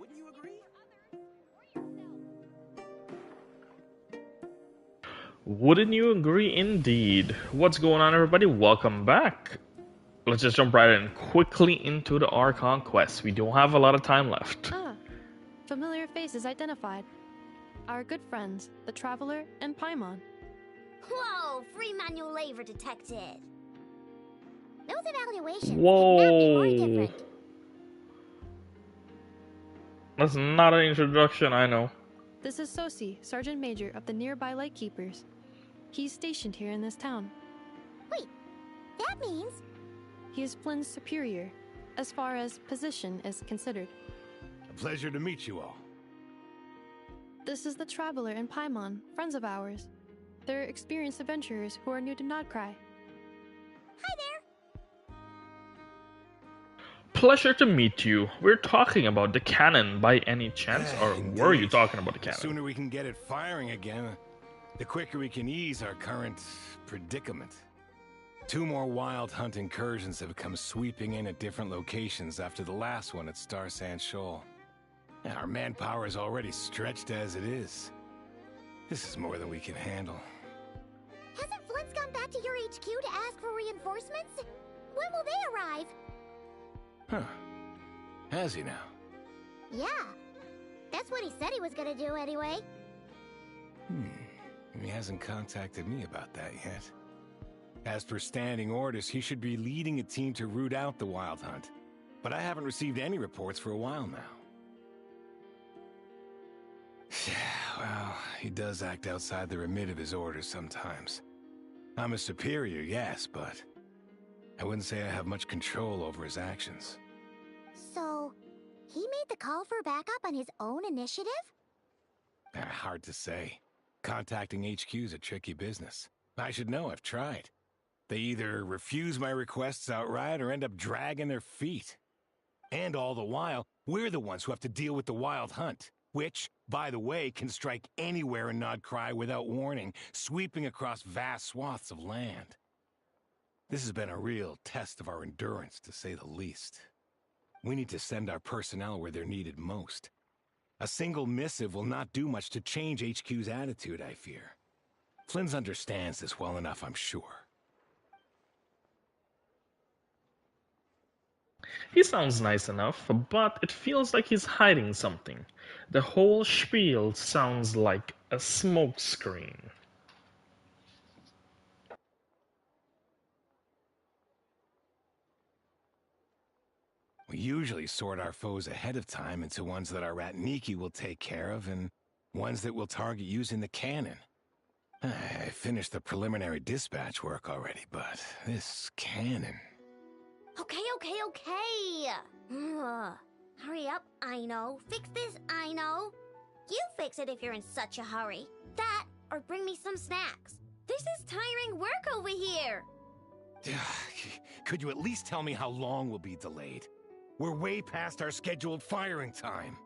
Wouldn't you agree? Wouldn't you agree indeed? What's going on, everybody? Welcome back. Let's just jump right in quickly into the Archon quest. We don't have a lot of time left. Ah, familiar faces identified. Our good friends, the Traveler and Paimon. Whoa, free manual labor detected. Those evaluations Whoa. could not be more different. That's not an introduction, I know. This is Sosi, Sergeant Major of the nearby Lightkeepers. He's stationed here in this town. Wait, that means... He is Flynn's superior, as far as position is considered. A pleasure to meet you all. This is the Traveler and Paimon, friends of ours. They're experienced adventurers who are new to Nodcry. Hi there! Pleasure to meet you. We're talking about the cannon by any chance? Or Indeed. were you talking about the The cannon? sooner we can get it firing again, the quicker we can ease our current predicament. 2 more wild hunt incursions have come sweeping in at different locations after the last one at Star Sand Shoal. Our manpower is already stretched as it is. This is more than we can handle. Hasn't Flint's gone back to your HQ to ask for reinforcements? When will they arrive? Huh. Has he now? Yeah. That's what he said he was gonna do anyway. He hasn't contacted me about that yet. As per standing orders, he should be leading a team to root out the wild hunt. But I haven't received any reports for a while now. Well, he does act outside the remit of his orders sometimes. I'm a superior, yes, but I wouldn't say I have much control over his actions. So, he made the call for backup on his own initiative? Hard to say. Contacting HQ is a tricky business. I should know, I've tried. They either refuse my requests outright or end up dragging their feet. And all the while, we're the ones who have to deal with the wild hunt, which, by the way, can strike anywhere in Nodcry without warning, sweeping across vast swaths of land. This has been a real test of our endurance, to say the least. We need to send our personnel where they're needed most. A single missive will not do much to change HQ's attitude, I fear. Flynn's understands this well enough, I'm sure. He sounds nice enough, but it feels like he's hiding something. The whole spiel sounds like a smokescreen. We usually sort our foes ahead of time into ones that our Ratniki will take care of and ones that we'll target using the cannon. I finished the preliminary dispatch work already, but this cannon... Okay. Hurry up, I know. Fix this, I know. You fix it if you're in such a hurry. That, or bring me some snacks. This is tiring work over here. Could you at least tell me how long we'll be delayed? We're way past our scheduled firing time.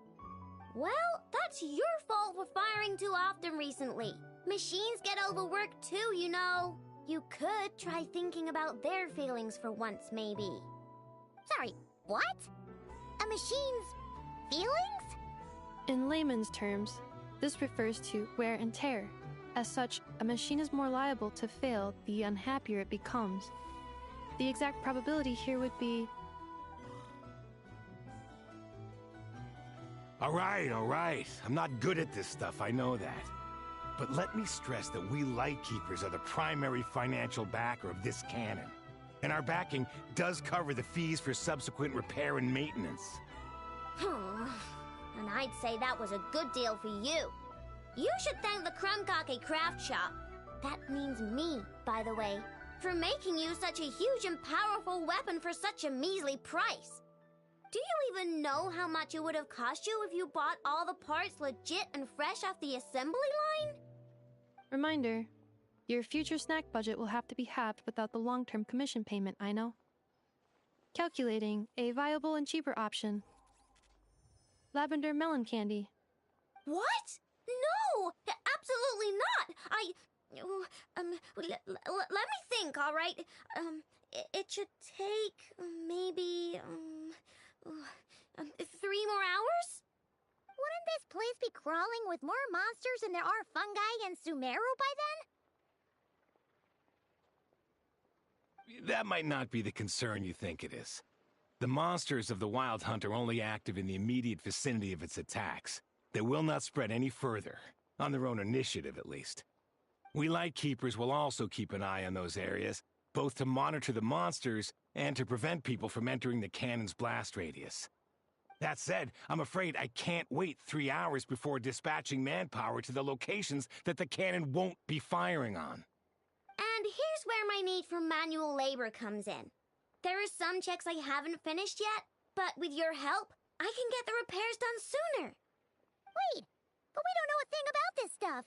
Well, that's your fault for firing too often recently. Machines get overworked too, you know. You could try thinking about their feelings for once, maybe. Sorry, what? A machine's feelings? In layman's terms, this refers to wear and tear. As such, a machine is more liable to fail the unhappier it becomes. The exact probability here would be... All right. I'm not good at this stuff, I know that. But let me stress that we Lightkeepers are the primary financial backer of this cannon. And our backing does cover the fees for subsequent repair and maintenance. And I'd say that was a good deal for you. You should thank the Krumkake Craft Shop. That means me, by the way, for making you such a huge and powerful weapon for such a measly price. Do you even know how much it would have cost you if you bought all the parts legit and fresh off the assembly line? Reminder, your future snack budget will have to be halved without the long-term commission payment, I know. Calculating a viable and cheaper option. Lavender melon candy. What? No! Absolutely not! Let me think, all right? It should take maybe 3 more hours? crawling with more monsters than there are fungi in Sumeru by then? That might not be the concern you think it is. The monsters of the Wild Hunt are only active in the immediate vicinity of its attacks. They will not spread any further, on their own initiative at least. We Lightkeepers will also keep an eye on those areas, both to monitor the monsters and to prevent people from entering the cannon's blast radius. That said, I'm afraid I can't wait 3 hours before dispatching manpower to the locations that the cannon won't be firing on. And here's where my need for manual labor comes in. There are some checks I haven't finished yet, but with your help, I can get the repairs done sooner. Wait, but we don't know a thing about this stuff.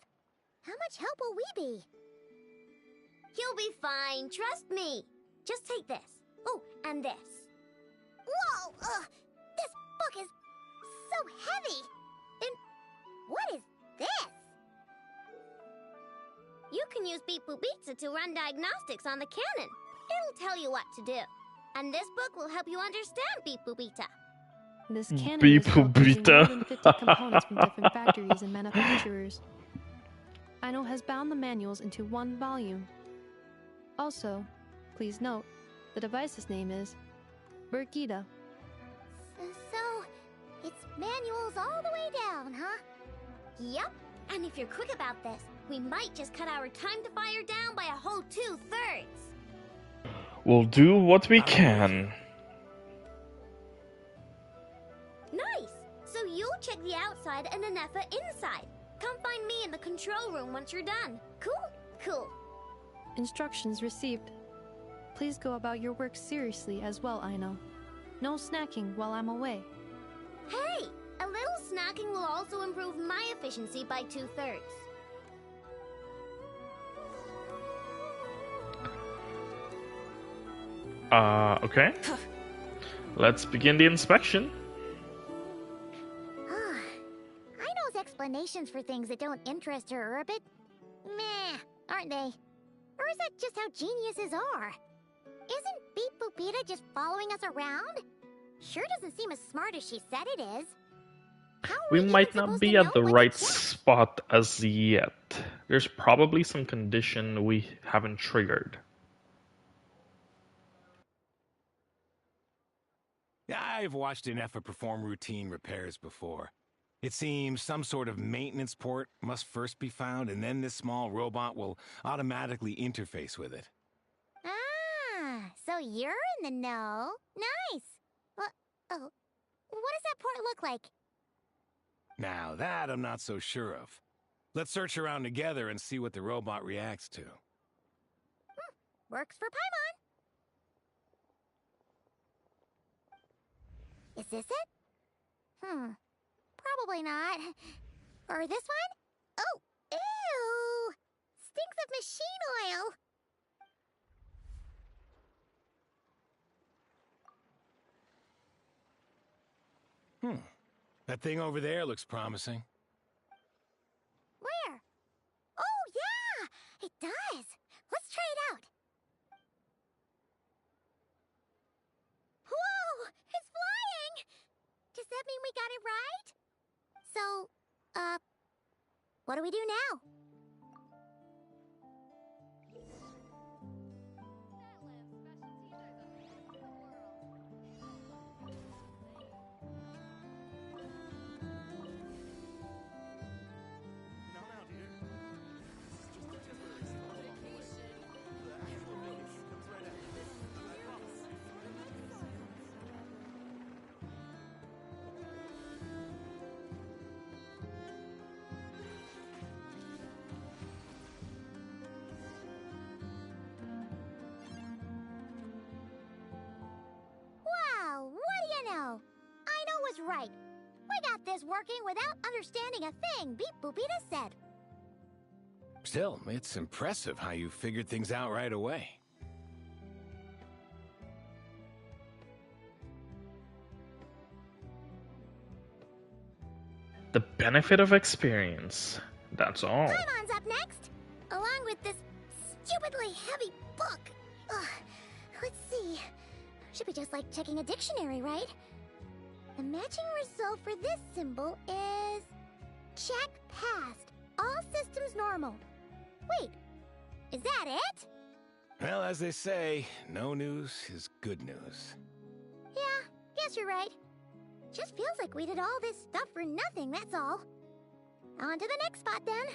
How much help will we be? You'll be fine, trust me. Just take this. Oh, and this. Whoa! This book is so heavy. And what is this? You can use Beep Boop Pizza to run diagnostics on the cannon. It'll tell you what to do. And this book will help you understand Beep Boop Pizza. This cannon Beep was built using Boopita. more than 50 components from different factories and manufacturers. Aino has bound the manuals into one volume. Also, please note, the device's name is Birgitta. So, it's manuals all the way down, huh? Yep. And if you're quick about this, we might just cut our time to fire down by a whole 2/3. We'll do what we can. Nice! So you'll check the outside and Anefa inside. Come find me in the control room once you're done. Cool? Cool. Instructions received. Please go about your work seriously as well, Aino. No snacking while I'm away. Hey! A little snacking will also improve my efficiency by 2/3. Okay. Let's begin the inspection. Aino's explanations for things that don't interest her are a bit meh, aren't they? Or is that just how geniuses are? Isn't Beep Boopita just following us around? Sure doesn't seem as smart as she said it is. How are We even might not supposed be to at know the what to right check? spot as yet. There's probably some condition we haven't triggered. I've watched Anefa perform routine repairs before. It seems some sort of maintenance port must first be found, and then this small robot will automatically interface with it. Ah, so you're in the know. Nice. Well, oh, what does that port look like? Now that I'm not so sure of. Let's search around together and see what the robot reacts to. Works for Paimon. Is this it? Probably not. Or this one? Oh, ew! Stinks of machine oil. That thing over there looks promising. Where? Oh, yeah! It does! Let's try it out. Whoa! It's flying! Does that mean we got it right? So, what do we do now? Wow, what do you know? Aino was right. We got this working without understanding a thing Beep Boopita said. Still, it's impressive how you figured things out right away. The benefit of experience. That's all. Paimon's up next, along with this stupidly heavy book. Ugh, let's see. Should be just like checking a dictionary, right? The matching result for this symbol is Check passed. All systems normal. Wait, is that it? Well, as they say, no news is good news. Yeah, guess you're right. Just feels like we did all this stuff for nothing, that's all. On to the next spot, then.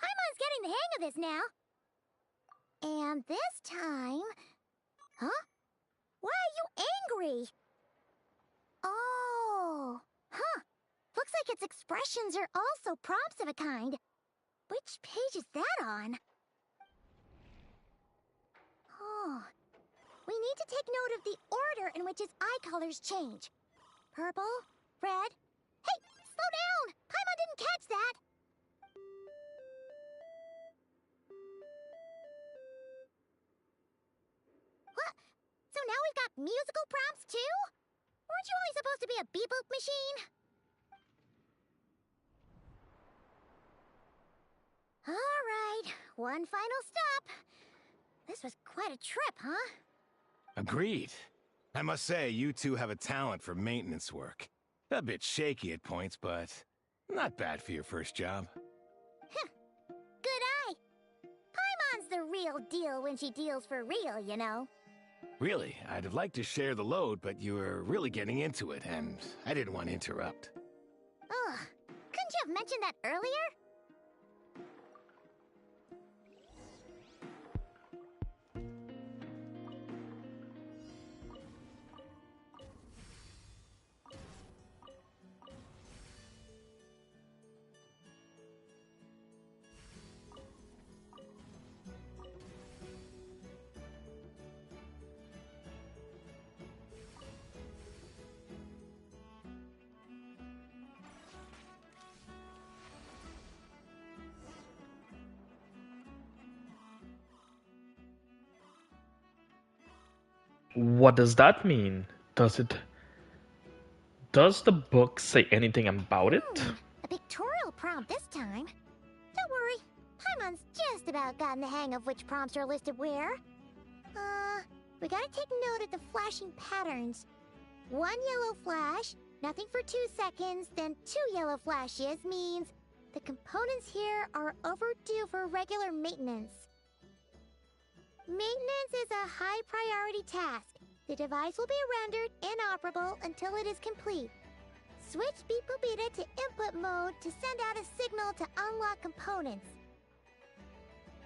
Paimon's getting the hang of this now. And this time... Huh? Why are you angry? Oh, huh. Looks like its expressions are also prompts of a kind. Which page is that on? Oh. We need to take note of the order in which his eye colors change. Purple, red... Hey, slow down! Paimon didn't catch that! What? So now we've got musical prompts too? Weren't you only supposed to be a beep-boop machine? Alright, one final stop. This was quite a trip, huh? Agreed. I must say, you two have a talent for maintenance work. A bit shaky at points, but not bad for your first job. Good eye. Paimon's the real deal when she deals for real, you know. Really, I'd have liked to share the load, but you were really getting into it, and I didn't want to interrupt. Ugh, couldn't you have mentioned that earlier? What does that mean? Does the book say anything about it? A pictorial prompt this time. Don't worry, Paimon's just about gotten the hang of which prompts are listed where. We gotta take note of the flashing patterns. One yellow flash, nothing for 2 seconds, then 2 yellow flashes means the components here are overdue for regular maintenance. Maintenance is a high priority task. The device will be rendered inoperable until it is complete. Switch Beep Boopita to input mode to send out a signal to unlock components.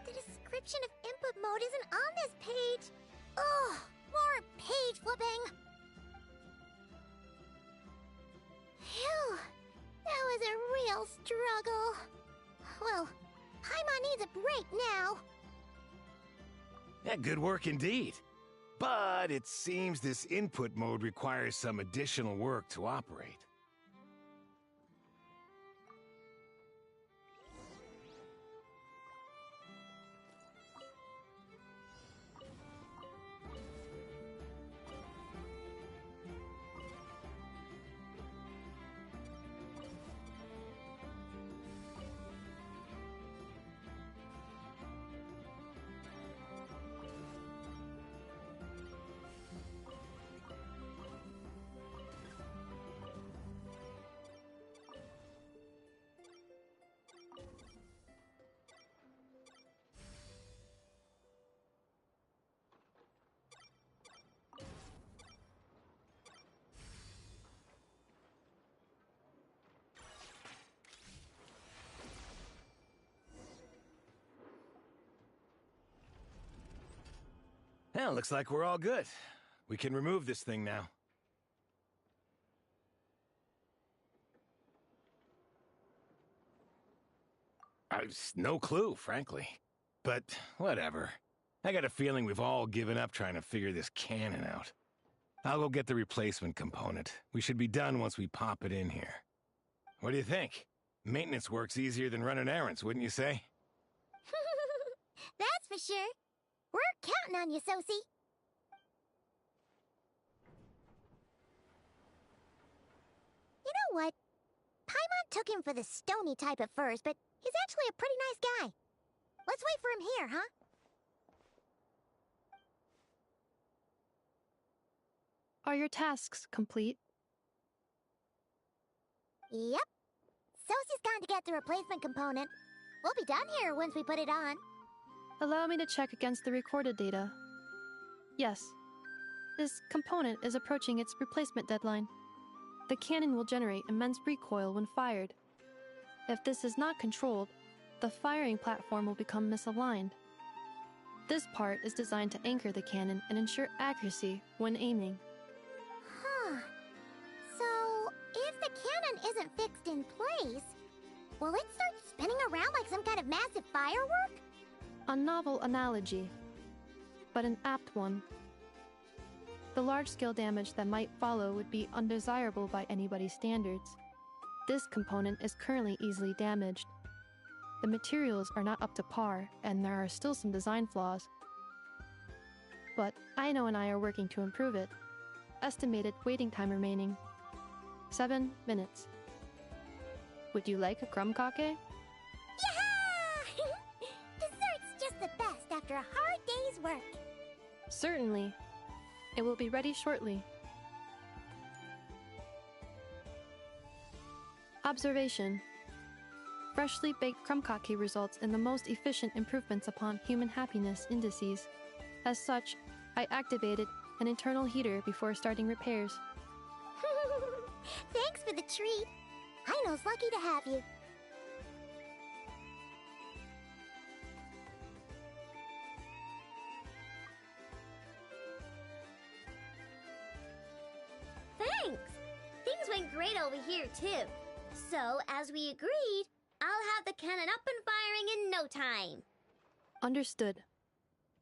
The description of input mode isn't on this page. Ugh, more page flipping. Phew, that was a real struggle. Well, Paimon needs a break now. Yeah, good work indeed. But it seems this input mode requires some additional work to operate. Well, looks like we're all good. We can remove this thing now. I've no clue, frankly. But whatever. I got a feeling we've all given up trying to figure this cannon out. I'll go get the replacement component. We should be done once we pop it in here. What do you think? Maintenance work's easier than running errands, wouldn't you say? That's for sure. We're counting on you, Sosie. You know what? Paimon took him for the stony type at first, but he's actually a pretty nice guy. Let's wait for him here, huh? Are your tasks complete? Yep. Sosie's gone to get the replacement component. We'll be done here once we put it on. Allow me to check against the recorded data. Yes. This component is approaching its replacement deadline. The cannon will generate immense recoil when fired. If this is not controlled, the firing platform will become misaligned. This part is designed to anchor the cannon and ensure accuracy when aiming. Huh. So, if the cannon isn't fixed in place, will it start spinning around like some kind of massive firework? A novel analogy, but an apt one. The large-scale damage that might follow would be undesirable by anybody's standards. This component is currently easily damaged. The materials are not up to par, and there are still some design flaws. But Aino and I are working to improve it. Estimated waiting time remaining: 7 minutes. Would you like a crumb kake? Yeah! Dessert's just the best after a hard day's work. Certainly. It will be ready shortly. Observation. Freshly baked crumb kake results in the most efficient improvements upon human happiness indices. As such, I activated an internal heater before starting repairs. Thanks for the treat. Aino's lucky to have you. Thanks! Things went great over here, too. So, as we agreed, I'll have the cannon up and firing in no time. Understood.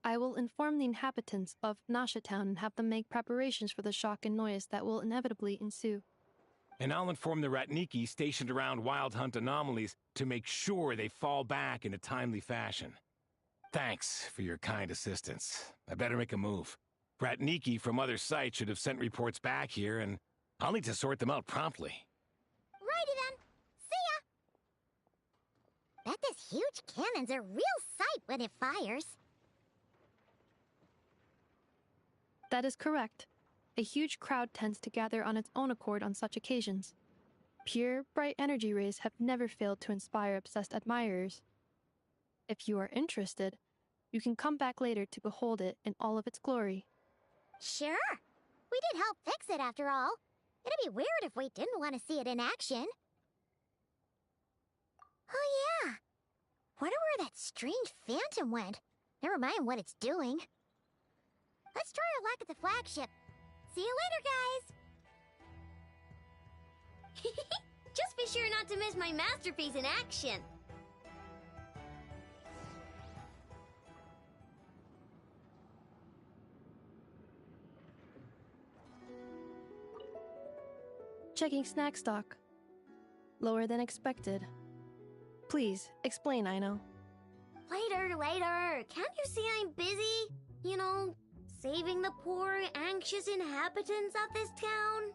I will inform the inhabitants of Nasha Town and have them make preparations for the shock and noise that will inevitably ensue. And I'll inform the Ratniki stationed around Wild Hunt anomalies to make sure they fall back in a timely fashion. Thanks for your kind assistance. I better make a move. Ratniki from other sites should have sent reports back here, and I'll need to sort them out promptly. Righty then. See ya! Bet this huge cannon's a real sight when it fires. That is correct. A huge crowd tends to gather on its own accord on such occasions. Pure, bright energy rays have never failed to inspire obsessed admirers. If you are interested, you can come back later to behold it in all of its glory. Sure. We did help fix it after all. It'd be weird if we didn't want to see it in action. Oh yeah. Wonder where that strange phantom went. Never mind what it's doing. Let's try our luck at the flagship. See you later, guys! Just be sure not to miss my masterpiece in action. Checking snack stock. Lower than expected. Please, explain, Aino. Later. Can't you see I'm busy? You know, saving the poor, anxious inhabitants of this town?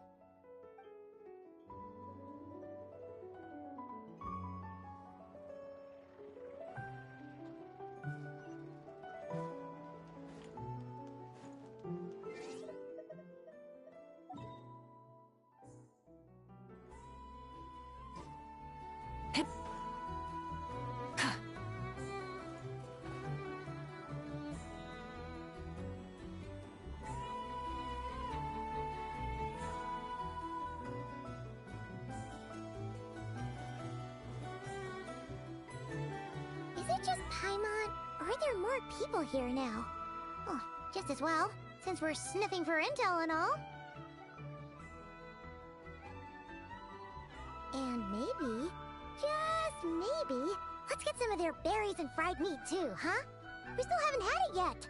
Is it just Paimon, or are there more people here now? Oh, just as well, since we're sniffing for intel and all. And maybe, just maybe, let's get some of their berries and fried meat too, huh? We still haven't had it yet.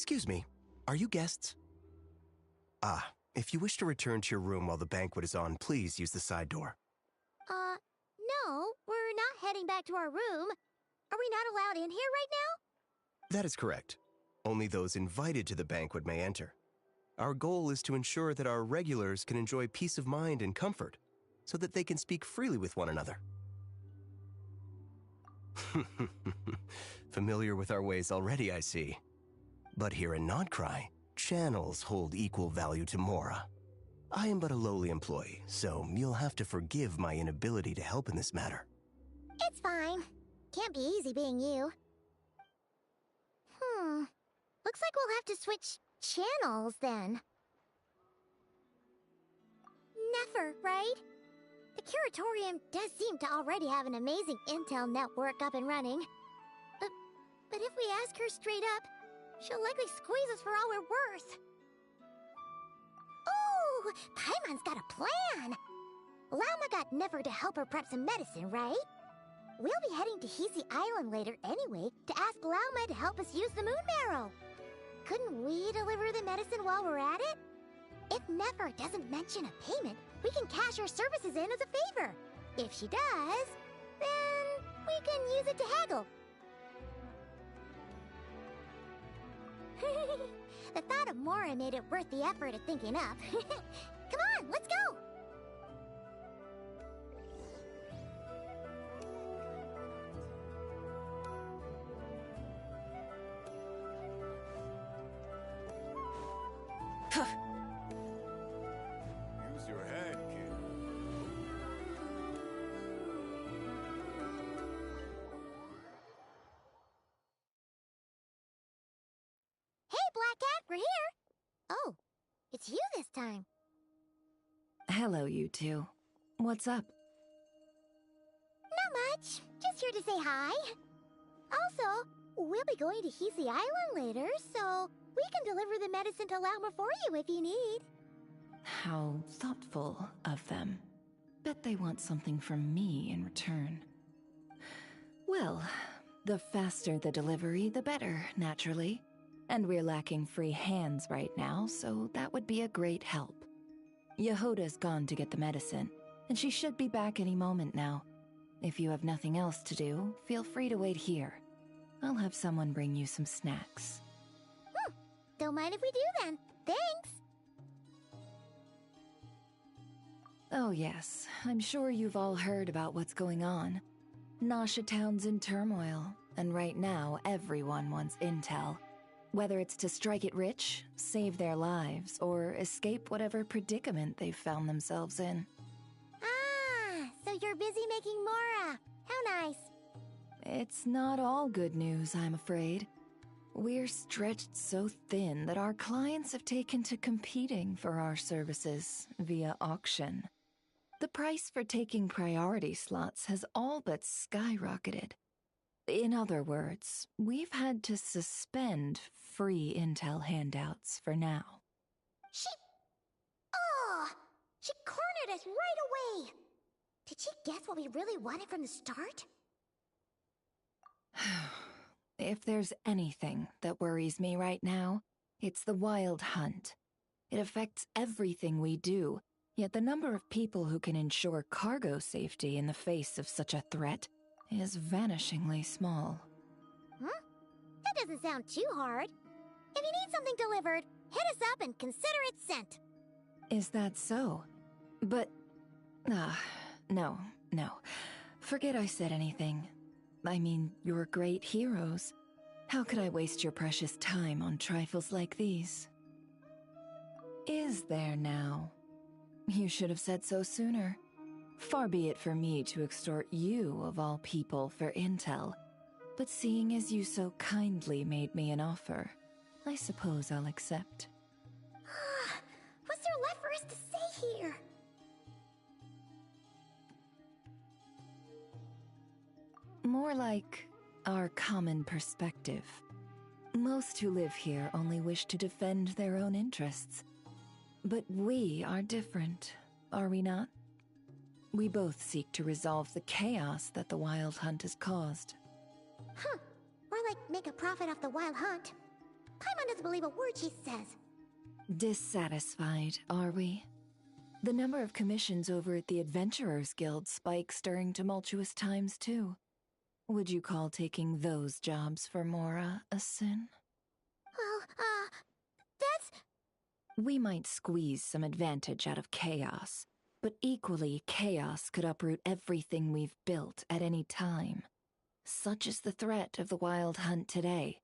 Excuse me, are you guests? Ah, if you wish to return to your room while the banquet is on, please use the side door. No, we're not heading back to our room. Are we not allowed in here right now? That is correct. Only those invited to the banquet may enter. Our goal is to ensure that our regulars can enjoy peace of mind and comfort, so that they can speak freely with one another. Familiar with our ways already, I see. But here in Nodcry, channels hold equal value to Mora. I am but a lowly employee, so you'll have to forgive my inability to help in this matter. It's fine. Can't be easy being you. Looks like we'll have to switch channels then. Never, right? The Curatorium does seem to already have an amazing intel network up and running. But if we ask her straight up, she'll likely squeeze us for all we're worth. Ooh, Paimon's got a plan! Lauma got Never to help her prep some medicine, right? We'll be heading to Hisi Island later anyway to ask Lauma to help us use the Moon Marrow. Couldn't we deliver the medicine while we're at it? If Never doesn't mention a payment, we can cash our services in as a favor. If she does, then we can use it to haggle. The thought of Mora made it worth the effort of thinking up. Come on, let's go! Use your head, kid. Hey, Black Cat, we're here! Oh, it's you this time. Hello, you two. What's up? Not much. Just here to say hi. Also, we'll be going to Hisi Island later, so we can deliver the medicine to Lauma for you if you need. How thoughtful of them. Bet they want something from me in return. Well, the faster the delivery, the better, naturally. And we're lacking free hands right now, so that would be a great help. Yehoda's gone to get the medicine, and she should be back any moment now. If you have nothing else to do, feel free to wait here. I'll have someone bring you some snacks. Don't mind if we do then. Thanks! Oh yes, I'm sure you've all heard about what's going on. Nasha Town's in turmoil, and right now everyone wants intel. Whether it's to strike it rich, save their lives, or escape whatever predicament they've found themselves in. Ah, so you're busy making Mora. How nice. It's not all good news, I'm afraid. We're stretched so thin that our clients have taken to competing for our services via auction. The price for taking priority slots has all but skyrocketed. In other words, we've had to suspend free intel handouts for now. She cornered us right away! Did she guess what we really wanted from the start? If there's anything that worries me right now, it's the Wild Hunt. It affects everything we do, yet the number of people who can ensure cargo safety in the face of such a threat is vanishingly small. That doesn't sound too hard. If you need something delivered, hit us up and consider it sent. Is that so? But... no. Forget I said anything. I mean, you're great heroes. How could I waste your precious time on trifles like these? Is there now? You should have said so sooner. Far be it for me to extort you, of all people, for intel. But seeing as you so kindly made me an offer, I suppose I'll accept. What's there left for us to say here? More like our common perspective. Most who live here only wish to defend their own interests. But we are different, are we not? We both seek to resolve the chaos that the Wild Hunt has caused. More like make a profit off the Wild Hunt. Paimon doesn't believe a word she says. Dissatisfied, are we? The number of commissions over at the Adventurers Guild spikes during tumultuous times, too. Would you call taking those jobs for Mora a sin? Well, that's... We might squeeze some advantage out of chaos, but equally, chaos could uproot everything we've built at any time. Such is the threat of the Wild Hunt today.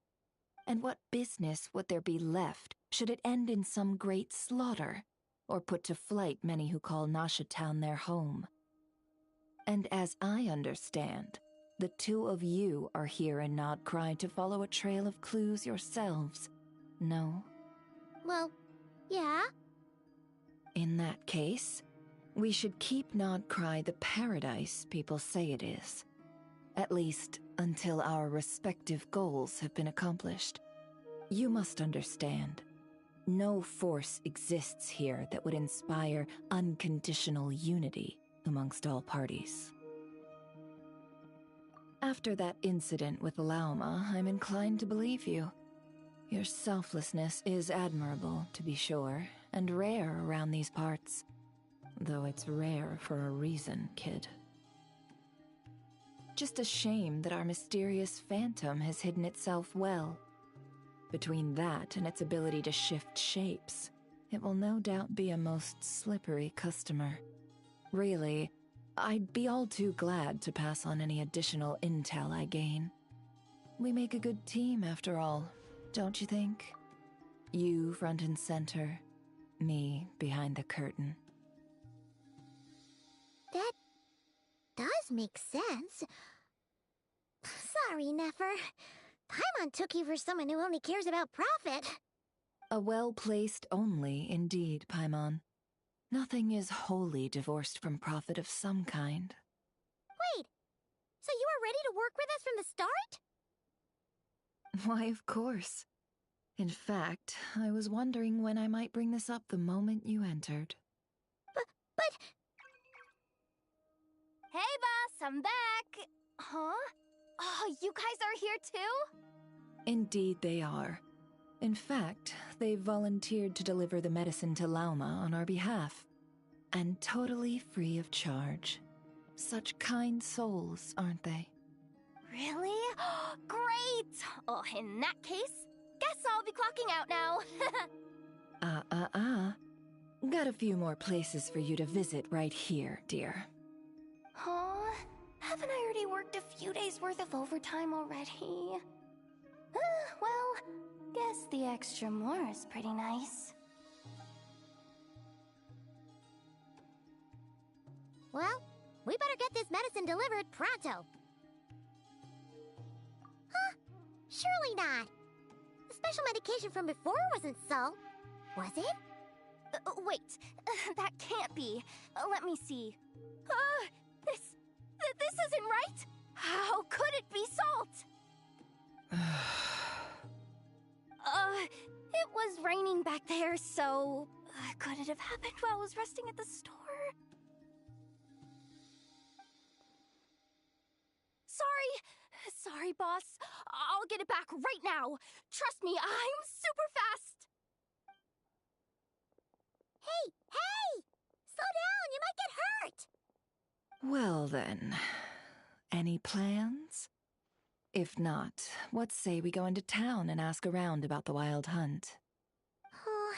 And what business would there be left should it end in some great slaughter, or put to flight many who call Nasha Town their home? And as I understand, the two of you are here in Nodcry to follow a trail of clues yourselves, no? Well, yeah. In that case, we should keep Nodcry the paradise people say it is. At least, until our respective goals have been accomplished. You must understand, no force exists here that would inspire unconditional unity amongst all parties. After that incident with Lauma, I'm inclined to believe you. Your selflessness is admirable, to be sure, and rare around these parts. Though it's rare for a reason, kid. Just a shame that our mysterious phantom has hidden itself well. Between that and its ability to shift shapes, it will no doubt be a most slippery customer. Really, I'd be all too glad to pass on any additional intel I gain. We make a good team, after all, don't you think? You front and center, me behind the curtain. That does make sense. Sorry, Nefer. Paimon took you for someone who only cares about profit. A well-placed only, indeed, Paimon. Nothing is wholly divorced from profit of some kind. Wait, so you were ready to work with us from the start? Why, of course. In fact, I was wondering when I might bring this up the moment you entered. But... Hey, boss, I'm back! Huh? Oh, you guys are here too? Indeed they are. In fact, they've volunteered to deliver the medicine to Lauma on our behalf. And totally free of charge. Such kind souls, aren't they? Really? Great! Oh, in that case, guess I'll be clocking out now. Got a few more places for you to visit right here, dear. Huh? Haven't I already worked a few days worth of overtime already? Well, guess the extra more is pretty nice. Well, we better get this medicine delivered pronto. Huh? Surely not. The special medication from before wasn't so, was it? Wait, that can't be. Let me see. This isn't right! How could it be salt? It was raining back there, so... could it have happened while I was resting at the store? Sorry, boss. I'll get it back right now. Trust me, I'm super fast. Hey! Slow down, you might get hurt! Well then, any plans? If not, what say we go into town and ask around about the Wild Hunt? Oh,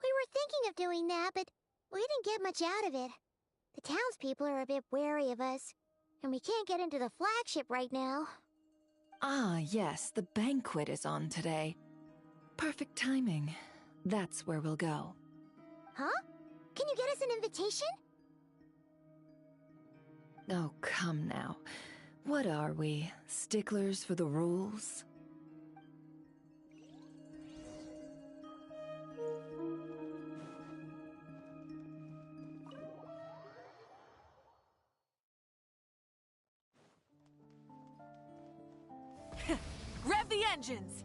we were thinking of doing that, but we didn't get much out of it. The townspeople are a bit wary of us, and we can't get into the flagship right now. Ah, yes, the banquet is on today. Perfect timing. That's where we'll go. Huh? Can you get us an invitation? Oh, come now. What are we, sticklers for the rules? Rev the engines!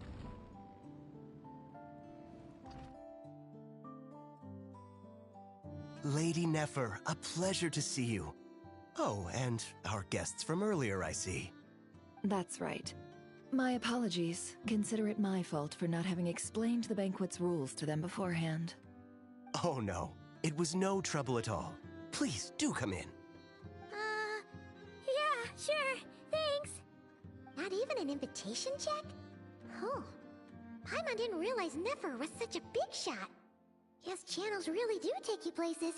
Lady Nefer, a pleasure to see you. Oh, and our guests from earlier, I see. That's right. My apologies. Consider it my fault for not having explained the banquet's rules to them beforehand. Oh no, it was no trouble at all. Please, do come in. Yeah, sure, thanks. Not even an invitation check? Oh, Paimon didn't realize Nefer was such a big shot. Yes, channels really do take you places.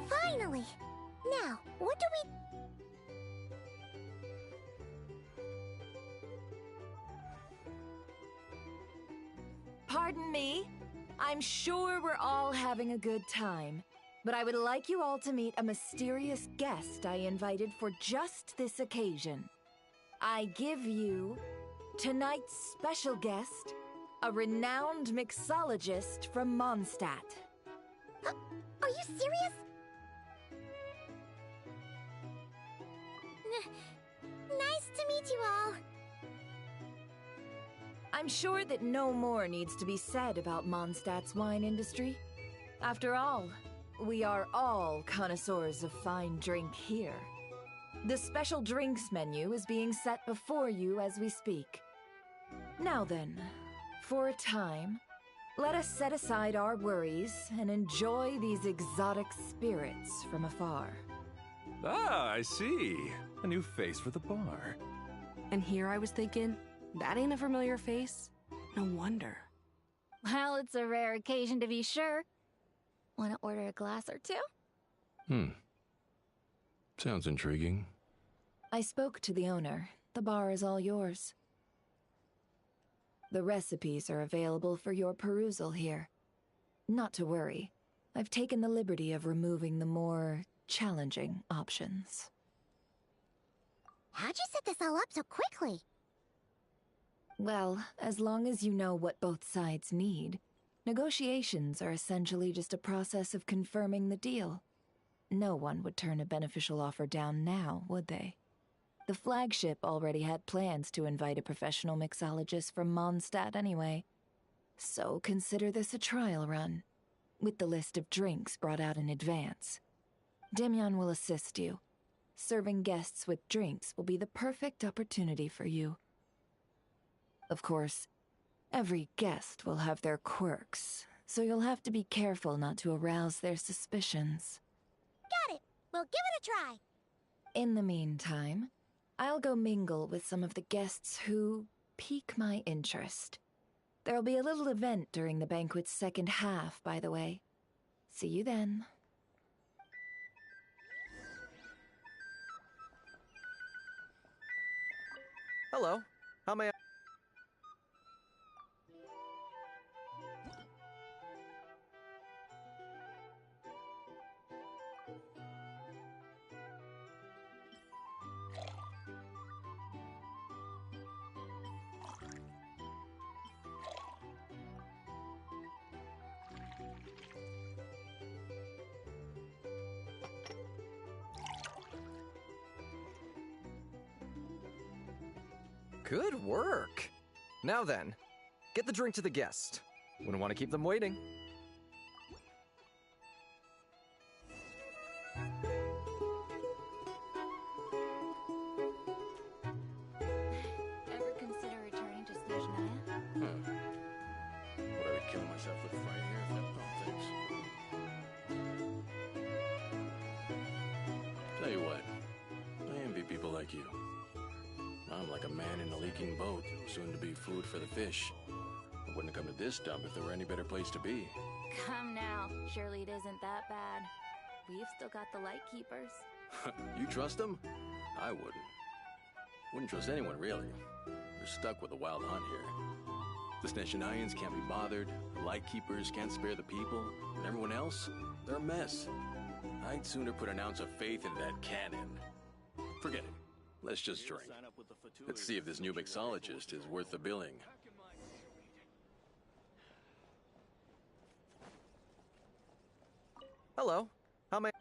Finally! Now, what do we... Pardon me? I'm sure we're all having a good time, but I would like you all to meet a mysterious guest I invited for just this occasion. I give you tonight's special guest, a renowned mixologist from Mondstadt. Are you serious? Nice to meet you all. I'm sure that no more needs to be said about Mondstadt's wine industry. After all, we are all connoisseurs of fine drink here. The special drinks menu is being set before you as we speak. Now then, for a time, let us set aside our worries and enjoy these exotic spirits from afar. Ah, I see. A new face for the bar. And here I was thinking, that ain't a familiar face. No wonder. Well, it's a rare occasion to be sure. Want to order a glass or two? Sounds intriguing. I spoke to the owner. The bar is all yours. The recipes are available for your perusal here. Not to worry. I've taken the liberty of removing the more challenging options. How'd you set this all up so quickly? Well, as long as you know what both sides need, negotiations are essentially just a process of confirming the deal. No one would turn a beneficial offer down now, would they? The flagship already had plans to invite a professional mixologist from Mondstadt anyway. So consider this a trial run, with the list of drinks brought out in advance. Demyon will assist you. Serving guests with drinks will be the perfect opportunity for you. Of course, every guest will have their quirks, so you'll have to be careful not to arouse their suspicions. Got it! We'll give it a try! In the meantime, I'll go mingle with some of the guests who pique my interest. There'll be a little event during the banquet's second half, by the way. See you then. Hello. How may I... Good work! Now then, get the drink to the guest. Wouldn't want to keep them waiting. Ever consider returning to Snezhnaya? Would I be killing myself with fright here if that things? Tell you what, I envy people like you. I'm like a man in a leaking boat, soon to be food for the fish. I wouldn't have come to this dump if there were any better place to be. Come now. Surely it isn't that bad. We've still got the Lightkeepers. You trust them? I wouldn't. Wouldn't trust anyone, really. We're stuck with a wild hunt here. The Snezhnayans can't be bothered, the Lightkeepers can't spare the people, and everyone else, they're a mess. I'd sooner put an ounce of faith into that cannon. Forget it. Let's just drink. Let's see if this new mixologist is worth the billing. Hello. How may...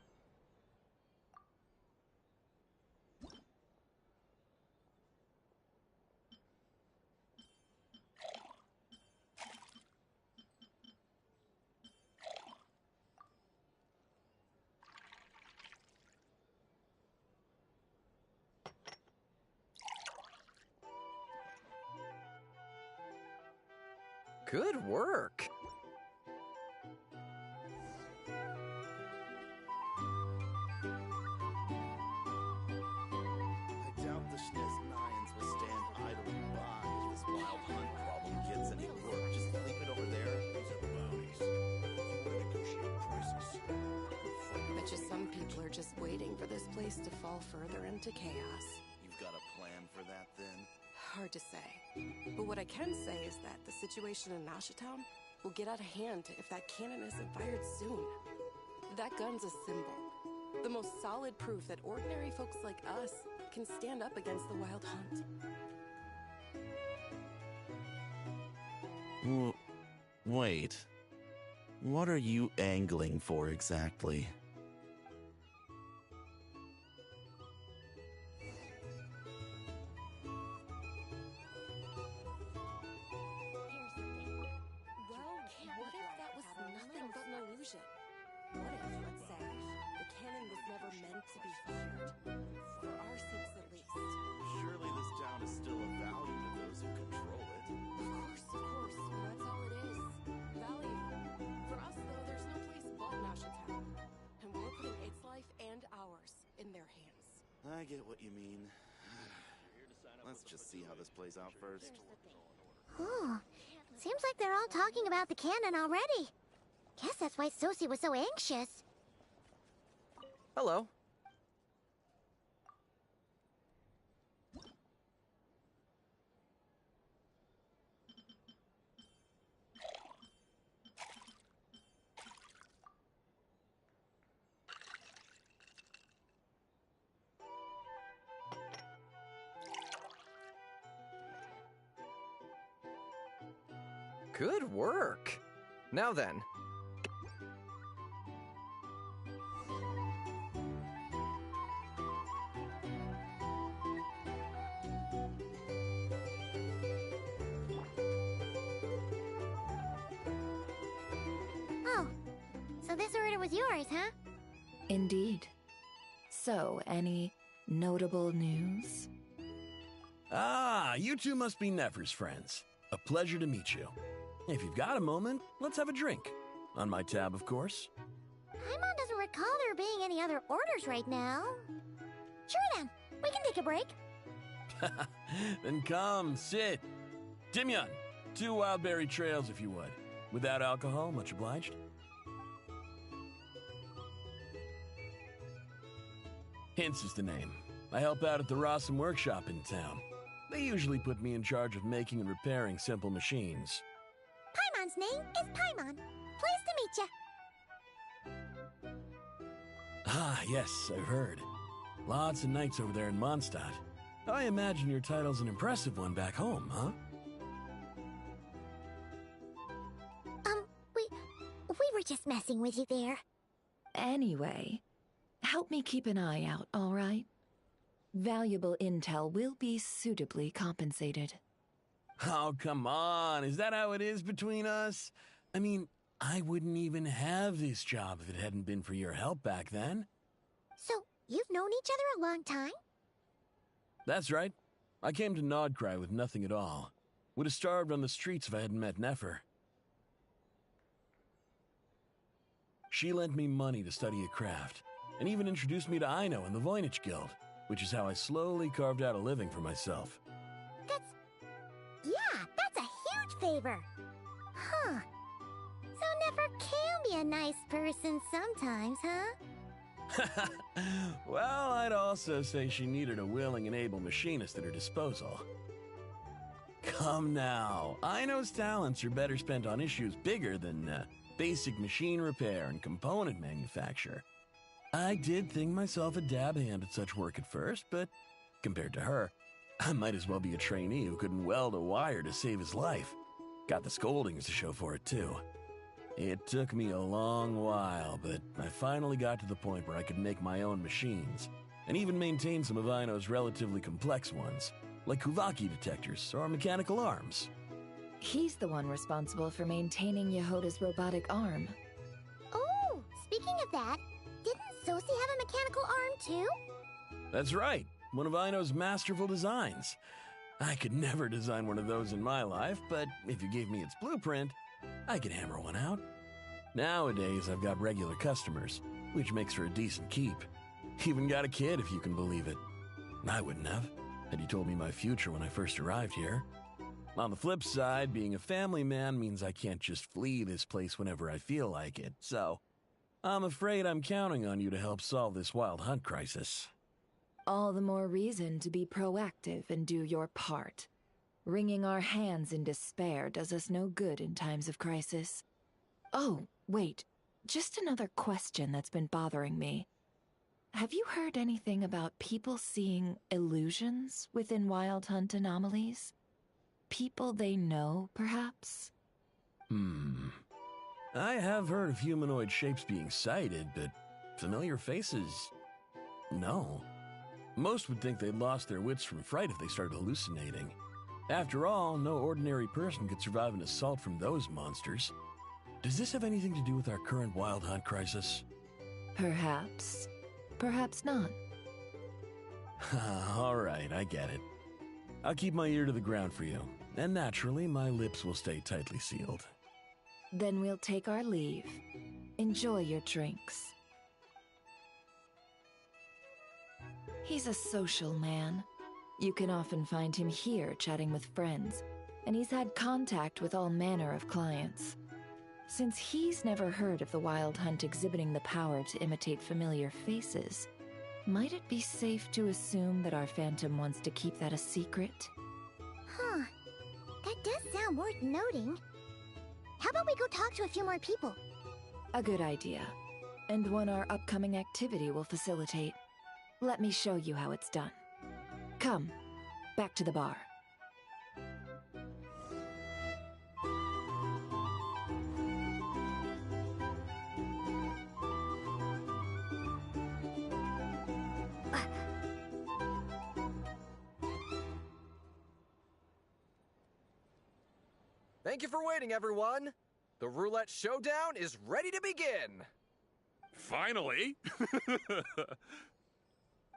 Good work. I doubt the Nines will stand idly by if this wild hunt problem gets any work. Just leave it over there. Those are the bounties. If you want to negotiate prices, Bet you some people are just waiting for this place to fall further into chaos. you've got a plan for that then? Hard to say. But what I can say is that the situation in Nashatown will get out of hand if that cannon isn't fired soon. That gun's a symbol. The most solid proof that ordinary folks like us can stand up against the wild hunt. Wait. What are you angling for exactly? Well, what if that was nothing but an illusion? What if, let's say, the cannon was never meant to be fired? For our sakes at least. Surely this town is still of value to those who control it. Of course, that's all it is. Value. For us, though, there's no place but Nashatown. And we're putting its life and ours in their hands. I get what you mean. Let's just see how this plays out first. Oh, seems like they're all talking about the cannon already. Guess that's why Sosie was so anxious. Hello. Good work. Now then. Oh, so this order was yours, huh? Indeed. So, any notable news? Ah, you two must be Nefer's friends. A pleasure to meet you. If you've got a moment, let's have a drink. On my tab, of course. Paimon doesn't recall there being any other orders right now. Sure then, we can take a break. Then come, sit. Dimyon, 2 wildberry trails if you would. Without alcohol, much obliged. Hints is the name. I help out at the Rossum workshop in town. They usually put me in charge of making and repairing simple machines. Paimon's name is Paimon. Pleased to meet you. Ah, yes, I've heard. Lots of nights over there in Mondstadt. I imagine your title's an impressive one back home, huh? We were just messing with you there. Anyway, help me keep an eye out, all right? Valuable intel will be suitably compensated. Oh, come on. Is that how it is between us? I mean, I wouldn't even have this job if it hadn't been for your help back then. So, you've known each other a long time? That's right. I came to Nodcry with nothing at all. Would have starved on the streets if I hadn't met Nefer. She lent me money to study a craft, and even introduced me to Aino and the Voynich Guild, which is how I slowly carved out a living for myself. That's a huge favor. Huh. So Nefer can be a nice person sometimes, huh? Well, I'd also say she needed a willing and able machinist at her disposal. Come now, Aino's talents are better spent on issues bigger than basic machine repair and component manufacture. I did think myself a dab hand at such work at first, but compared to her, I might as well be a trainee who couldn't weld a wire to save his life. Got the scoldings to show for it, too. It took me a long while, but I finally got to the point where I could make my own machines, and even maintain some of Aino's relatively complex ones, like Kuvaki detectors or mechanical arms. He's the one responsible for maintaining Yehoda's robotic arm. Oh, speaking of that, didn't Sosie have a mechanical arm too? That's right, one of Aino's masterful designs. I could never design one of those in my life, but if you gave me its blueprint, I could hammer one out. Nowadays, I've got regular customers, which makes for a decent keep. Even got a kid, if you can believe it. I wouldn't have, had you told me my future when I first arrived here. On the flip side, being a family man means I can't just flee this place whenever I feel like it, so I'm afraid I'm counting on you to help solve this wild hunt crisis. All the more reason to be proactive and do your part. Wringing our hands in despair does us no good in times of crisis. Oh, wait. Just another question that's been bothering me. Have you heard anything about people seeing illusions within Wild Hunt anomalies? People they know, perhaps? I have heard of humanoid shapes being sighted, but familiar faces? No. Most would think they'd lost their wits from fright if they started hallucinating. After all, no ordinary person could survive an assault from those monsters. Does this have anything to do with our current Wild Hunt crisis? Perhaps. Perhaps not. All right, I get it. I'll keep my ear to the ground for you, and naturally, my lips will stay tightly sealed. Then we'll take our leave. Enjoy your drinks. He's a social man. You can often find him here chatting with friends, and he's had contact with all manner of clients. Since he's never heard of the Wild Hunt exhibiting the power to imitate familiar faces, might it be safe to assume that our Phantom wants to keep that a secret? Huh. That does sound worth noting. How about we go talk to a few more people? A good idea, and one our upcoming activity will facilitate. Let me show you how it's done. Come, back to the bar. Thank you for waiting, everyone. The roulette showdown is ready to begin. Finally!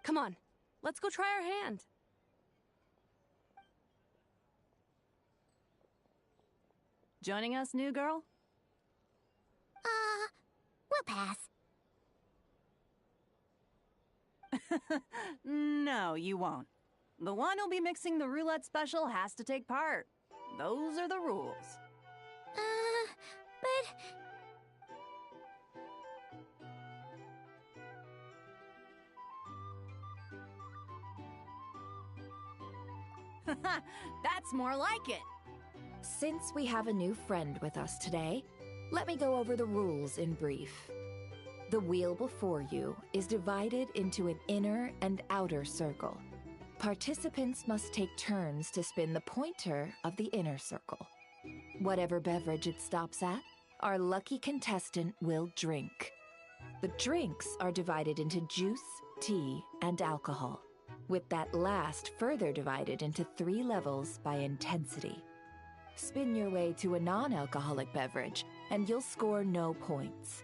Come on, let's go try our hand. Joining us, new girl? We'll pass. No, you won't. The one who'll be mixing the roulette special has to take part. Those are the rules. But... That's more like it. Since we have a new friend with us today, let me go over the rules in brief. The wheel before you is divided into an inner and outer circle. Participants must take turns to spin the pointer of the inner circle. Whatever beverage it stops at, our lucky contestant will drink. The drinks are divided into juice, tea, and alcohol, with that last further divided into 3 levels by intensity. Spin your way to a non-alcoholic beverage, and you'll score no points.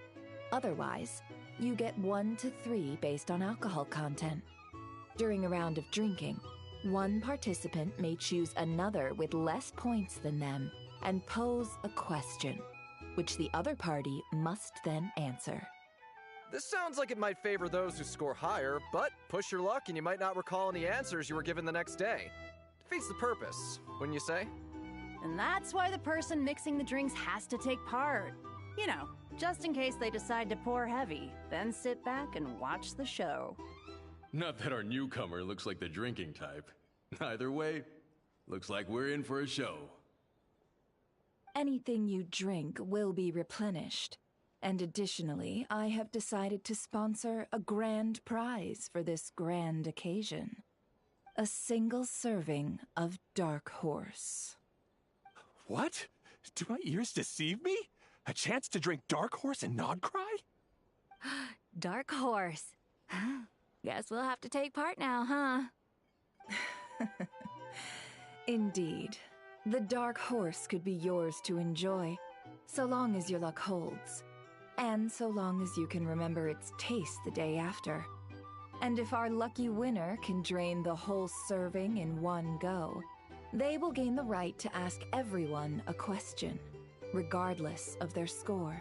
Otherwise, you get 1 to 3 based on alcohol content. During a round of drinking, one participant may choose another with less points than them and pose a question, which the other party must then answer. This sounds like it might favor those who score higher, but push your luck and you might not recall any answers you were given the next day. Defeats the purpose, wouldn't you say? And that's why the person mixing the drinks has to take part. You know, just in case they decide to pour heavy, then sit back and watch the show. Not that our newcomer looks like the drinking type. Either way, looks like we're in for a show. Anything you drink will be replenished. And additionally, I have decided to sponsor a grand prize for this grand occasion. A single serving of Dark Horse. What? Do my ears deceive me? A chance to drink Dark Horse and not cry? Dark Horse. Guess we'll have to take part now, huh? Indeed. The Dark Horse could be yours to enjoy, so long as your luck holds. And so long as you can remember its taste the day after. And if our lucky winner can drain the whole serving in one go, They will gain the right to ask everyone a question, regardless of their score.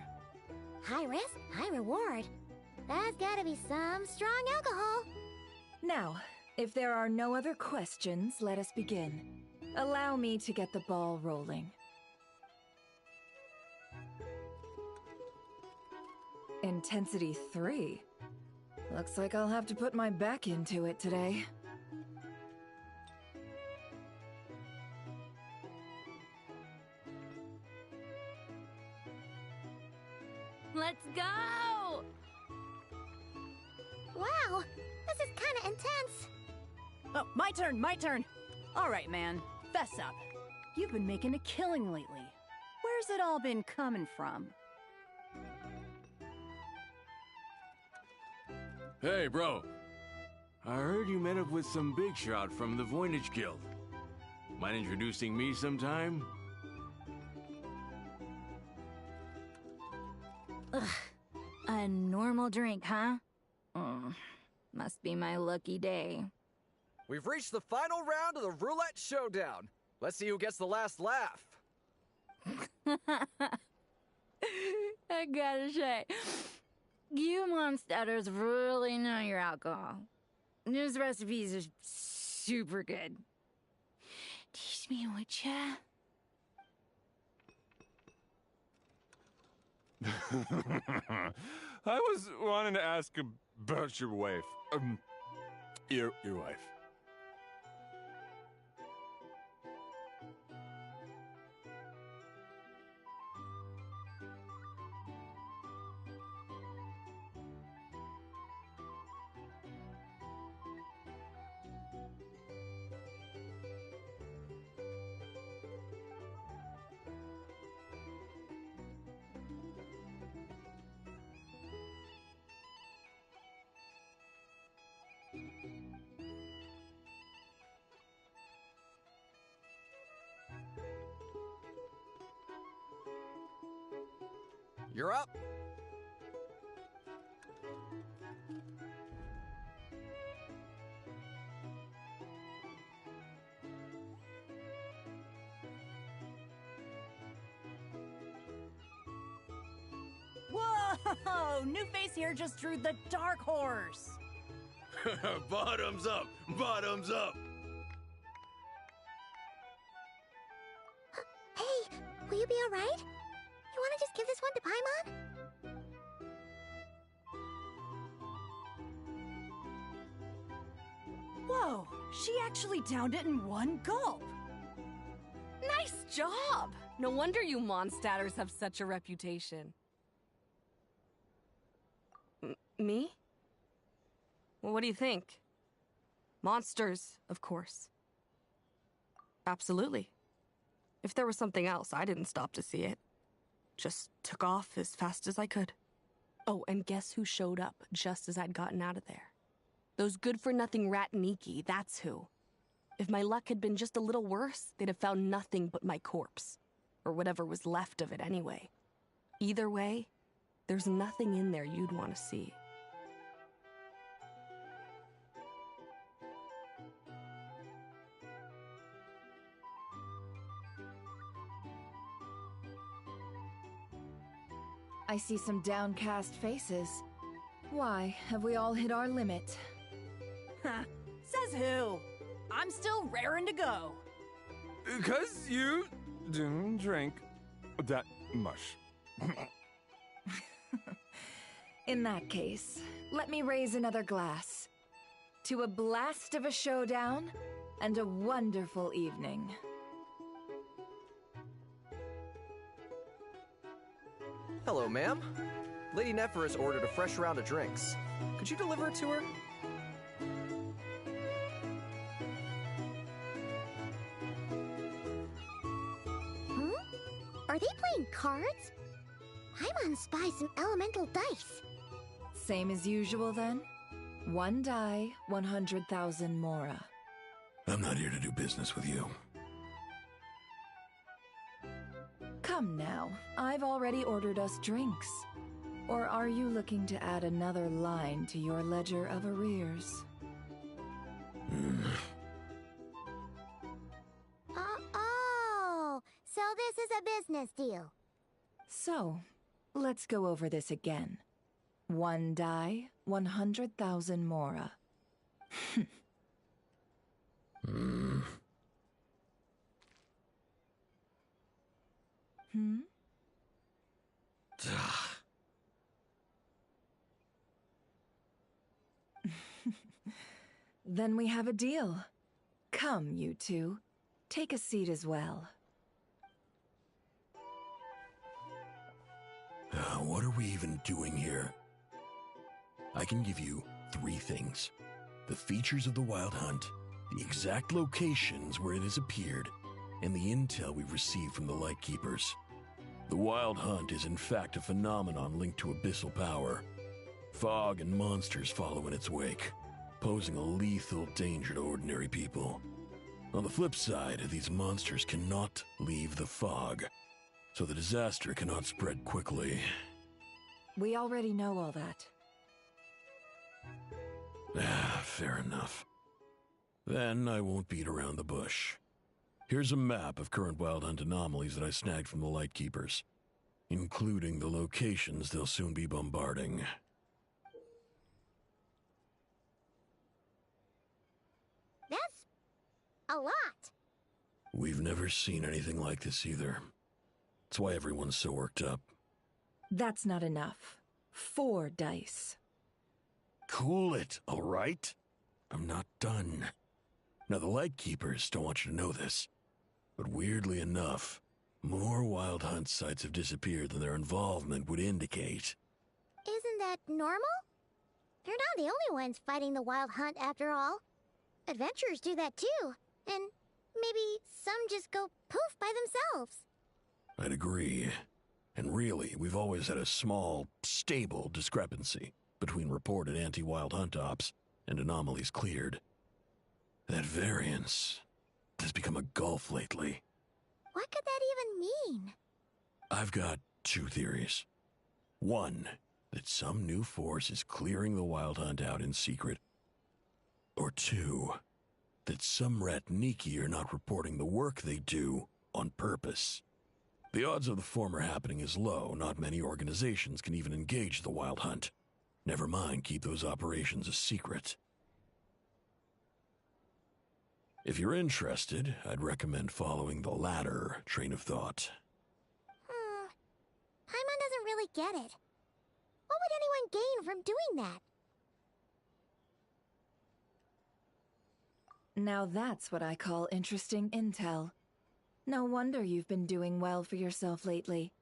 High risk, high reward. That's gotta be some strong alcohol. Now, if there are no other questions, let us begin. Allow me to get the ball rolling. Intensity 3. Looks like I'll have to put my back into it today. Let's go! Wow, this is kinda intense. Oh, my turn, my turn. All right, man, fess up. You've been making a killing lately. Where's it all been coming from? Hey, bro. I heard you met up with some big shot from the Voynich Guild. Mind introducing me sometime? Ugh. A normal drink, huh? Must be my lucky day. We've reached the final round of the Roulette Showdown. Let's see who gets the last laugh. I gotta say, you monsters really know your alcohol. These recipes are super good. Teach me, would ya? I was wanting to ask about your wife. Your wife. You're up. Whoa! New face here just drew the Dark Horse. Bottoms up! Bottoms up! Hey, will you be alright? You wanna just give this one to Paimon? Whoa, she actually downed it in one gulp. Nice job! No wonder you monsters have such a reputation. Me? Well, what do you think? Monsters, of course. Absolutely. If there was something else, I didn't stop to see it. Just took off as fast as I could. Oh, and guess who showed up just as I'd gotten out of there? Those good-for-nothing Ratniki, that's who. If my luck had been just a little worse, they'd have found nothing but my corpse. Or whatever was left of it anyway. Either way, there's nothing in there you'd want to see. I see some downcast faces. Why, have we all hit our limit? Says who? I'm still raring to go. 'Cause you didn't drink that much. In that case, let me raise another glass. To a blast of a showdown and a wonderful evening. Hello, ma'am. Lady Nefer has ordered a fresh round of drinks. Could you deliver it to her? Are they playing cards? Paimon spies some elemental dice. Same as usual then? One die, 100,000 Mora. I'm not here to do business with you. Come now, I've already ordered us drinks. Or are you looking to add another line to your ledger of arrears? So this is a business deal. So, let's go over this again. 1 die, 100,000 mora. Hmm. Hmm? Then we have a deal. Come, you two. Take a seat as well. What are we even doing here? I can give you 3 things. The features of the Wild Hunt, the exact locations where it has appeared, and the intel we've received from the Lightkeepers. The Wild Hunt is in fact a phenomenon linked to abyssal power. Fog and monsters follow in its wake, posing a lethal danger to ordinary people. On the flip side, these monsters cannot leave the fog, so the disaster cannot spread quickly. We already know all that. Fair enough. Then I won't beat around the bush. Here's a map of current Wild Hunt anomalies that I snagged from the Lightkeepers, including the locations they'll soon be bombarding. That's a lot. We've never seen anything like this either. That's why everyone's so worked up. That's not enough. 4 dice. Cool it, all right? I'm not done. Now, the Lightkeepers don't want you to know this, but weirdly enough, more Wild Hunt sites have disappeared than their involvement would indicate. Isn't that normal? They're not the only ones fighting the Wild Hunt after all. Adventurers do that too, and maybe some just go poof by themselves. I'd agree. And really, we've always had a small, stable discrepancy between reported anti-Wild Hunt ops and anomalies cleared. That variance has become a gulf lately. What could that even mean? I've got 2 theories. 1, that some new force is clearing the Wild Hunt out in secret. Or 2, that some Ratniki are not reporting the work they do on purpose. The odds of the former happening is low. Not many organizations can even engage the Wild Hunt. Never mind keep those operations a secret. If you're interested, I'd recommend following the latter train of thought. Paimon doesn't really get it. What would anyone gain from doing that? Now that's what I call interesting intel. No wonder you've been doing well for yourself lately.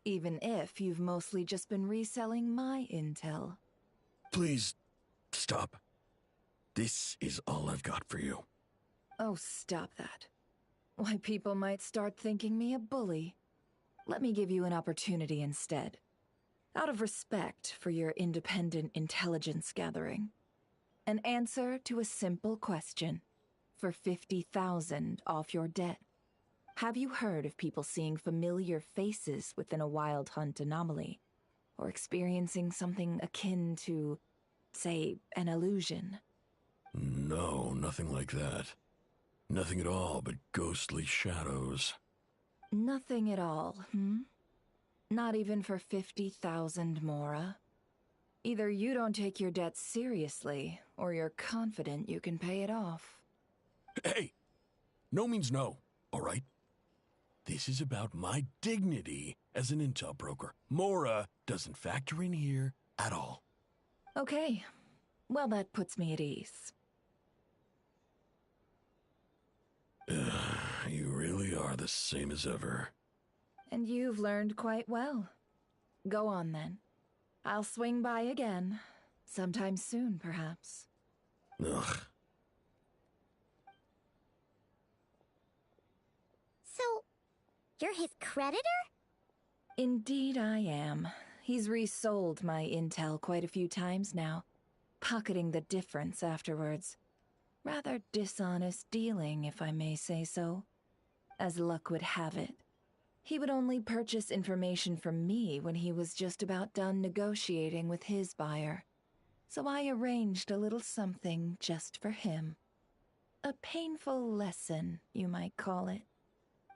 Even if you've mostly just been reselling my intel. Please, stop. This is all I've got for you. Oh, stop that. Why, people might start thinking me a bully. Let me give you an opportunity instead. Out of respect for your independent intelligence gathering. An answer to a simple question. For 50,000 off your debt. Have you heard of people seeing familiar faces within a Wild Hunt anomaly? Or experiencing something akin to, say, an illusion? No, nothing like that. Nothing at all but ghostly shadows. Nothing at all, Not even for 50,000 mora? Either you don't take your debt seriously, or you're confident you can pay it off. Hey! No means no, all right? This is about my dignity as an intel broker. Mora doesn't factor in here at all. Okay. Well, that puts me at ease. You really are the same as ever. And you've learned quite well. Go on, then. I'll swing by again. Sometime soon, perhaps. Ugh. So, you're his creditor? Indeed I am. He's resold my intel quite a few times now, pocketing the difference afterwards. Rather dishonest dealing, if I may say so. As luck would have it, he would only purchase information from me when he was just about done negotiating with his buyer. So I arranged a little something just for him. A painful lesson, you might call it.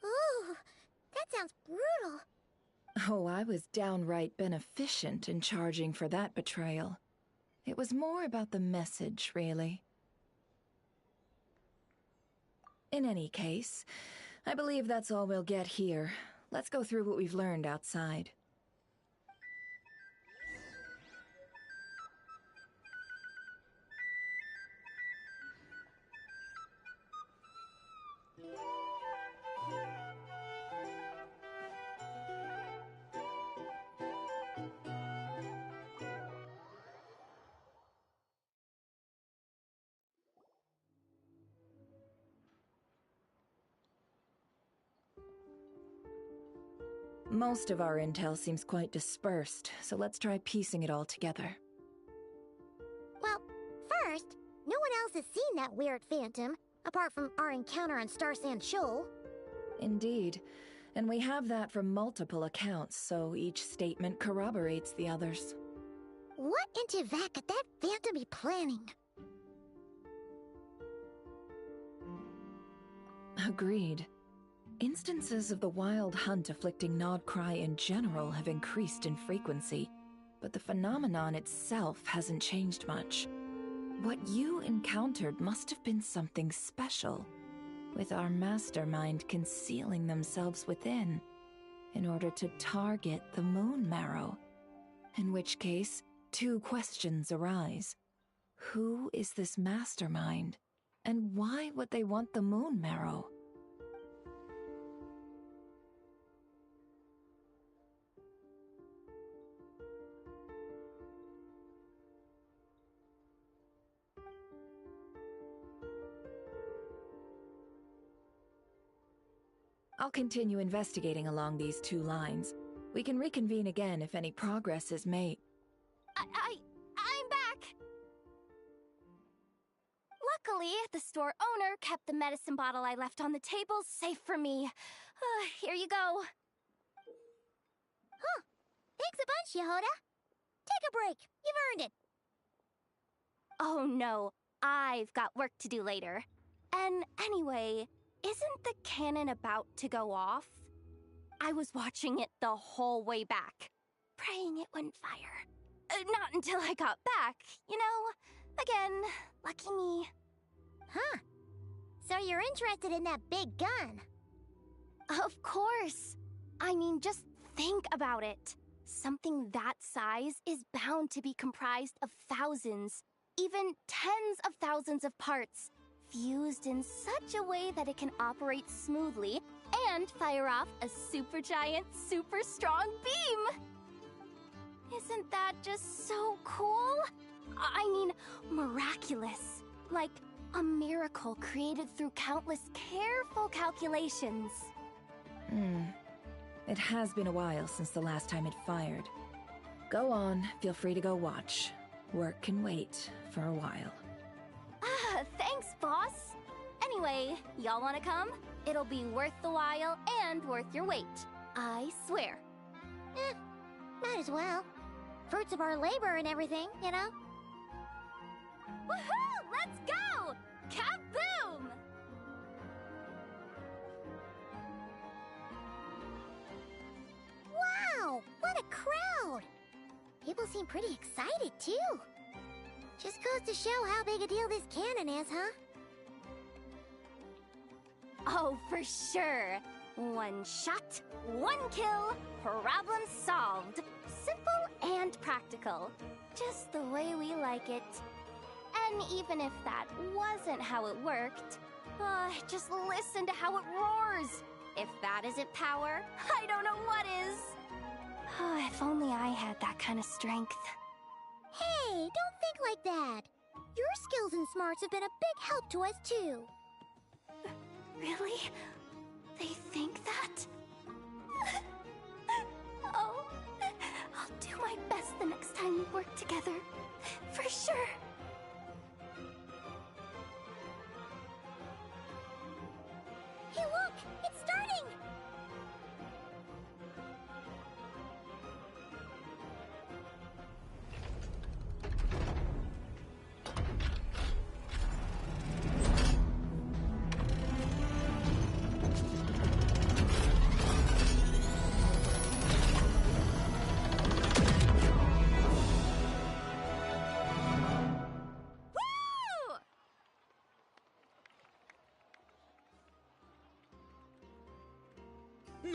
Ooh, That sounds brutal. Oh, I was downright beneficent in charging for that betrayal. It was more about the message, really. In any case, I believe that's all we'll get here. Let's go through what we've learned outside. Most of our intel seems quite dispersed, so let's try piecing it all together. Well, first, no one else has seen that weird phantom, apart from our encounter on Star Sand Shoal. Indeed, and we have that from multiple accounts, so each statement corroborates the others. What in Teyvat could that phantom be planning? Agreed. Instances of the wild hunt afflicting Nodcry in general have increased in frequency, but the phenomenon itself hasn't changed much. What you encountered must have been something special, with our mastermind concealing themselves within, in order to target the Moon Marrow. In which case, two questions arise. Who is this mastermind, and why would they want the Moon Marrow? I'll continue investigating along these two lines. We can reconvene again if any progress is made. I'm back! Luckily, the store owner kept the medicine bottle I left on the table safe for me. Here you go. Huh. Thanks a bunch, Yehoda. Take a break. You've earned it. Oh no, I've got work to do later. And anyway, isn't the cannon about to go off? I was watching it the whole way back, praying it wouldn't fire. Not until I got back, you know? Again, lucky me. Huh. So you're interested in that big gun? Of course. I mean, just think about it. Something that size is bound to be comprised of thousands, even tens of thousands of parts, fused in such a way that it can operate smoothly and fire off a supergiant, super strong beam! Isn't that just so cool? I mean, miraculous. Like a miracle created through countless careful calculations. It has been a while since the last time it fired. Go on, feel free to go watch. Work can wait for a while. Thanks, boss. Anyway, y'all wanna come? It'll be worth the while and worth your wait. I swear. Might as well. Fruits of our labor and everything, you know? Woohoo! Let's go! Kaboom! Wow! What a crowd! People seem pretty excited, too. Just goes to show how big a deal this cannon is, huh? Oh, for sure. One shot, one kill, problem solved. Simple and practical. Just the way we like it. And even if that wasn't how it worked, just listen to how it roars. If that isn't power, I don't know what is. If only I had that kind of strength. Hey, don't think like that. Your skills and smarts have been a big help to us, too. Really? They think that? Oh, I'll do my best the next time we work together. For sure. Hey, look! It's starting!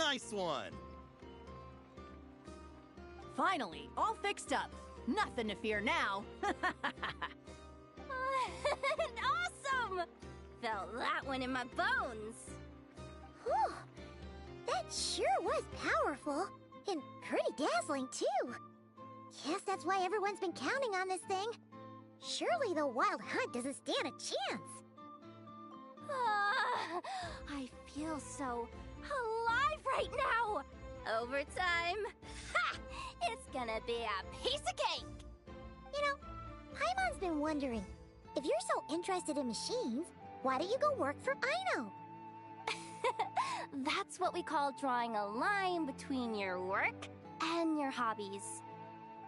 Nice one! Finally, all fixed up. Nothing to fear now. Awesome! Felt that one in my bones. Whew. That sure was powerful. And pretty dazzling, too. Guess that's why everyone's been counting on this thing. Surely the wild hunt doesn't stand a chance. I feel so alive right now. Overtime. Ha! It's gonna be a piece of cake. You know, Paimon's been wondering, if you're so interested in machines, why don't you go work for Aino? That's what we call drawing a line between your work and your hobbies.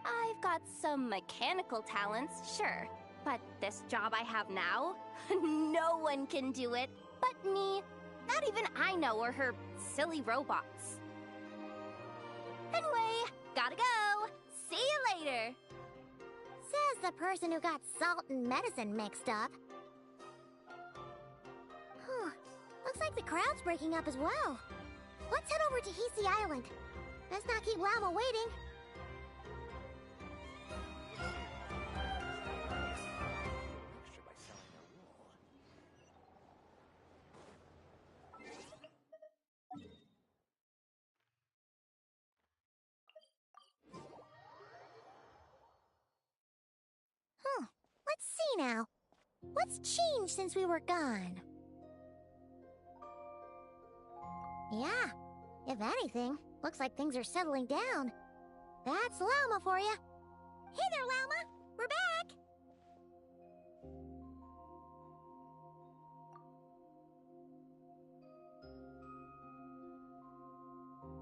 I've got some mechanical talents, sure, but this job I have now, no one can do it but me. Not even Aino or her silly robots. Anyway, gotta go. See you later. Says the person who got salt and medicine mixed up. Huh. Looks like the crowd's breaking up as well. Let's head over to Hisi Island. Let's not keep Llama waiting. Huh. Let's see now. What's changed since we were gone? Yeah, if anything, looks like things are settling down. That's Llama for you. Hey there, Llama. We're back.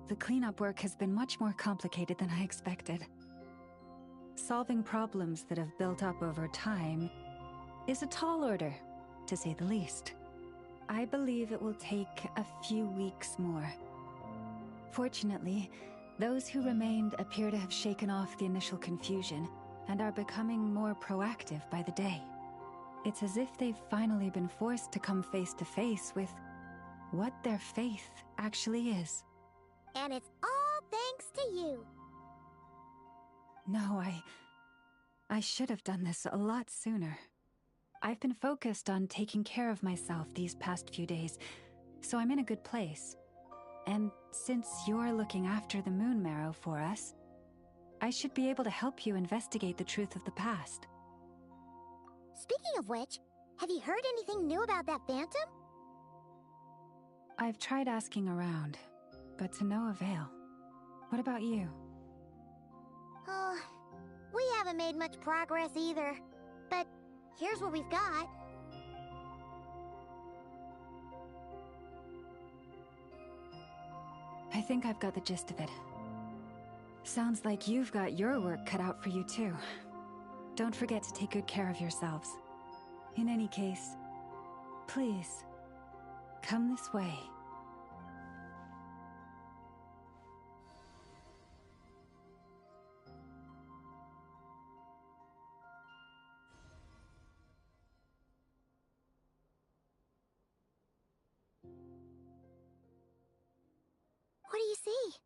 The cleanup work has been much more complicated than I expected. Solving problems that have built up over time is a tall order, to say the least. I believe it will take a few weeks more. Fortunately, those who remained appear to have shaken off the initial confusion and are becoming more proactive by the day. It's as if they've finally been forced to come face to face with what their faith actually is. And it's all thanks to you. No, I should have done this a lot sooner. I've been focused on taking care of myself these past few days, so I'm in a good place. And since you're looking after the Moon Marrow for us, I should be able to help you investigate the truth of the past. Speaking of which, have you heard anything new about that phantom? I've tried asking around, but to no avail. What about you? Oh, we haven't made much progress either. But here's what we've got. I think I've got the gist of it. Sounds like you've got your work cut out for you too. Don't forget to take good care of yourselves. In any case, please, come this way. What do you see?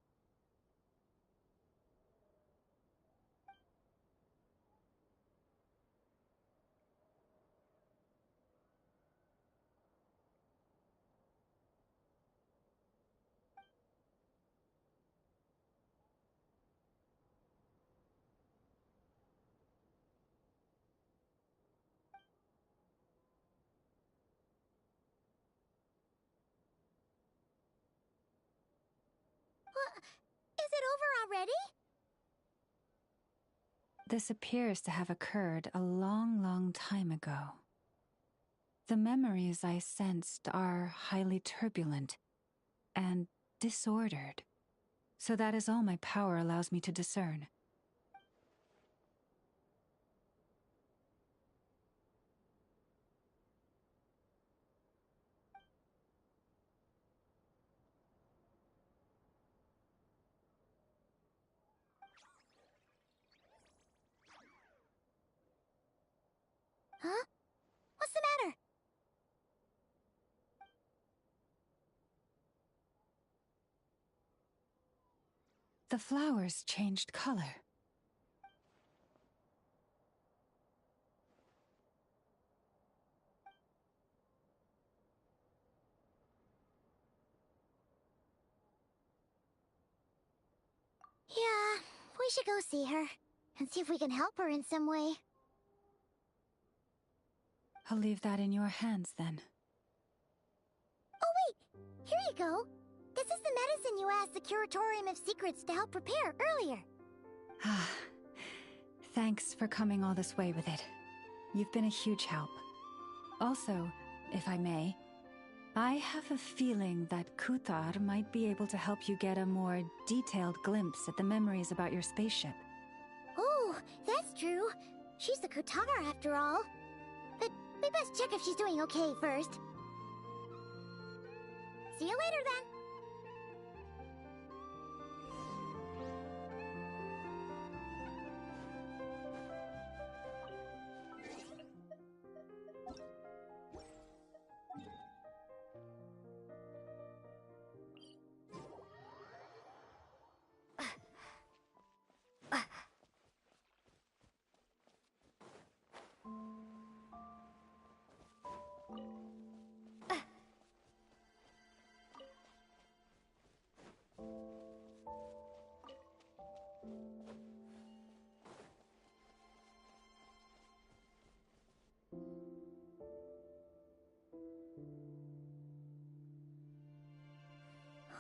Is it over already? This appears to have occurred a long, long time ago. The memories I sensed are highly turbulent and disordered, so that is all my power allows me to discern. Huh? What's the matter? The flowers changed color. Yeah, we should go see her and see if we can help her in some way. I'll leave that in your hands then. Oh wait, here you go. This is the medicine you asked the Curatorium of Secrets to help prepare earlier. Ah, thanks for coming all this way with it. You've been a huge help. Also, if I may, I have a feeling that Kuthar might be able to help you get a more detailed glimpse at the memories about your spaceship. Oh, that's true. She's the Kuthar after all. But we best check if she's doing okay first. See you later then.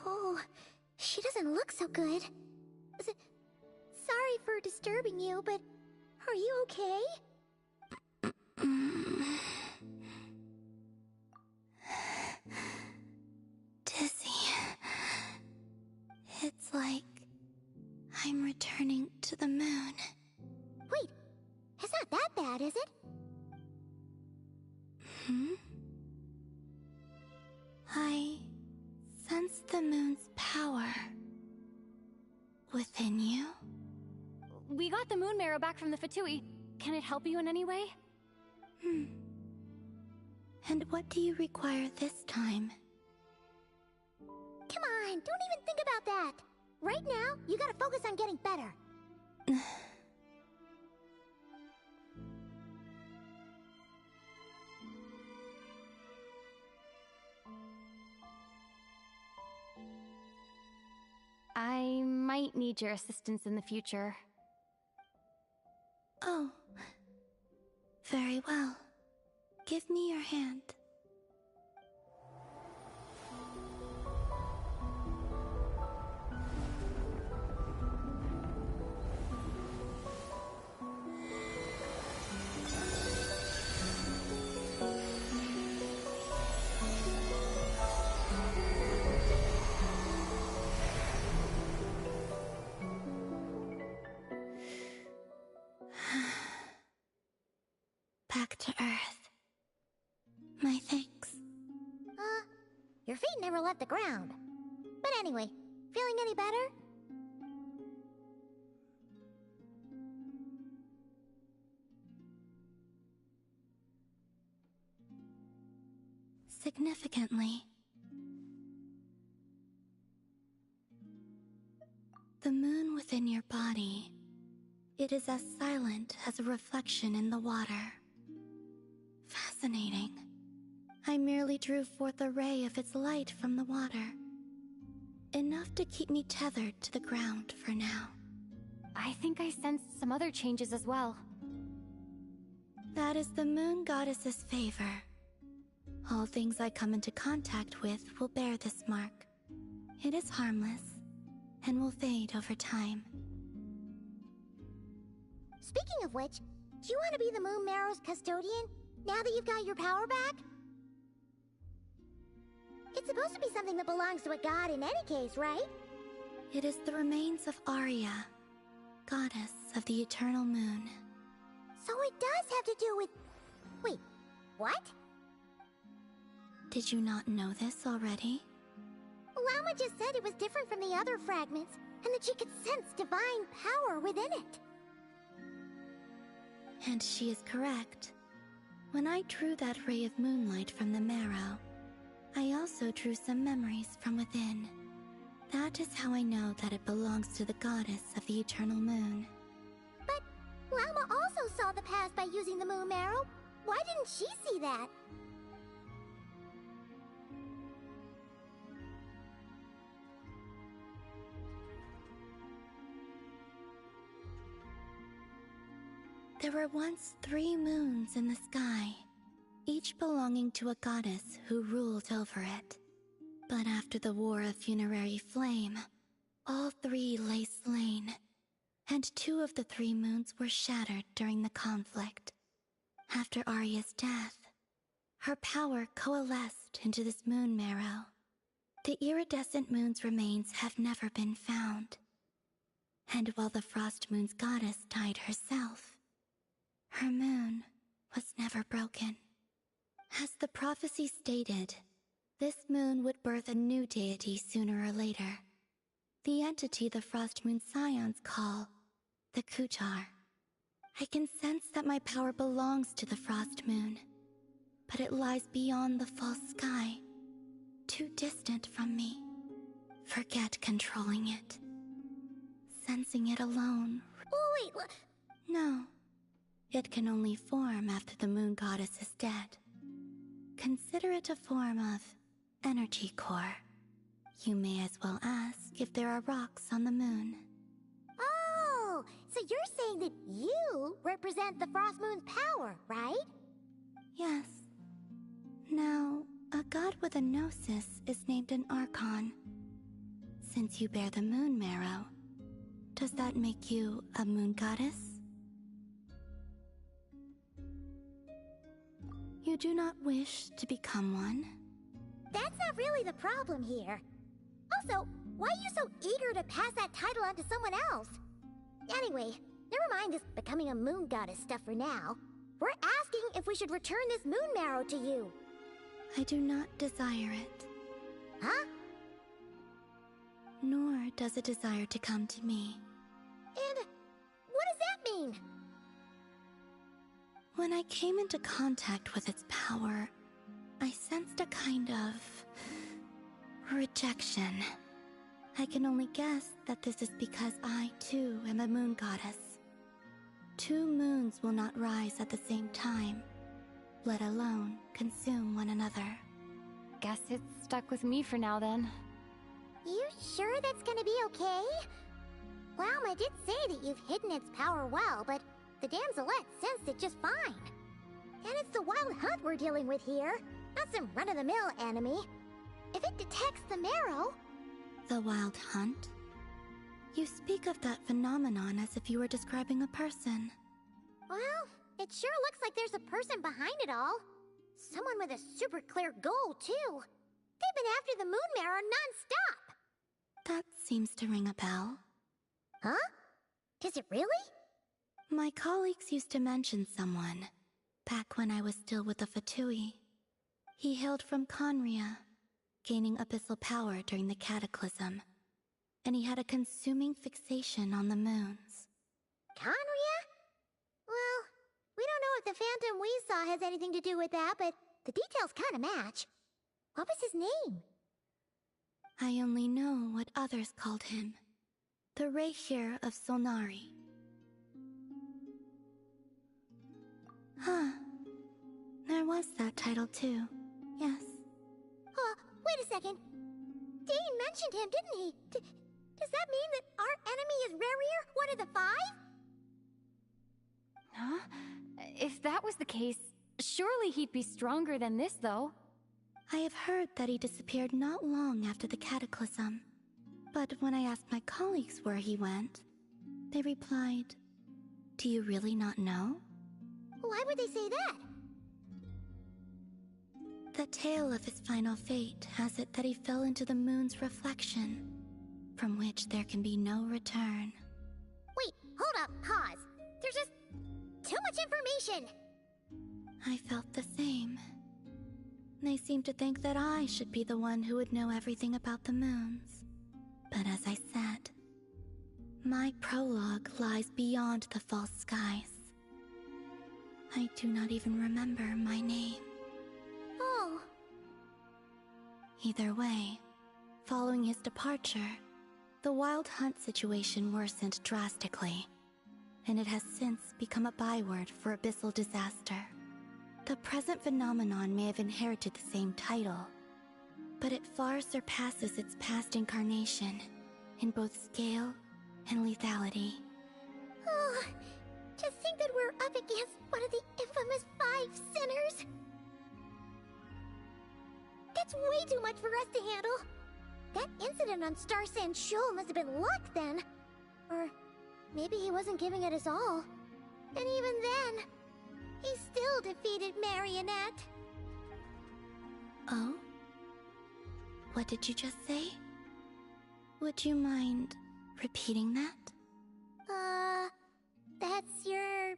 Oh, she doesn't look so good. Sorry for disturbing you, but are you okay? Dizzy. It's like I'm returning to the moon. Wait, it's not that bad, is it? I sense the moon's power within you. We got the moon marrow back from the Fatui. Can it help you in any way? And what do you require this time? Come on, don't even think about that. Right now, you gotta focus on getting better. I might need your assistance in the future. Oh. Very well. Give me your hand. Back to Earth. My thanks. Your feet never left the ground. But anyway, feeling any better? Significantly. The moon within your body, it is as silent as a reflection in the water. Fascinating. I merely drew forth a ray of its light from the water. Enough to keep me tethered to the ground for now. I think I sensed some other changes as well. That is the moon goddess's favor. All things I come into contact with will bear this mark. It is harmless, and will fade over time. Speaking of which, do you want to be the Moon Marrow's custodian, now that you've got your power back? It's supposed to be something that belongs to a god in any case, right? It is the remains of Arya, goddess of the eternal moon. So it does have to do with... Wait, what? Did you not know this already? Llama just said it was different from the other fragments, and that she could sense divine power within it. And she is correct. When I drew that ray of moonlight from the marrow, I also drew some memories from within. That is how I know that it belongs to the goddess of the eternal moon. But Llama also saw the past by using the moon marrow. Why didn't she see that? There were once 3 moons in the sky, each belonging to a goddess who ruled over it. But after the War of Funerary Flame, all 3 lay slain, and 2 of the 3 moons were shattered during the conflict. After Arya's death, her power coalesced into this moon marrow. The iridescent moon's remains have never been found. And while the Frost Moon's goddess died herself, her moon was never broken. As the prophecy stated, this moon would birth a new deity sooner or later. The entity the Frost Moon Scions call the Kutar. I can sense that my power belongs to the Frost Moon, but it lies beyond the false sky, too distant from me. Forget controlling it. Sensing it alone. Oh, wait, what? No. It can only form after the moon goddess is dead. Consider it a form of energy core. You may as well ask if there are rocks on the moon. Oh, so you're saying that you represent the Frost Moon's power, right? Yes. Now, a god with a gnosis is named an Archon. Since you bear the moon marrow, does that make you a moon goddess? You do not wish to become one? That's not really the problem here. Also, why are you so eager to pass that title on to someone else? Anyway, never mind this becoming a moon goddess stuff for now. We're asking if we should return this moon marrow to you. I do not desire it. Huh? Nor does it desire to come to me. And what does that mean? When I came into contact with its power, I sensed a kind of rejection. I can only guess that this is because I, too, am a moon goddess. 2 moons will not rise at the same time, let alone consume one another. Guess it's stuck with me for now then. You sure that's gonna be okay? Llama did say that you've hidden its power well, but the damselette sensed it just fine. And it's the wild hunt we're dealing with here, not some run-of-the-mill enemy. If it detects the marrow... The wild hunt? You speak of that phenomenon as if you were describing a person. Well, it sure looks like there's a person behind it all. Someone with a super clear goal, too. They've been after the moon marrow non-stop. That seems to ring a bell. Huh? Is it really? My colleagues used to mention someone, back when I was still with the Fatui. He hailed from Conria, gaining abyssal power during the Cataclysm, and he had a consuming fixation on the moons. Conria? Well, we don't know if the phantom we saw has anything to do with that, but the details kinda match. What was his name? I only know what others called him. The Reikir of Solnari. Huh. There was that title too, yes. Wait a second. Dane mentioned him, didn't he? Does that mean that our enemy is Rerir, one of the 5? Huh? If that was the case, surely he'd be stronger than this, though. I have heard that he disappeared not long after the Cataclysm. But when I asked my colleagues where he went, they replied, "Do you really not know?" Why would they say that? The tale of his final fate has it that he fell into the moon's reflection, from which there can be no return. Wait, hold up, pause. There's just too much information. I felt the same. They seemed to think that I should be the one who would know everything about the moons. But as I said, my prologue lies beyond the false skies. I do not even remember my name. Oh. Either way, Following his departure, the wild hunt situation worsened drastically, and it has since become a byword for abyssal disaster. The present phenomenon may have inherited the same title, but it far surpasses its past incarnation in both scale and lethality. Oh, to think that we're up against one of the infamous 5 sinners! That's way too much for us to handle! That incident on Star Sand Shoal must have been luck then! Or maybe he wasn't giving it his all. And even then, he still defeated Marionette. Oh? What did you just say? Would you mind repeating that? That's your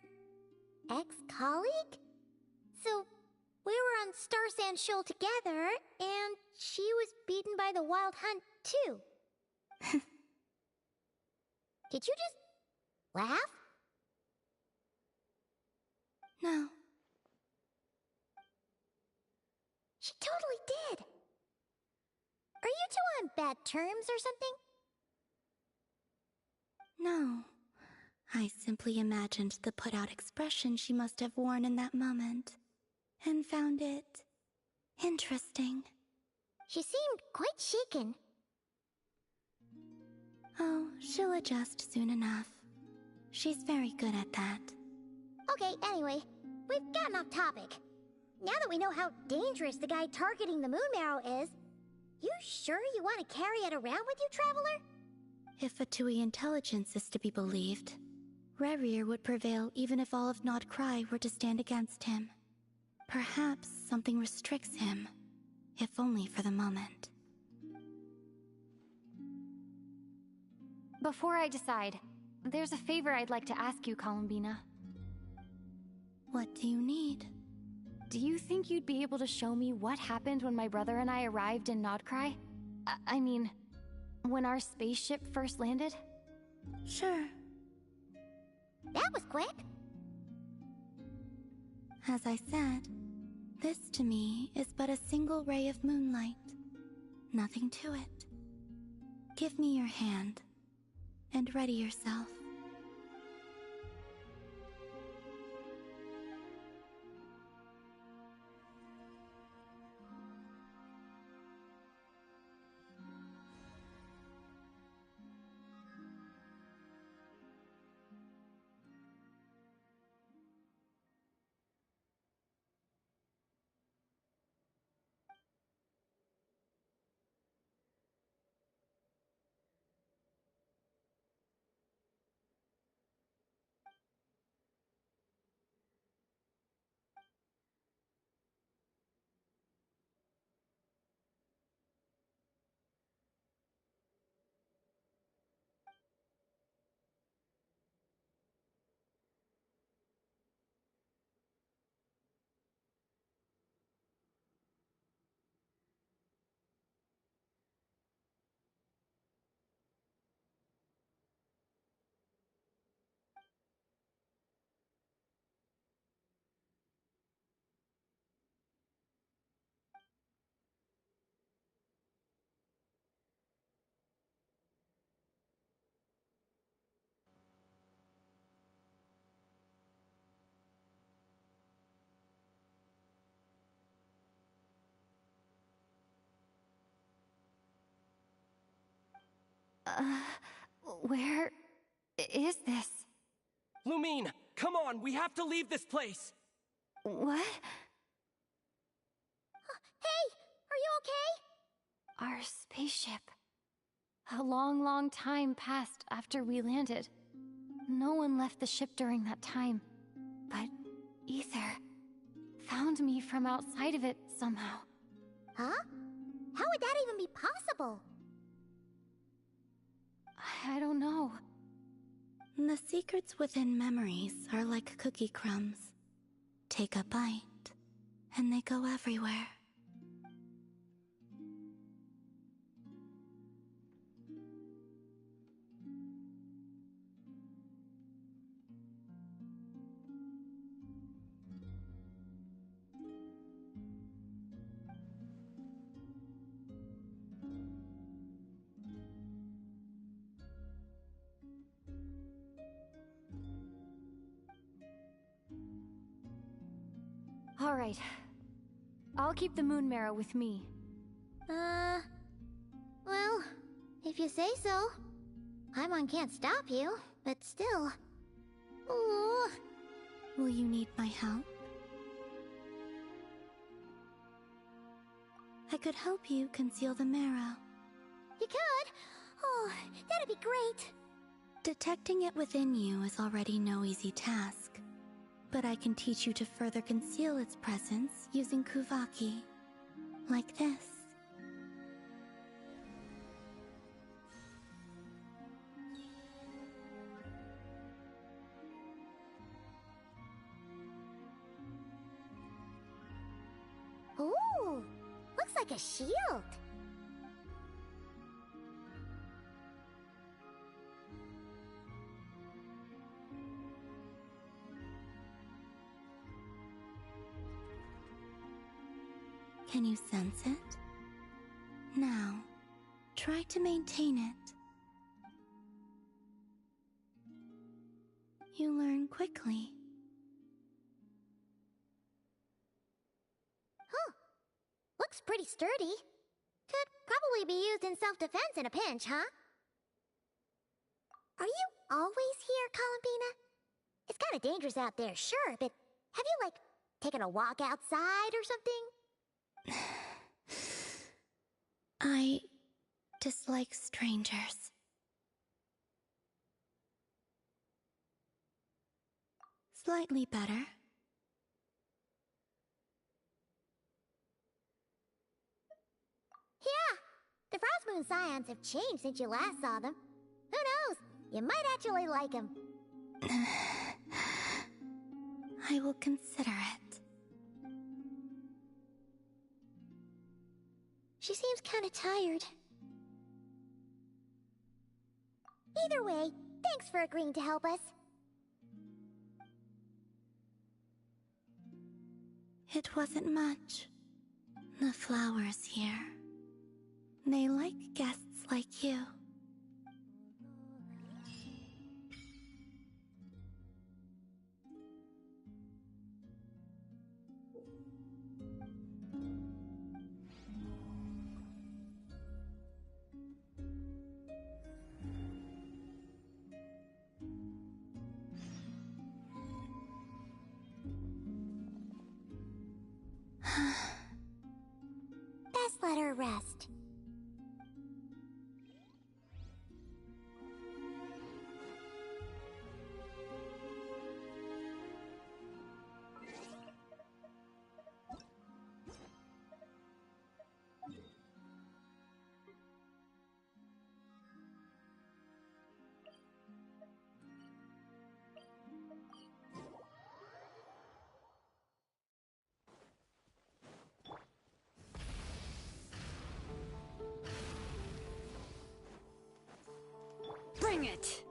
ex-colleague? So, we were on Star Sand Shoal together, and she was beaten by the Wild Hunt, too. Did you just laugh? No. She totally did. Are you two on bad terms or something? No. I simply imagined the put-out expression she must have worn in that moment, and found it interesting. She seemed quite shaken. Oh, she'll adjust soon enough. She's very good at that. Okay, anyway, we've gotten off topic. Now that we know how dangerous the guy targeting the Moon Marrow is, you sure you want to carry it around with you, Traveler? If Fatui intelligence is to be believed, Rerir would prevail even if all of Nod Cry were to stand against him. Perhaps something restricts him, if only for the moment. Before I decide, there's a favor I'd like to ask you, Columbina. What do you need? Do you think you'd be able to show me what happened when my brother and I arrived in Nodcry? I mean, when our spaceship first landed? Sure. That was quick. As I said, this to me is but a single ray of moonlight. Nothing to it. Give me your hand, and ready yourself. Where is this? Lumine, come on, we have to leave this place! What? Hey, are you okay? Our spaceship. A long, long time passed after we landed. No one left the ship during that time. But Ether found me from outside of it somehow. Huh? How would that even be possible? I don't know. The secrets within memories are like cookie crumbs. Take a bite, and they go everywhere. Alright. I'll keep the moon marrow with me. Well, if you say so. Paimon can't stop you, but still. Ooh. Will you need my help? I could help you conceal the marrow. You could? Oh, that'd be great. Detecting it within you is already no easy task. But I can teach you to further conceal its presence using Kuvaki. Like this. Ooh, looks like a shield. Can you sense it? Now, try to maintain it. You learn quickly. Huh. Looks pretty sturdy. Could probably be used in self-defense in a pinch, huh? Are you always here, Columbina? It's kinda dangerous out there, sure, but have you, like, taken a walk outside or something? I dislike strangers. Slightly better. Yeah, the Frost Moon Scions have changed since you last saw them. Who knows? You might actually like them. I will consider it. She seems kinda tired. Either way, thanks for agreeing to help us. It wasn't much. The flowers here. They like guests like you. Best let her rest. Bring it!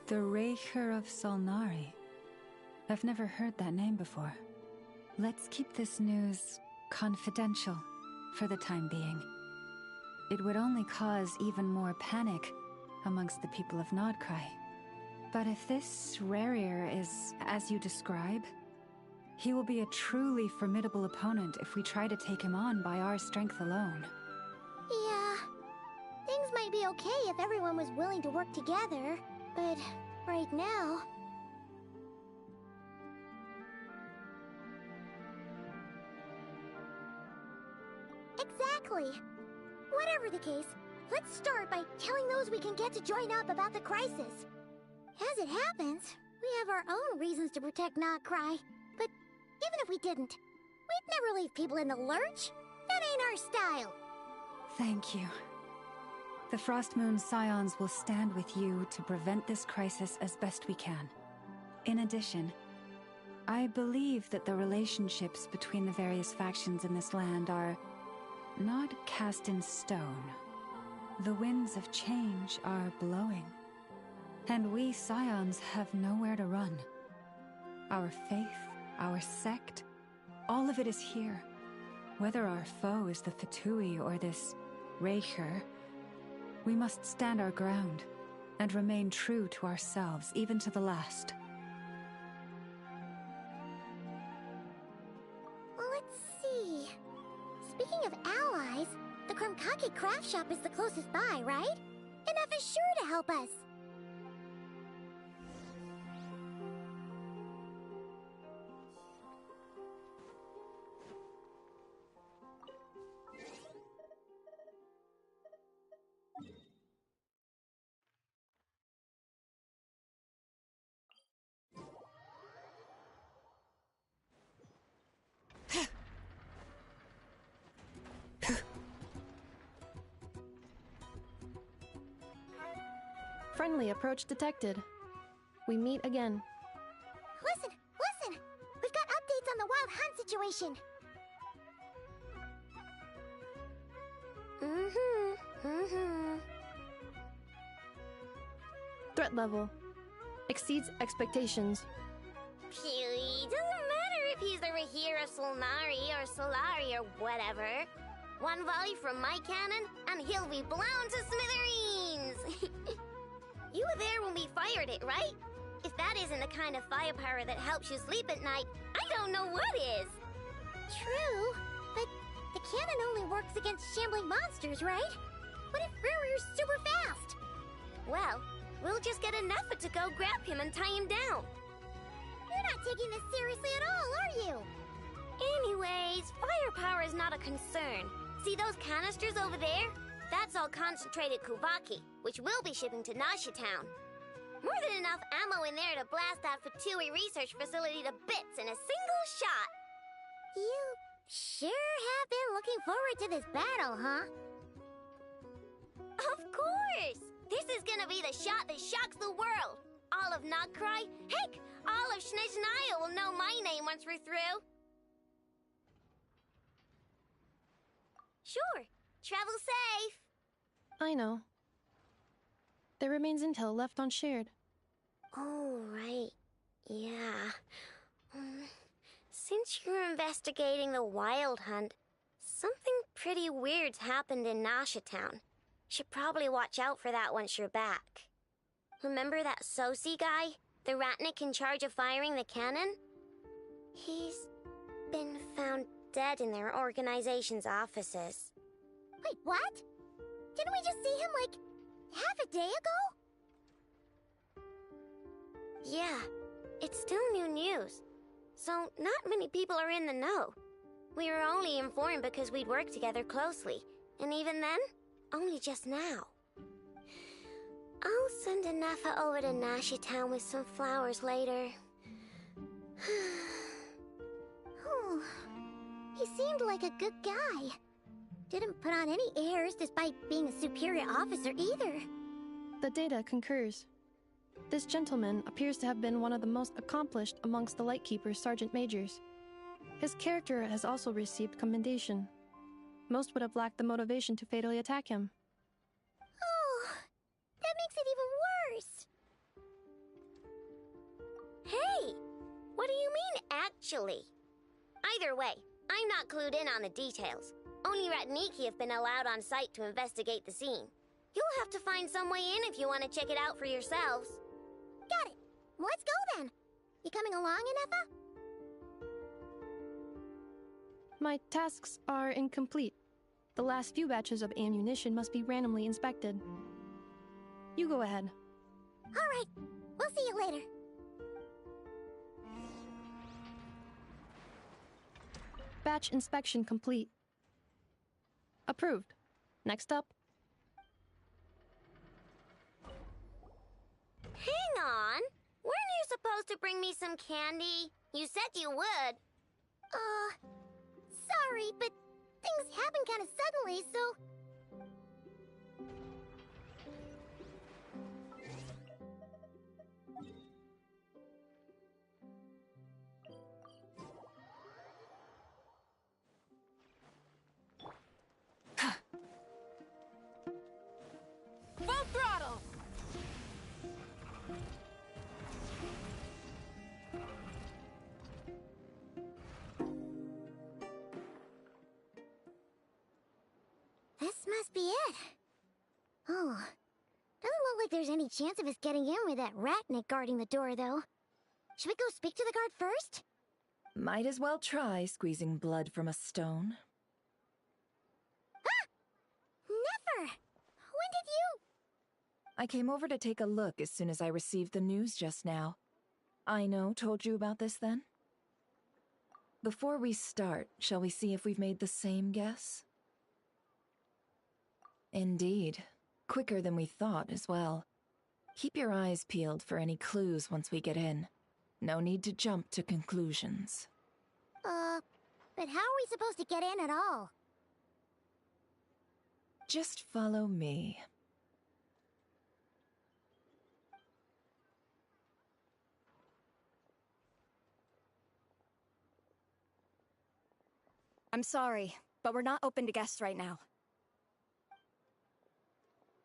The Raker of Solnari. I've never heard that name before. Let's keep this news confidential for the time being. It would only cause even more panic amongst the people of Nodcry. But if this Rarier is as you describe, he will be a truly formidable opponent if we try to take him on by our strength alone. Yeah, things might be okay if everyone was willing to work together, but right now... Exactly. Whatever the case, let's start by telling those we can get to join up about the crisis. As it happens, we have our own reasons to protect Nodcry, but even if we didn't, we'd never leave people in the lurch. That ain't our style. Thank you. The Frost Moon Scions will stand with you to prevent this crisis as best we can. In addition, I believe that the relationships between the various factions in this land are not cast in stone. The winds of change are blowing. And we Scions have nowhere to run. Our faith, our sect, all of it is here, Whether our foe is the Fatui or this Raker, we must stand our ground and remain true to ourselves, even to the last. Let's see. Speaking of allies, the Krumkake craft shop is the closest by, right? Enough is sure to help us. Friendly approach detected. We meet again. Listen! We've got updates on the Wild Hunt situation. Threat level exceeds expectations. Phew, doesn't matter if he's the Rahira Solnari or Solari or whatever. One volley from my cannon, and he'll be blown to smithereens! You were there when we fired it, right? If that isn't the kind of firepower that helps you sleep at night, I don't know what is! True, but the cannon only works against shambling monsters, right? What if Ruru's super fast? Well, we'll just get an effort to go grab him and tie him down. You're not taking this seriously at all, are you? Anyways, firepower is not a concern. See those canisters over there? That's all concentrated Kuvaki, which we'll be shipping to Nasha Town. More than enough ammo in there to blast that Fatui research facility to bits in a single shot. You sure have been looking forward to this battle, huh? Of course! This is gonna be the shot that shocks the world. All of Nokrai, heck, all of Snezhnaya will know my name once we're through. Sure, travel safe. I know. There remains intel left unshared. Oh, right. Yeah. Since you're investigating the Wild Hunt, something pretty weird's happened in Nasha Town. Should probably watch out for that once you're back. Remember that Sosi guy? The Ratnik in charge of firing the cannon? He's been found dead in their organization's offices. Wait, what? Didn't we just see him, like, half a day ago? Yeah, it's still new news. So, not many people are in the know. We were only informed because we'd worked together closely. And even then, only just now. I'll send a Nefa over to Nasha Town with some flowers later. Oh, he seemed like a good guy. Didn't put on any airs despite being a superior officer either. The data concurs. This gentleman appears to have been one of the most accomplished amongst the Lightkeeper's Sergeant Majors. His character has also received commendation. Most would have lacked the motivation to fatally attack him. Oh, that makes it even worse. Hey! What do you mean, actually? Either way, I'm not clued in on the details. Only Ratniki have been allowed on site to investigate the scene. You'll have to find some way in if you want to check it out for yourselves. Got it. Let's go then. You coming along, Inefa? My tasks are incomplete. The last few batches of ammunition must be randomly inspected. You go ahead. All right. We'll see you later. Batch inspection complete. Approved. Next up. Hang on. Weren't you supposed to bring me some candy? You said you would. Sorry, but things happened kind of suddenly, so... Full throttle! that? Oh, doesn't look like there's any chance of us getting in with that ratnik guarding the door, though. Should we go speak to the guard first? Might as well try squeezing blood from a stone. Ah! Never! When did you... I came over to take a look as soon as I received the news just now. Aino told you about this then? Before we start, shall we see if we've made the same guess? Indeed. Quicker than we thought as well. Keep your eyes peeled for any clues once we get in. No need to jump to conclusions. But how are we supposed to get in at all? Just follow me. I'm sorry, but we're not open to guests right now.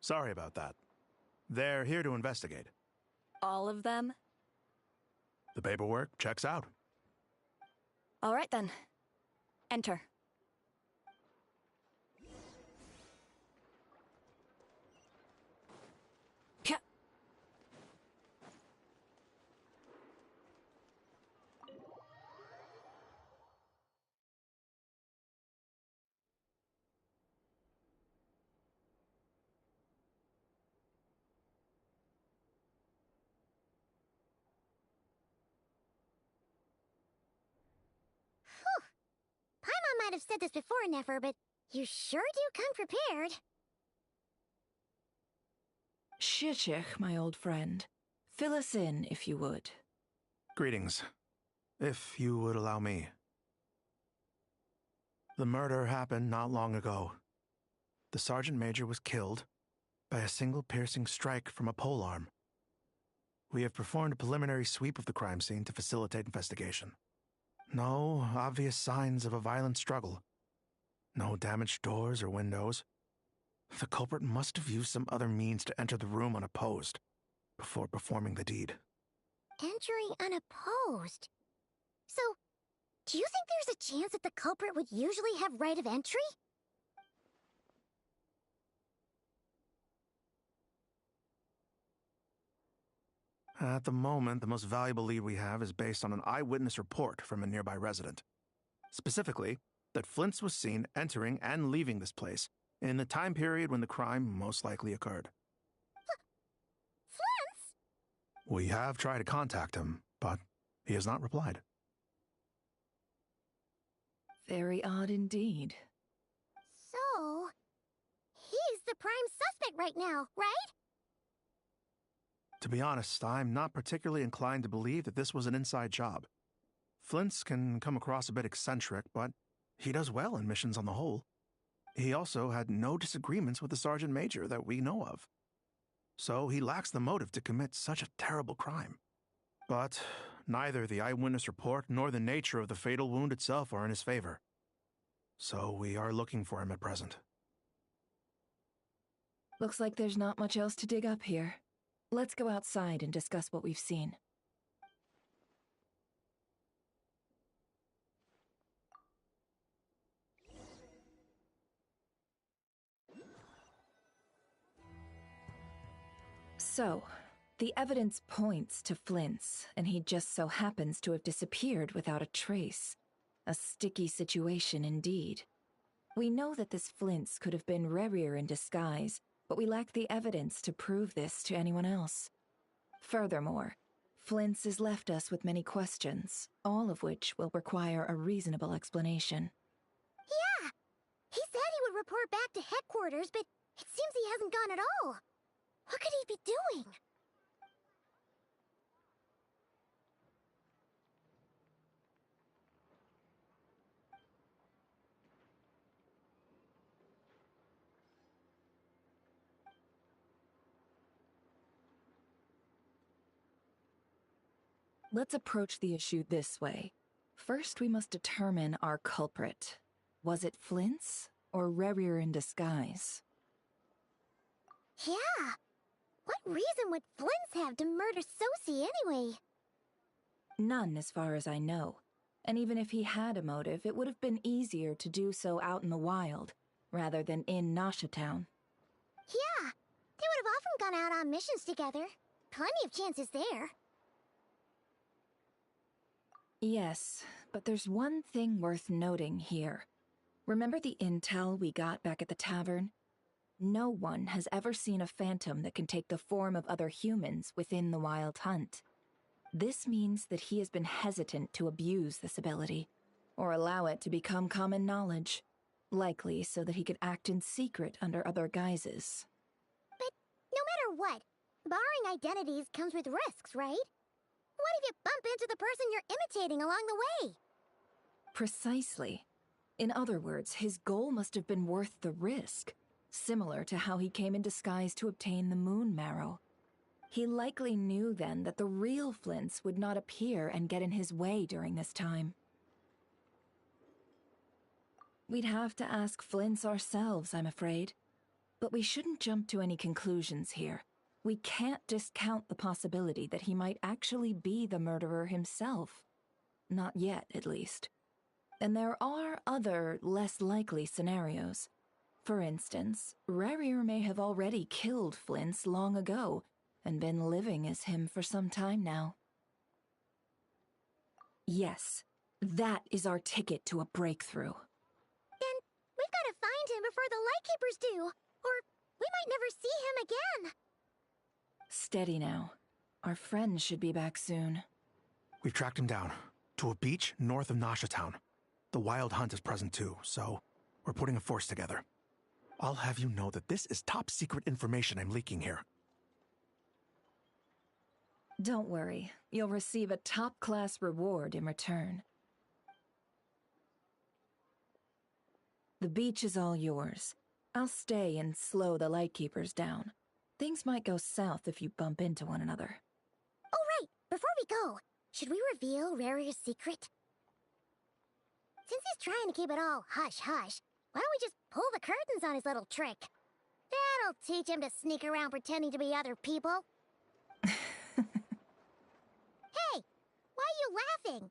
Sorry about that. They're here to investigate. All of them? The paperwork checks out. All right then. Enter. Paimon might have said this before, Nefer, but you sure do come prepared. Shishich, my old friend. Fill us in, if you would. Greetings. If you would allow me. The murder happened not long ago. The Sergeant Major was killed by a single piercing strike from a polearm. We have performed a preliminary sweep of the crime scene to facilitate investigation. No obvious signs of a violent struggle. No damaged doors or windows. The culprit must have used some other means to enter the room unopposed before performing the deed. Entering unopposed? So, do you think there's a chance that the culprit would usually have right of entry? At the moment, the most valuable lead we have is based on an eyewitness report from a nearby resident. Specifically, that Flint's was seen entering and leaving this place in the time period when the crime most likely occurred. Flint's? We have tried to contact him, but he has not replied. Very odd indeed. So, he's the prime suspect right now, right? To be honest, I'm not particularly inclined to believe that this was an inside job. Flint's can come across a bit eccentric, but he does well in missions on the whole. He also had no disagreements with the Sergeant Major that we know of. So he lacks the motive to commit such a terrible crime. But neither the eyewitness report nor the nature of the fatal wound itself are in his favor. So we are looking for him at present. Looks like there's not much else to dig up here. Let's go outside and discuss what we've seen. So, the evidence points to Flint's, and he just so happens to have disappeared without a trace. A sticky situation indeed. We know that this Flint's could have been Rerir in disguise, but we lack the evidence to prove this to anyone else. Furthermore, Flint's has left us with many questions, all of which will require a reasonable explanation. Yeah! He said he would report back to headquarters, but it seems he hasn't gone at all. What could he be doing? Let's approach the issue this way. First, we must determine our culprit. Was it Flint's or Rerir in disguise? Yeah! What reason would Flint's have to murder Sosie anyway? None, as far as I know. And even if he had a motive, it would have been easier to do so out in the wild, rather than in Nasha Town. gone out on missions together. Plenty of chances there. Yes, but there's one thing worth noting here. Remember the intel we got back at the tavern? No one has ever seen a phantom that can take the form of other humans within the Wild Hunt. This means that he has been hesitant to abuse this ability, or allow it to become common knowledge, likely so that he could act in secret under other guises. But no matter what, borrowing identities comes with risks, right? What if you bump into the person you're imitating along the way? Precisely. In other words, his goal must have been worth the risk, similar to how he came in disguise to obtain the moon marrow. He likely knew then that the real Flints would not appear and get in his way during this time. We'd have to ask Flints ourselves, I'm afraid. But we shouldn't jump to any conclusions here. We can't discount the possibility that he might actually be the murderer himself. Not yet, at least. And there are other, less likely scenarios. For instance, Rarier may have already killed Flints long ago, and been living as him for some time now. Yes, that is our ticket to a breakthrough. Then we've got to find him before the Lightkeepers do, or we might never see him again. Steady now. Our friend should be back soon. We've tracked him down to a beach north of Nasha Town. The Wild Hunt is present too, so we're putting a force together. I'll have you know that this is top secret information I'm leaking here. Don't worry, you'll receive a top-class reward in return. The beach is all yours. I'll stay and slow the Lightkeepers down. Things might go south if you bump into one another. Oh, right! Before we go, should we reveal Rarier's secret? Since he's trying to keep it all hush-hush, why don't we just pull the curtains on his little trick? That'll teach him to sneak around pretending to be other people. Hey! Why are you laughing?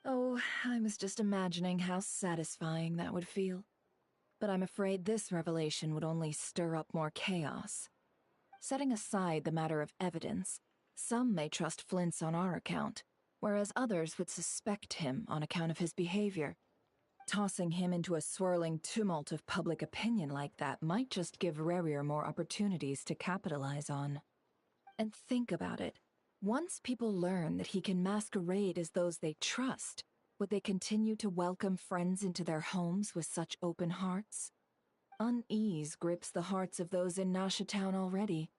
Oh, I was just imagining how satisfying that would feel. But I'm afraid this revelation would only stir up more chaos. Setting aside the matter of evidence, some may trust Flint's on our account, whereas others would suspect him on account of his behavior. Tossing him into a swirling tumult of public opinion like that might just give Rarier more opportunities to capitalize on. And think about it. Once people learn that he can masquerade as those they trust, would they continue to welcome friends into their homes with such open hearts? Unease grips the hearts of those in Nasha Town already.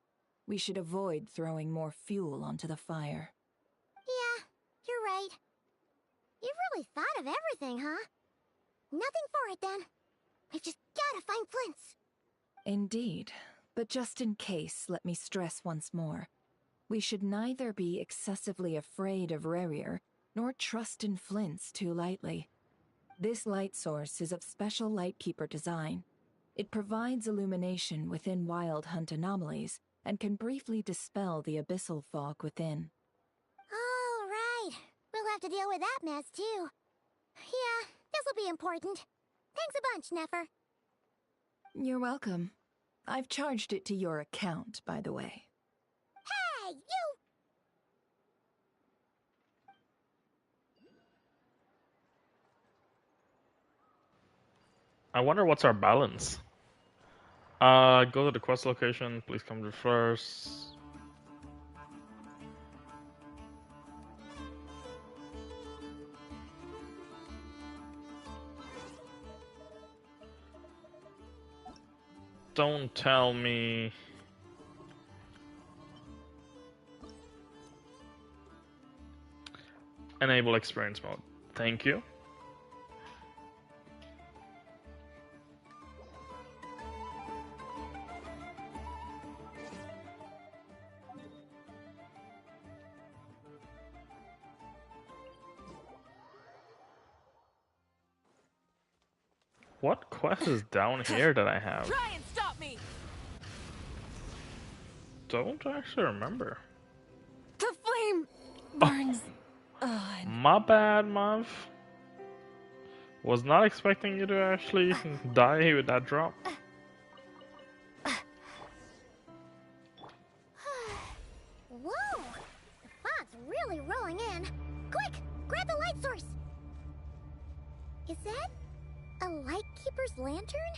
We should avoid throwing more fuel onto the fire. Yeah, you're right. You've really thought of everything, huh? Nothing for it, then. We've just gotta find Flints. Indeed. But just in case, let me stress once more. We should neither be excessively afraid of Rarier, nor trust in Flints too lightly. This light source is of special Lightkeeper design. It provides illumination within Wild Hunt anomalies, and can briefly dispel the abyssal fog within. All right. We'll have to deal with that mess, too. Yeah, this'll be important. Thanks a bunch, Nefer. You're welcome. I've charged it to your account, by the way. Hey, you! I wonder what's our balance. Go to the quest location. Please come to first. Don't tell me. Enable experience mode. Thank you. What quest is down here that I have? Try and stop me. Don't actually remember. The flame burns. My bad, Mav. Was not expecting you to actually die with that drop. at the light source! Is that a lightkeeper's lantern?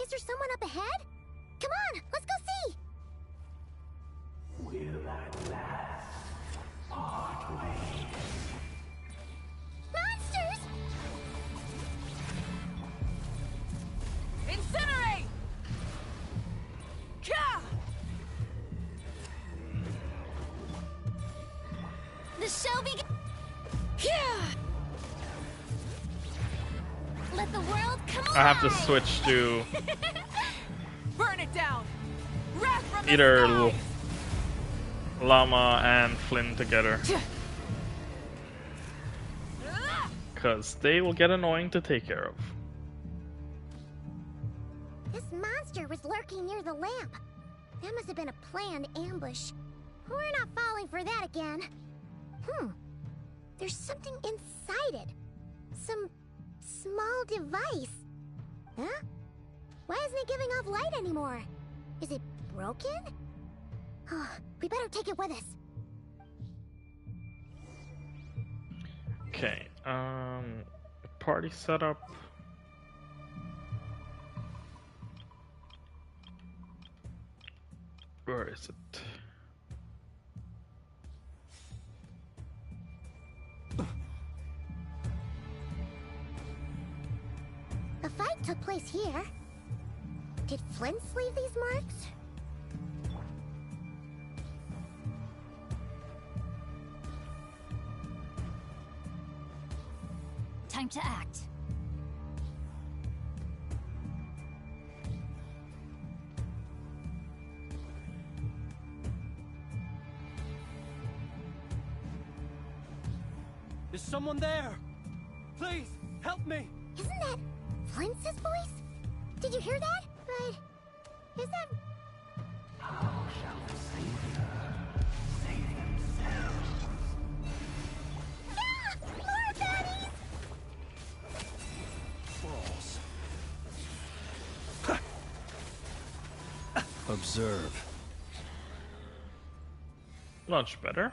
Is there someone up ahead? Come on, let's go see! Will at last part ways. Monsters! Incinerate! Ka! The show begins. Let the world come alive. I have to switch to Burn it down! Wrath from the either skies! Llama and Flynn together. Because they will get annoying to take care of. This monster was lurking near the lamp. That must have been a planned ambush. We're not falling for that again. There's something inside it. Some small device. Huh? Why isn't it giving off light anymore? Is it broken? Oh, we better take it with us. Okay, party setup. Where is it? A fight took place here. Did Flint leave these marks? Time to act. Is someone there? Please, help me! Isn't that Flint's voice? Did you hear that? But is that... How shall the Savior save himself? Ah! More baddies! Balls. Observe. Much better.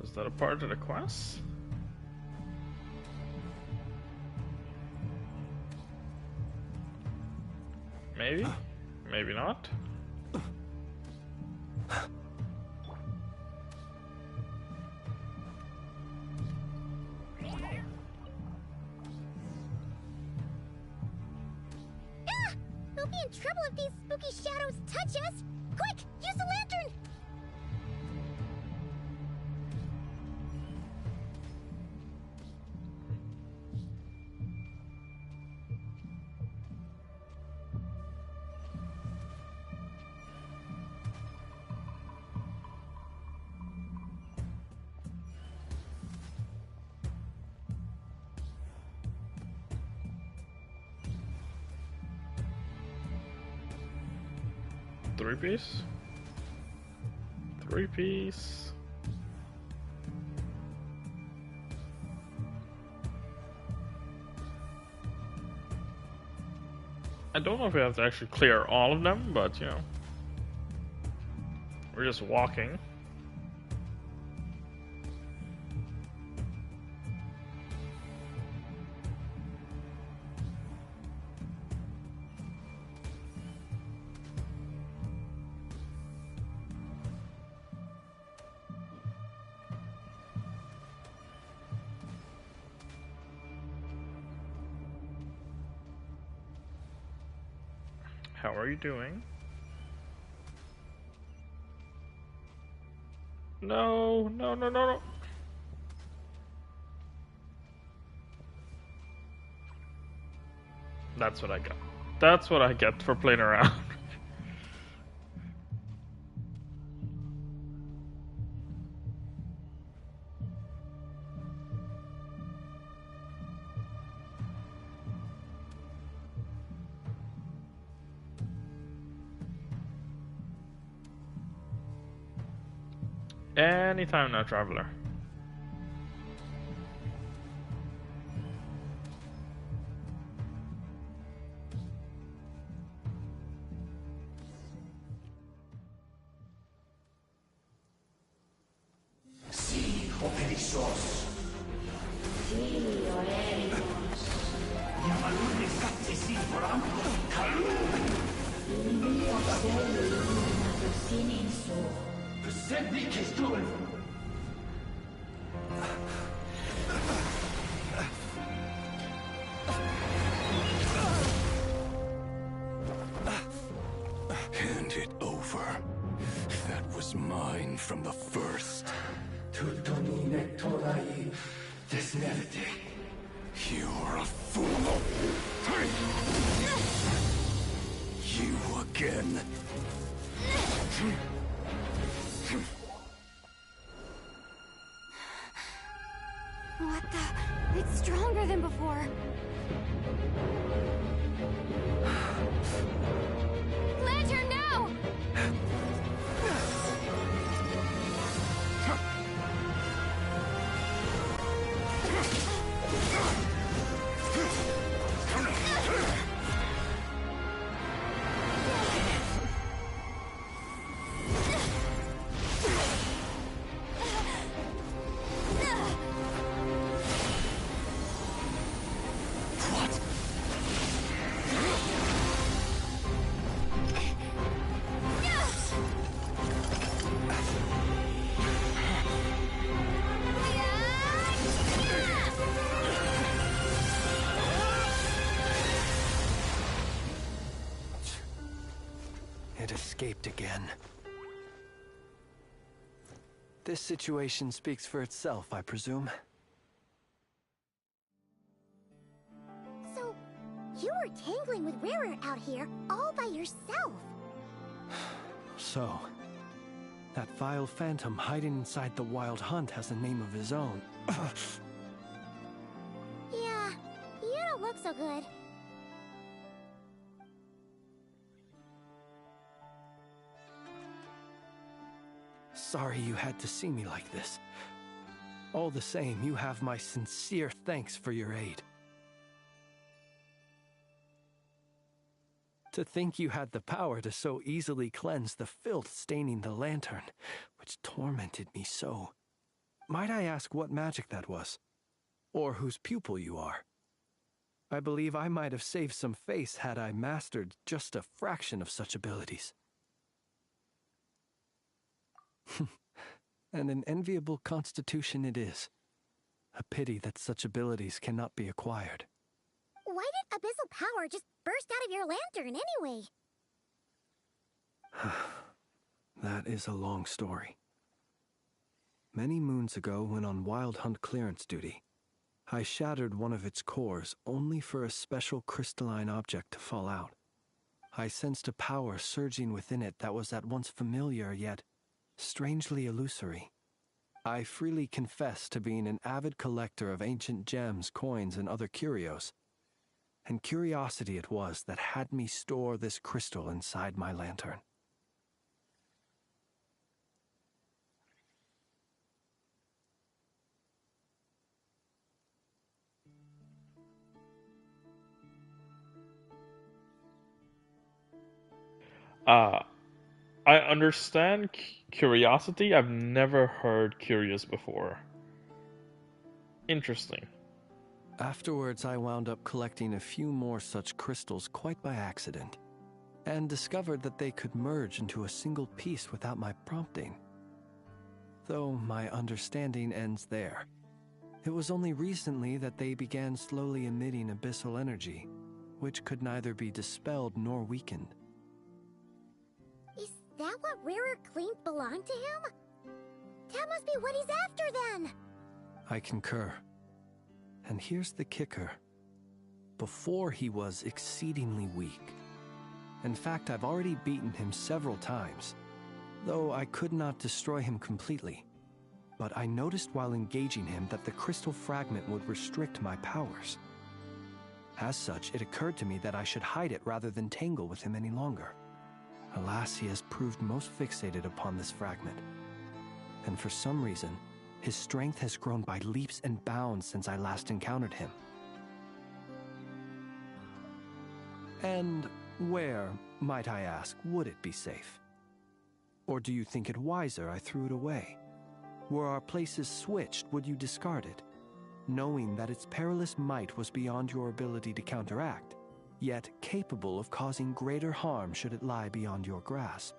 Is that a part of the quest? Maybe? Maybe not? Ah! We'll be in trouble if these spooky shadows touch us! Quick! Use the lantern! Three-piece? Three-piece. I don't know if we have to actually clear all of them, but you know. We're just walking. How are you doing? No, no, no, no, no. That's what I got. That's what I get for playing around. Anytime now, traveler. Sí, operizos. Sí, oreros. Yamalune katesi forambo kalu. Indio selu siniso. Persebi kestul. Hand it over. That was mine from the first. Tutonine torai desnevite. You're a fool. You again. What the? It's stronger than before. Lantern, now! It escaped again. This situation speaks for itself, I presume. So, you were tangling with Rarer out here all by yourself. So, that vile phantom hiding inside the Wild Hunt has a name of his own. Yeah, you don't look so good. Sorry you had to see me like this. All the same, you have my sincere thanks for your aid. To think you had the power to so easily cleanse the filth staining the lantern, which tormented me so. Might I ask what magic that was? Or whose pupil you are? I believe I might have saved some face had I mastered just a fraction of such abilities. And an enviable constitution it is. A pity that such abilities cannot be acquired. Why did abyssal power just burst out of your lantern anyway? That is a long story. Many moons ago, when on Wild Hunt clearance duty, I shattered one of its cores only for a special crystalline object to fall out. I sensed a power surging within it that was at once familiar yet strangely illusory. I freely confess to being an avid collector of ancient gems, coins, and other curios. And curiosity it was that had me store this crystal inside my lantern. I understand curiosity. I've never heard curious before. Interesting. Afterwards, I wound up collecting a few more such crystals quite by accident, and discovered that they could merge into a single piece without my prompting. Though my understanding ends there. It was only recently that they began slowly emitting abyssal energy, which could neither be dispelled nor weakened. Is that what Rarer claimed belonged to him? That must be what he's after then! I concur. And here's the kicker. Before he was exceedingly weak. In fact, I've already beaten him several times, though I could not destroy him completely. But I noticed while engaging him that the crystal fragment would restrict my powers. As such, it occurred to me that I should hide it rather than tangle with him any longer. Alas, he has proved most fixated upon this fragment. and for some reason, his strength has grown by leaps and bounds since I last encountered him. And where, might I ask, would it be safe? Or do you think it wiser I threw it away? Were our places switched, would you discard it, knowing that its perilous might was beyond your ability to counteract, yet capable of causing greater harm should it lie beyond your grasp?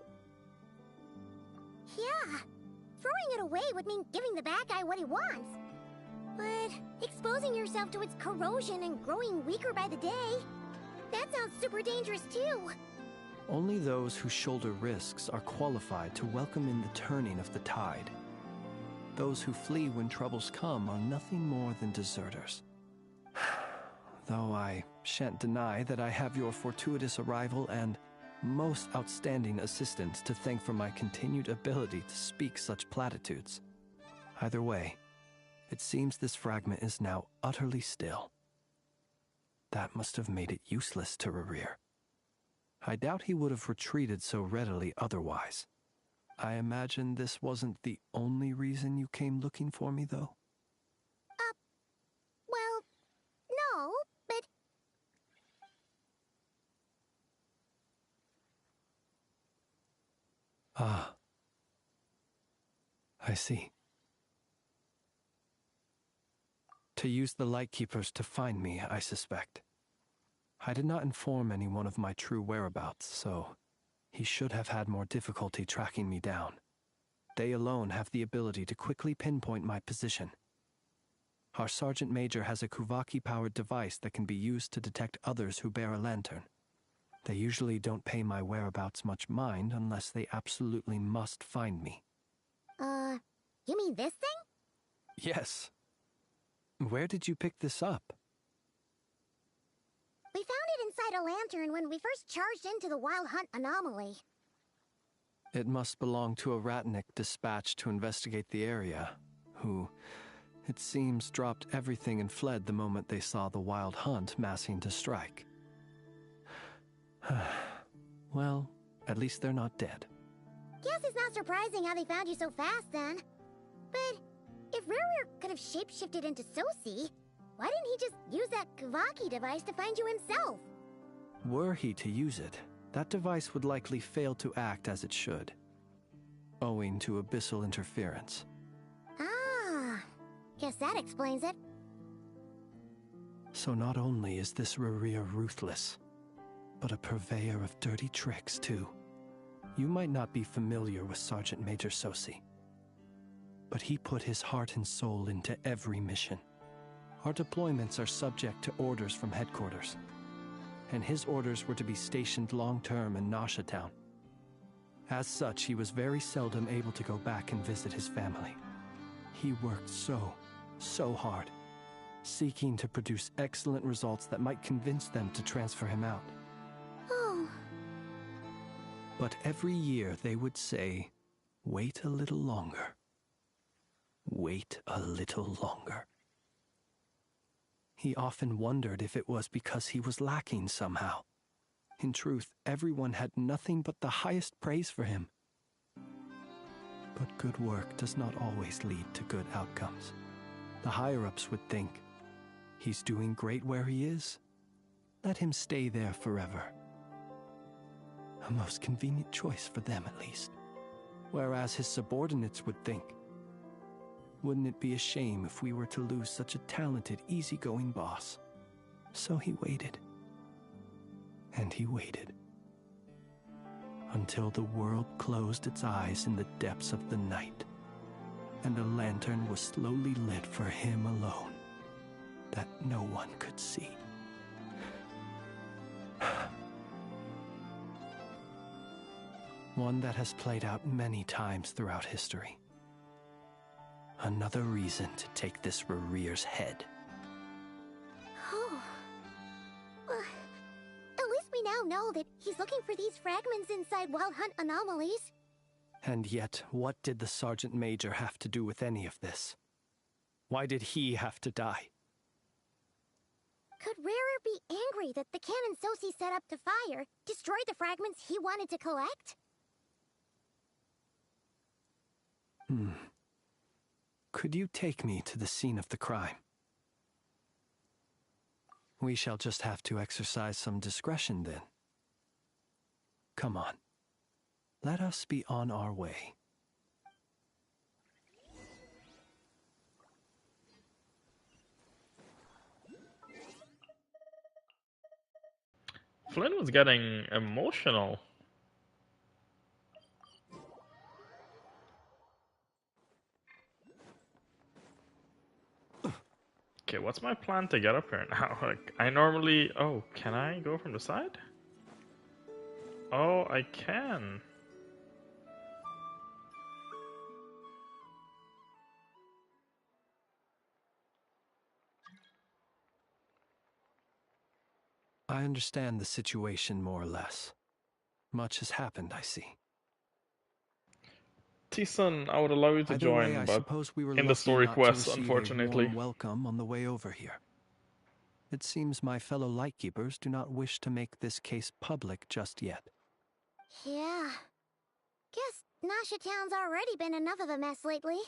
Yeah, throwing it away would mean giving the bad guy what he wants. But exposing yourself to its corrosion and growing weaker by the day, that sounds super dangerous too. Only those who shoulder risks are qualified to welcome in the turning of the tide. Those who flee when troubles come are nothing more than deserters. Though I shan't deny that I have your fortuitous arrival and most outstanding assistance to thank for my continued ability to speak such platitudes. Either way, it seems this fragment is now utterly still. That must have made it useless to Rerir. I doubt he would have retreated so readily otherwise. I imagine this wasn't the only reason you came looking for me, though? Well, no, but... Ah. I see. To use the Lightkeepers to find me, I suspect. I did not inform anyone of my true whereabouts, so he should have had more difficulty tracking me down. They alone have the ability to quickly pinpoint my position. Our Sergeant Major has a Kuvaki-powered device that can be used to detect others who bear a lantern. They usually don't pay my whereabouts much mind unless they absolutely must find me. You mean this thing? Yes. Where did you pick this up? We found it inside a lantern when we first charged into the Wild Hunt anomaly. It must belong to a Ratnik dispatched to investigate the area, who, it seems, dropped everything and fled the moment they saw the Wild Hunt massing to strike. Well, at least they're not dead. Guess it's not surprising how they found you so fast, then. But if Rerir could have shapeshifted into Sosi, why didn't he just use that Kavaki device to find you himself? Were he to use it, that device would likely fail to act as it should, owing to abyssal interference. Ah, guess that explains it. So not only is this Rerir ruthless, but a purveyor of dirty tricks, too. You might not be familiar with Sergeant Major Sosi, but he put his heart and soul into every mission. Our deployments are subject to orders from headquarters, and his orders were to be stationed long-term in Nasha Town. As such, he was very seldom able to go back and visit his family. He worked so hard, seeking to produce excellent results that might convince them to transfer him out. Oh. But every year they would say, "Wait a little longer. Wait a little longer." He often wondered if it was because he was lacking somehow. In truth, everyone had nothing but the highest praise for him. But good work does not always lead to good outcomes. The higher-ups would think, he's doing great where he is. Let him stay there forever. A most convenient choice for them, at least. Whereas his subordinates would think, wouldn't it be a shame if we were to lose such a talented, easygoing boss? So he waited. And he waited. Until the world closed its eyes in the depths of the night, and a lantern was slowly lit for him alone, that no one could see. One that has played out many times throughout history. Another reason to take this Rerir's head. Oh. Well, at least we now know that he's looking for these fragments inside Wild Hunt anomalies. And yet, what did the Sergeant Major have to do with any of this? Why did he have to die? Could Rerir be angry that the cannon Sosi set up to fire destroyed the fragments he wanted to collect? Could you take me to the scene of the crime? We shall just have to exercise some discretion then. Come on. Let us be on our way. Flynn was getting emotional. Okay, what's my plan to get up here now? Like, I normally... Oh, can I go from the side? Oh, I can. I understand the situation more or less. Much has happened, I see. T-Sun, I would allow you to Either join, way, I but suppose we were in the lucky story not to quest, receive unfortunately. a warm welcome on the way over here. It seems my fellow Lightkeepers do not wish to make this case public just yet. Yeah. Guess Nasha Town's already been enough of a mess lately.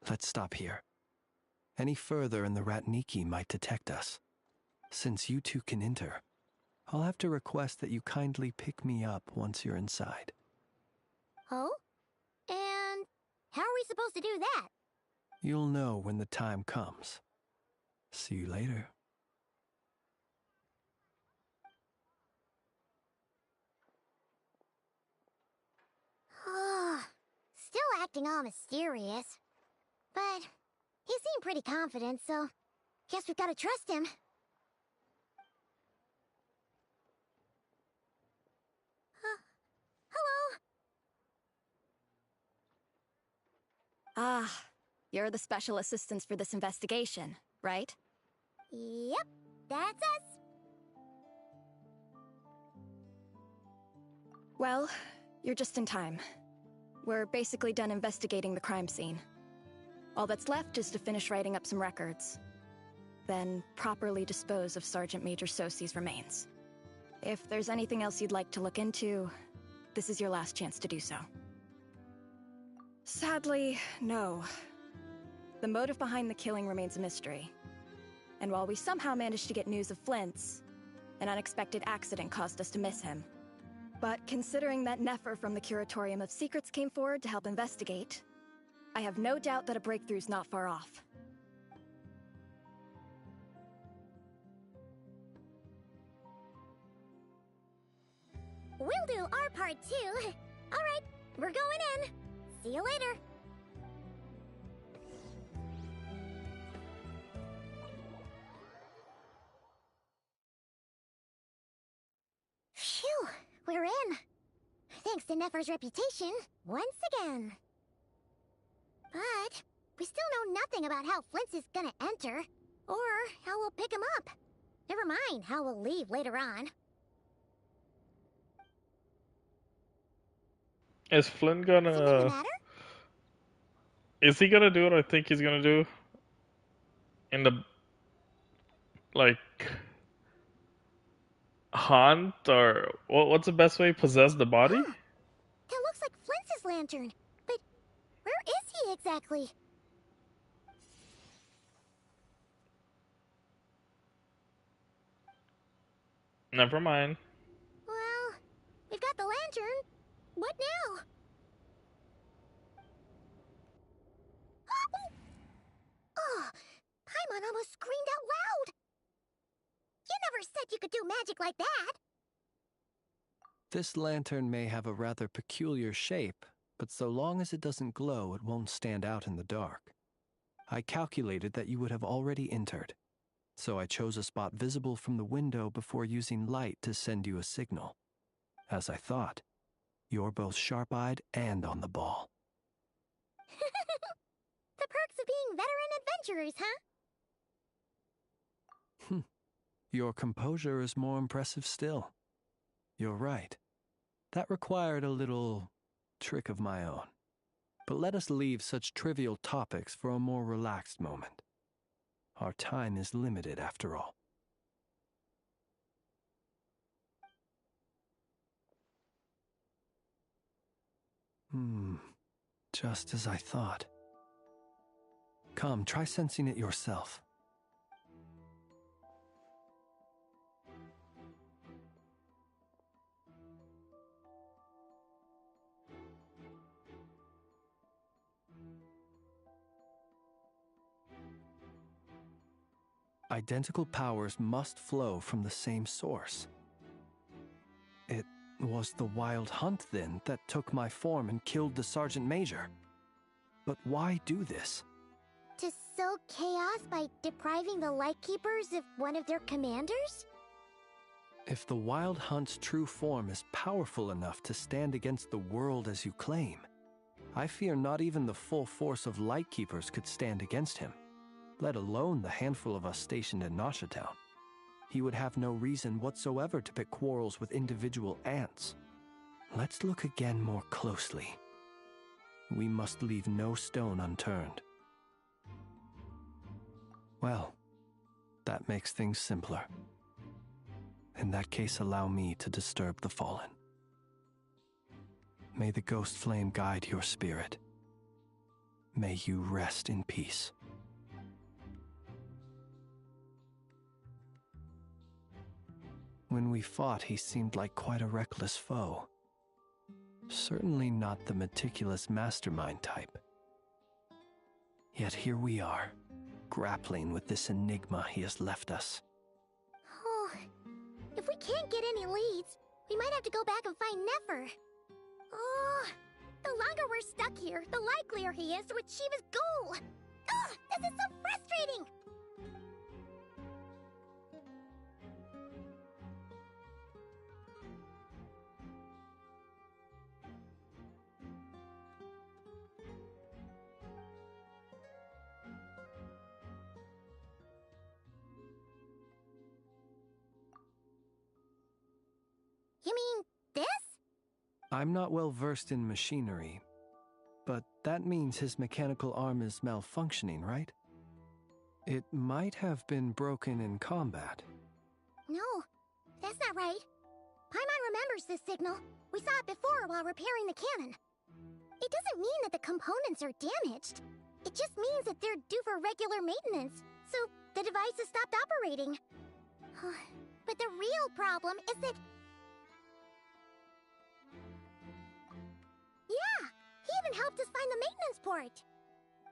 Let's stop here. Any further and the Ratniki might detect us. Since you two can enter, I'll have to request that you kindly pick me up once you're inside. Oh? And how are we supposed to do that? You'll know when the time comes. See you later. Still acting all mysterious. But he seemed pretty confident, so guess we've got to trust him. Hello? Ah, you're the special assistants for this investigation, right? Yep, that's us. Well, you're just in time. We're basically done investigating the crime scene. All that's left is to finish writing up some records. Then properly dispose of Sergeant Major Sosi's remains. If there's anything else you'd like to look into, this is your last chance to do so. Sadly, no. The motive behind the killing remains a mystery. And while we somehow managed to get news of Flint's, an unexpected accident caused us to miss him. But considering that Nefer from the Curatorium of Secrets came forward to help investigate, I have no doubt that a breakthrough's not far off. We'll do our part too. All right, we're going in. See you later. Phew, we're in. Thanks to Nefer's reputation, once again. But we still know nothing about how Flint's is gonna enter, or how we'll pick him up. Never mind how we'll leave later on. Is Flynn gonna... Is he gonna do what I think he's gonna do? In the... like... haunt, or... what's the best way? Possess the body? That looks like Flint's lantern. But where is he exactly? Never mind. Well, we've got the lantern. What now? Oh, Paimon almost screamed out loud. You never said you could do magic like that. This lantern may have a rather peculiar shape, but so long as it doesn't glow, it won't stand out in the dark. I calculated that you would have already entered, so I chose a spot visible from the window before using light to send you a signal. As I thought, you're both sharp-eyed and on the ball. The perks of being veteran adventurers, huh? Your composure is more impressive still. You're right. That required a little trick of my own. But let us leave such trivial topics for a more relaxed moment. Our time is limited, after all. Just as I thought. Come, try sensing it yourself. Identical powers must flow from the same source. It was the Wild Hunt, then, that took my form and killed the Sergeant Major. But why do this? To sow chaos by depriving the Lightkeepers of one of their commanders? If the Wild Hunt's true form is powerful enough to stand against the world as you claim, I fear not even the full force of Lightkeepers could stand against him, let alone the handful of us stationed in Nashatown. He would have no reason whatsoever to pick quarrels with individual ants. Let's look again more closely. We must leave no stone unturned. Well, that makes things simpler. In that case, allow me to disturb the fallen. May the ghost flame guide your spirit. May you rest in peace. When we fought, he seemed like quite a reckless foe. Certainly not the meticulous mastermind type. Yet here we are, grappling with this enigma he has left us. Oh, if we can't get any leads, we might have to go back and find Nefer. Oh, the longer we're stuck here, the likelier he is to achieve his goal. Oh, this is so frustrating! You mean this? I'm not well versed in machinery, but that means his mechanical arm is malfunctioning, right? It might have been broken in combat. No, that's not right. Paimon remembers this signal. We saw it before while repairing the cannon. It doesn't mean that the components are damaged. It just means that they're due for regular maintenance, so the device has stopped operating. But the real problem is that... Yeah, he even helped us find the maintenance port.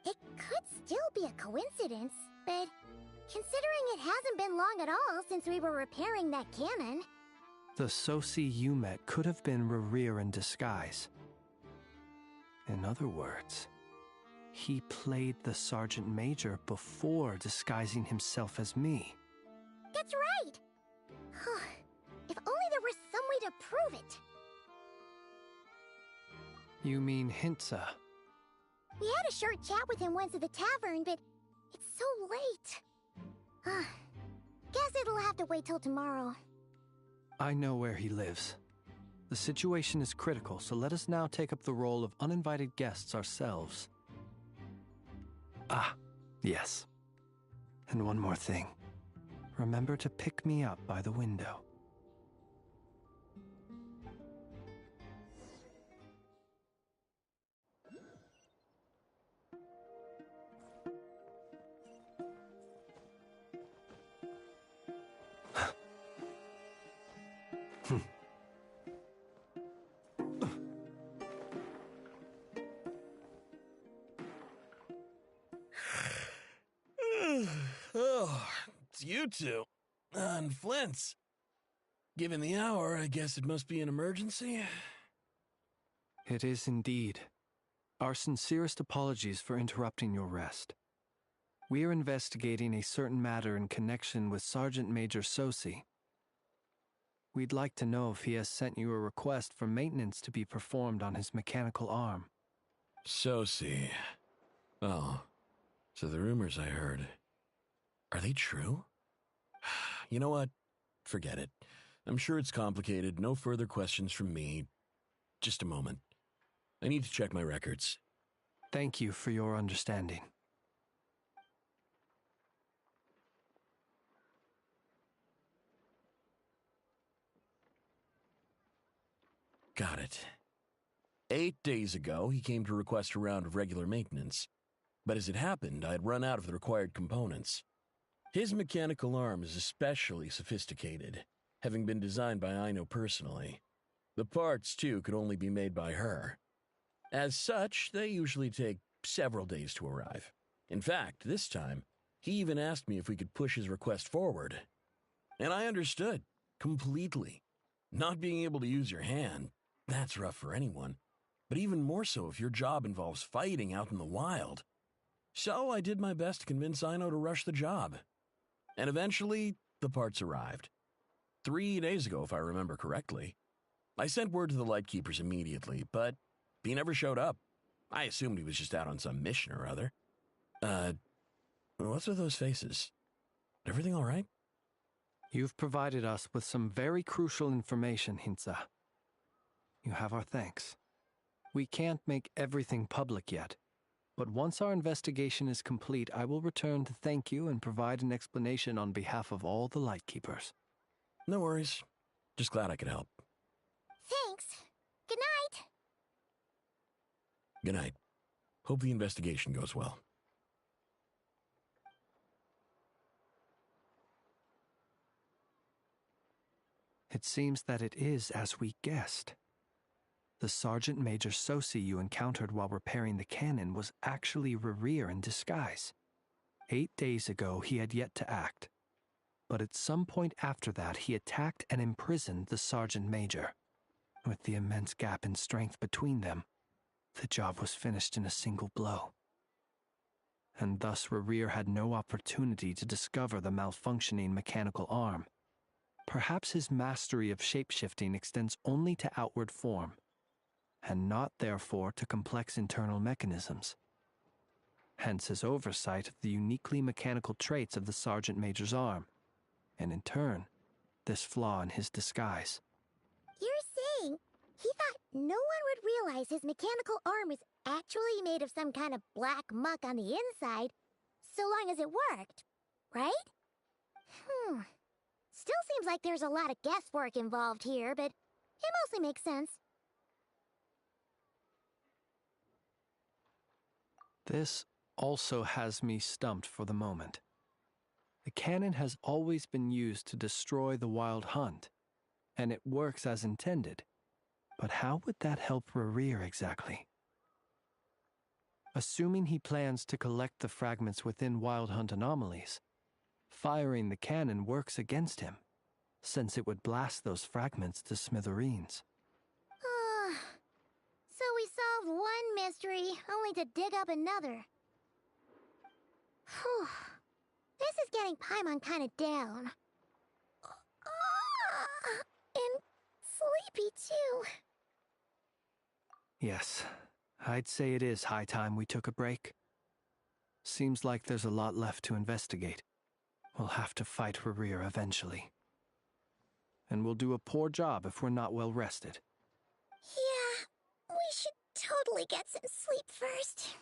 It could still be a coincidence, but considering it hasn't been long at all since we were repairing that cannon... The Sosi you met could have been Rerir in disguise. In other words, he played the Sergeant Major before disguising himself as me. That's right! If only there were some way to prove it. You mean Hintsa? We had a short chat with him once at the tavern, but it's so late. Guess it'll have to wait till tomorrow. I know where he lives. The situation is critical, so let us now take up the role of uninvited guests ourselves. Ah, yes. And one more thing. Remember to pick me up by the window. Oh, it's you two. And Flint's. Given the hour, I guess it must be an emergency. It is indeed. Our sincerest apologies for interrupting your rest. We are investigating a certain matter in connection with Sergeant Major Sosi. We'd like to know if he has sent you a request for maintenance to be performed on his mechanical arm. Sosi. Oh, so the rumors I heard, are they true? You know what? Forget it. I'm sure it's complicated. No further questions from me. Just a moment. I need to check my records. Thank you for your understanding. Got it. 8 days ago, he came to request a round of regular maintenance. But as it happened, I had run out of the required components. His mechanical arm is especially sophisticated, having been designed by Aino personally. The parts, too, could only be made by her. As such, they usually take several days to arrive. In fact, this time, he even asked me if we could push his request forward. And I understood, completely. Not being able to use your hand, that's rough for anyone. But even more so if your job involves fighting out in the wild. So I did my best to convince Aino to rush the job. And eventually, the parts arrived. 3 days ago, if I remember correctly. I sent word to the Lightkeepers immediately, but he never showed up. I assumed he was just out on some mission or other. What's with those faces? Everything all right? You've provided us with some very crucial information, Hintsa. You have our thanks. We can't make everything public yet, but once our investigation is complete, I will return to thank you and provide an explanation on behalf of all the Lightkeepers. No worries. Just glad I could help. Thanks. Good night. Good night. Hope the investigation goes well. It seems that it is as we guessed. The Sergeant Major Sosi you encountered while repairing the cannon was actually Rerir in disguise. 8 days ago, he had yet to act. But at some point after that, he attacked and imprisoned the Sergeant Major. With the immense gap in strength between them, the job was finished in a single blow. And thus Rerir had no opportunity to discover the malfunctioning mechanical arm. Perhaps his mastery of shapeshifting extends only to outward form, and not therefore to complex internal mechanisms. Hence his oversight of the uniquely mechanical traits of the Sergeant Major's arm, and in turn, this flaw in his disguise. You're saying he thought no one would realize his mechanical arm is actually made of some kind of black muck on the inside, so long as it worked, right? Still seems like there's a lot of guesswork involved here, but it mostly makes sense. This also has me stumped for the moment. The cannon has always been used to destroy the Wild Hunt, and it works as intended. But how would that help Rerir exactly? Assuming he plans to collect the fragments within Wild Hunt anomalies, firing the cannon works against him, since it would blast those fragments to smithereens. So we solved one mystery, only to dig up another. Whew. This is getting Paimon kind of down. And sleepy, too. Yes, I'd say it is high time we took a break. Seems like there's a lot left to investigate. We'll have to fight Rerir eventually. And we'll do a poor job if we're not well rested. Yeah, we should totally get some sleep first.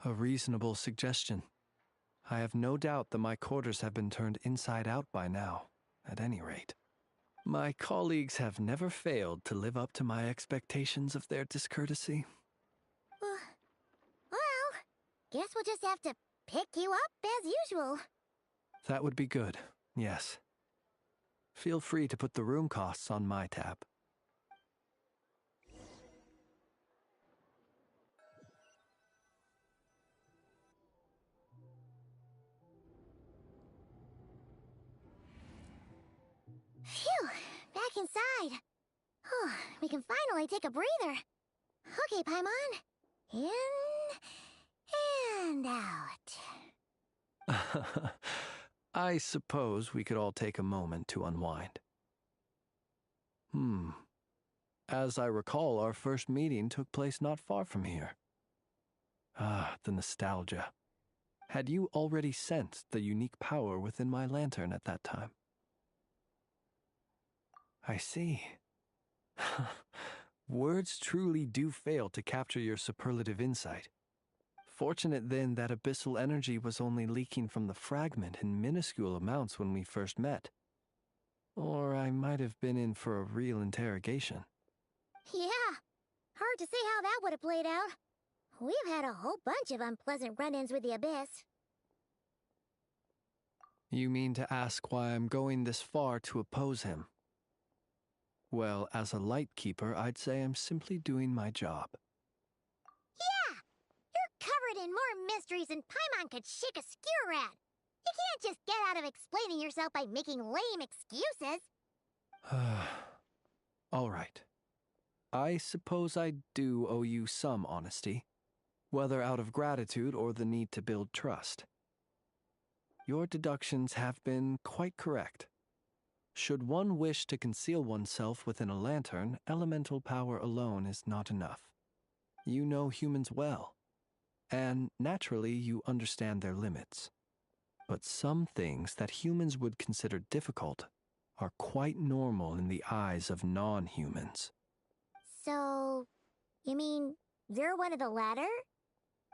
A reasonable suggestion. I have no doubt that my quarters have been turned inside out by now, at any rate. My colleagues have never failed to live up to my expectations of their discourtesy. Well, guess we'll just have to pick you up as usual. That would be good, yes. Feel free to put the room costs on my tab. Phew, back inside. We can finally take a breather. Okay, Paimon. In and out. I suppose we could all take a moment to unwind. As I recall, our first meeting took place not far from here. Ah, the nostalgia. Had you already sensed the unique power within my lantern at that time? I see. Words truly do fail to capture your superlative insight. Fortunate then that abyssal energy was only leaking from the fragment in minuscule amounts when we first met. Or I might have been in for a real interrogation. Yeah, hard to say how that would have played out. We've had a whole bunch of unpleasant run-ins with the Abyss. You mean to ask why I'm going this far to oppose him? Well, as a Lightkeeper, I'd say I'm simply doing my job. Yeah! You're covered in more mysteries than Paimon could shake a skewer at. You can't just get out of explaining yourself by making lame excuses. All right. I suppose I do owe you some honesty, whether out of gratitude or the need to build trust. Your deductions have been quite correct. Should one wish to conceal oneself within a lantern, elemental power alone is not enough. You know humans well, and naturally you understand their limits. But some things that humans would consider difficult are quite normal in the eyes of non-humans. So, you mean you're one of the latter?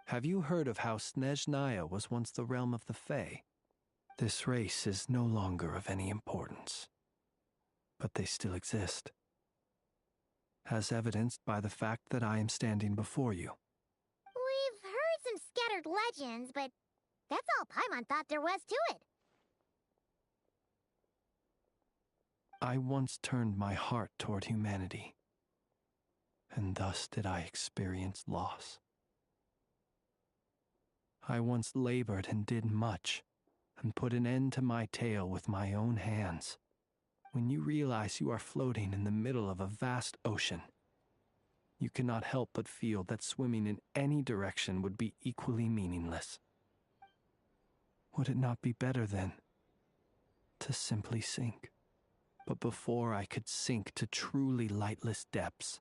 Have you heard of how Snezhnaya was once the realm of the Fae? This race is no longer of any importance, but they still exist, as evidenced by the fact that I am standing before you. We've heard some scattered legends, but that's all Paimon thought there was to it. I once turned my heart toward humanity, and thus did I experience loss. I once labored and did much, and put an end to my tale with my own hands. When you realize you are floating in the middle of a vast ocean, you cannot help but feel that swimming in any direction would be equally meaningless. Would it not be better, then, to simply sink? But before I could sink to truly lightless depths,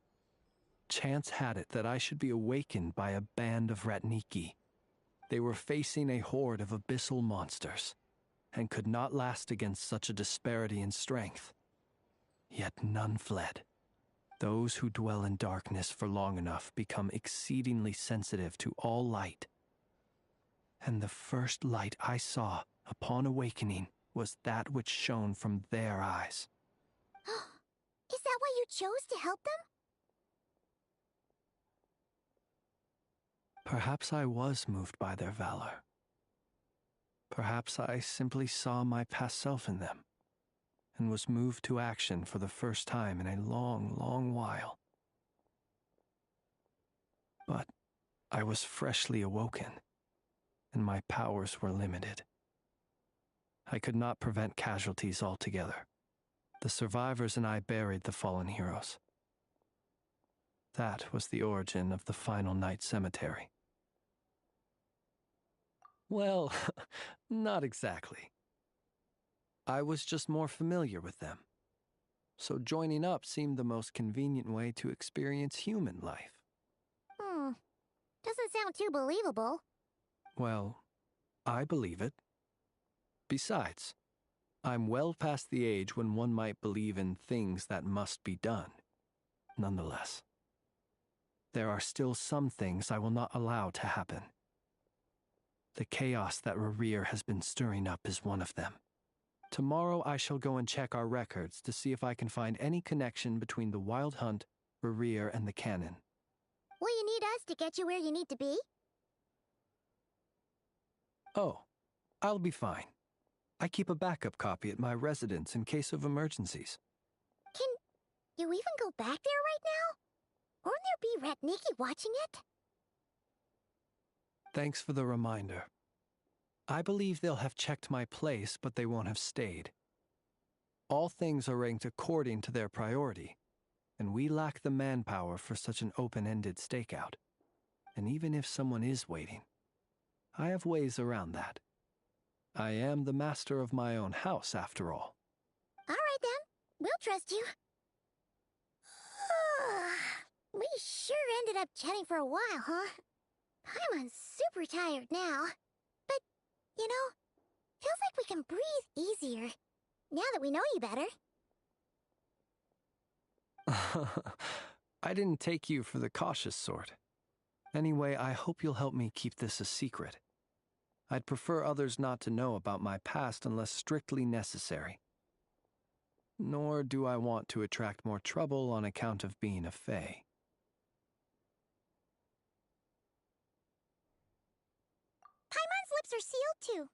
chance had it that I should be awakened by a band of Ratniki. They were facing a horde of abyssal monsters, and could not last against such a disparity in strength. Yet none fled. Those who dwell in darkness for long enough become exceedingly sensitive to all light. And the first light I saw upon awakening was that which shone from their eyes. Is that why you chose to help them? Perhaps I was moved by their valor. Perhaps I simply saw my past self in them, and was moved to action for the first time in a long, long while. But I was freshly awoken, and my powers were limited. I could not prevent casualties altogether. The survivors and I buried the fallen heroes. That was the origin of the Final Night Cemetery. Well, not exactly. I was just more familiar with them, so joining up seemed the most convenient way to experience human life. Doesn't sound too believable. Well, I believe it. Besides, I'm well past the age when one might believe in things that must be done. Nonetheless, there are still some things I will not allow to happen. The chaos that Rerir has been stirring up is one of them. Tomorrow I shall go and check our records to see if I can find any connection between the Wild Hunt, Rerir, and the Canon. Will you need us to get you where you need to be? Oh, I'll be fine. I keep a backup copy at my residence in case of emergencies. Can you even go back there right now? Won't there be Ratniki watching it? Thanks for the reminder. I believe they'll have checked my place, but they won't have stayed. All things are ranked according to their priority, and we lack the manpower for such an open-ended stakeout. And even if someone is waiting, I have ways around that. I am the master of my own house, after all. All right, then. We'll trust you. We sure ended up chatting for a while, huh? Paimon's super tired now. But, you know, feels like we can breathe easier, now that we know you better. I didn't take you for the cautious sort. Anyway, I hope you'll help me keep this a secret. I'd prefer others not to know about my past unless strictly necessary. nor do I want to attract more trouble on account of being a fae. Paimon's lips are sealed too.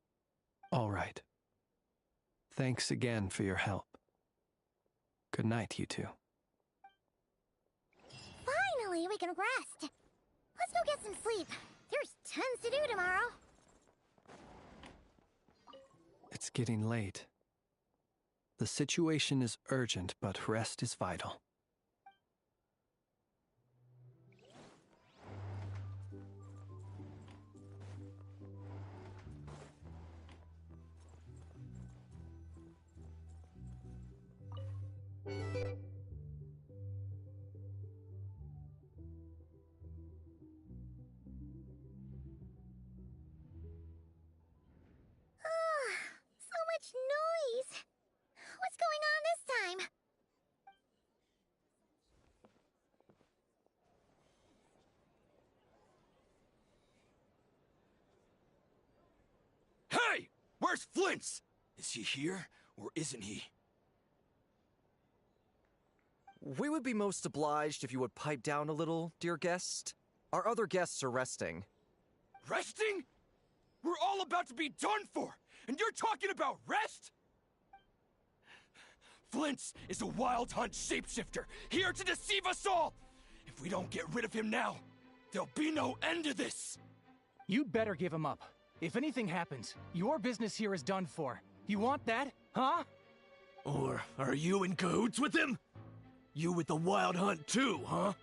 All right. Thanks again for your help. Good night, you two. Finally, we can rest. Let's go get some sleep. There's tons to do tomorrow. It's getting late. The situation is urgent, but rest is vital. So much noise. What's going on this time? Hey! Where's Flint's? Is he here, or isn't he? We would be most obliged if you would pipe down a little, dear guest. Our other guests are resting. Resting? We're all about to be done for, and you're talking about rest? Flint's is a wild hunt shapeshifter, here to deceive us all! If we don't get rid of him now, there'll be no end to this! You'd better give him up. If anything happens, your business here is done for. You want that, huh? Or are you in cahoots with him? You with the wild hunt too, huh?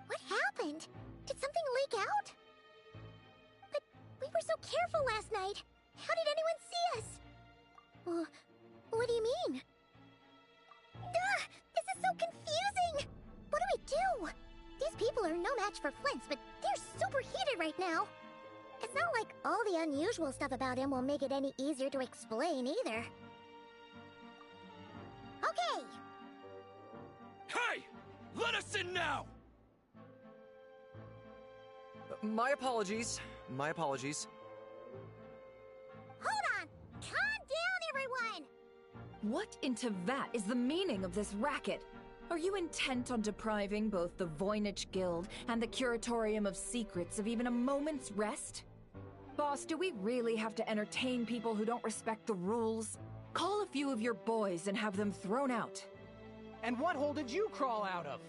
What happened? Did something leak out? But we were so careful last night. How did anyone see us? Well, what do you mean? This is so confusing! What do we do? These people are no match for Flint's, but they're super heated right now. It's not like all the unusual stuff about him will make it any easier to explain either. Okay! Hey! Let us in now! My apologies. My apologies. Hold on! Calm down, everyone! What in Tevat is the meaning of this racket? Are you intent on depriving both the Voynich Guild and the Curatorium of Secrets of even a moment's rest? Boss, do we really have to entertain people who don't respect the rules? Call a few of your boys and have them thrown out. And what hole did you crawl out of?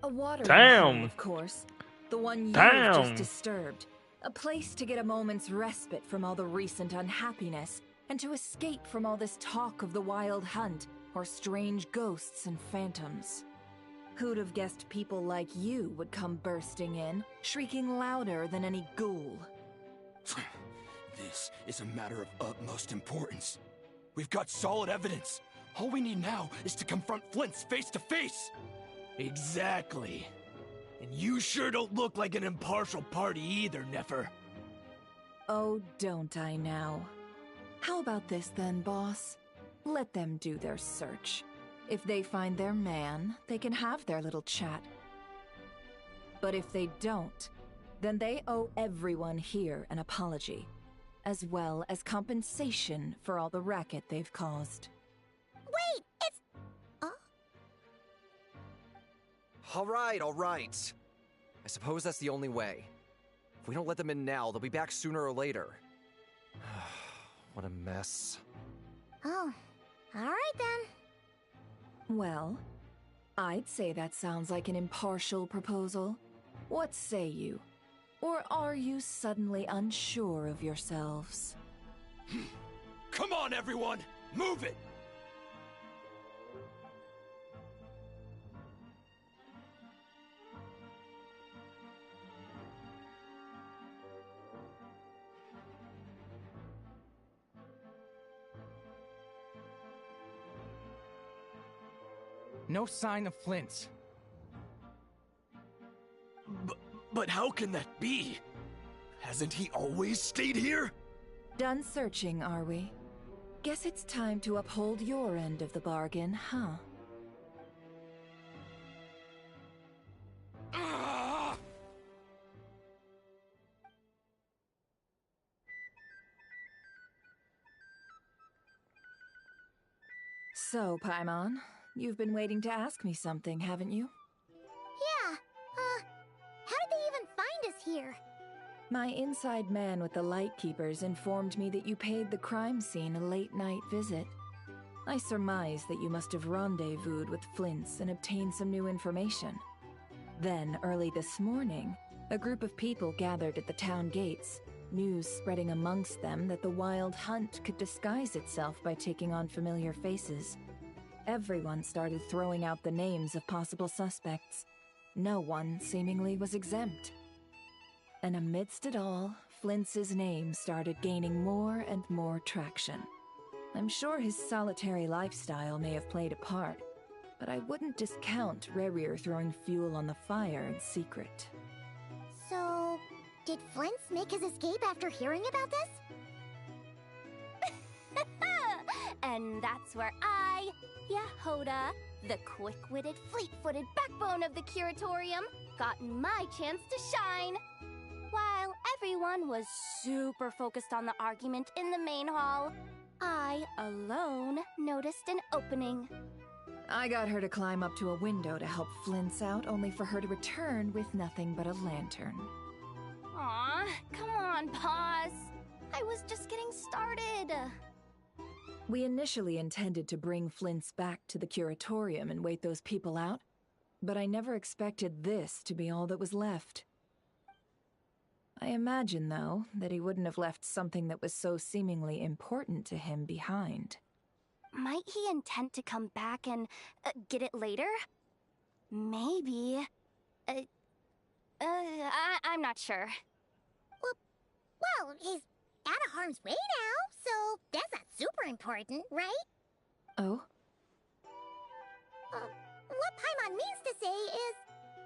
A water Damn. hole, of course. The one you've Damn. just disturbed. A place to get a moment's respite from all the recent unhappiness, and to escape from all this talk of the wild hunt, or strange ghosts and phantoms. Who'd have guessed people like you would come bursting in, shrieking louder than any ghoul? This is a matter of utmost importance. We've got solid evidence. All we need now is to confront Flint's face to face. Exactly. And you sure don't look like an impartial party either, Nefer. Oh, don't I now? How about this then, boss? Let them do their search. If they find their man, they can have their little chat. But if they don't, then they owe everyone here an apology, as well as compensation for all the racket they've caused. Wait, it's... All right. I suppose that's the only way. If we don't let them in now, they'll be back sooner or later. What a mess. Oh, alright then. Well, I'd say that sounds like an impartial proposal. What say you? Or are you suddenly unsure of yourselves? Come on, everyone! Move it! No sign of Flint's. But how can that be? Hasn't he always stayed here? Done searching, are we? Guess it's time to uphold your end of the bargain, huh? So, Paimon, you've been waiting to ask me something, haven't you? Yeah, how did they even find us here? My inside man with the Lightkeepers informed me that you paid the crime scene a late-night visit. I surmise that you must have rendezvoused with Flint's and obtained some new information. Then, early this morning, a group of people gathered at the town gates, news spreading amongst them that the Wild Hunt could disguise itself by taking on familiar faces. Everyone started throwing out the names of possible suspects. No one, seemingly, was exempt. And amidst it all, Flint's name started gaining more and more traction. I'm sure his solitary lifestyle may have played a part, but I wouldn't discount Rerir throwing fuel on the fire in secret. So, did Flint's make his escape after hearing about this? And that's where I, Yehoda, the quick-witted, fleet-footed backbone of the Curatorium, got my chance to shine. While everyone was super focused on the argument in the main hall, I, alone, noticed an opening. I got her to climb up to a window to help Flint's out, only for her to return with nothing but a lantern. Aw, come on, Paz. I was just getting started. We initially intended to bring Flint's back to the Curatorium and wait those people out, but I never expected this to be all that was left. I imagine, though, that he wouldn't have left something that was so seemingly important to him behind. Might he intend to come back and get it later? Maybe. I'm not sure. Well, he's out of harm's way now, so that's not super important, right? Oh? What Paimon means to say is,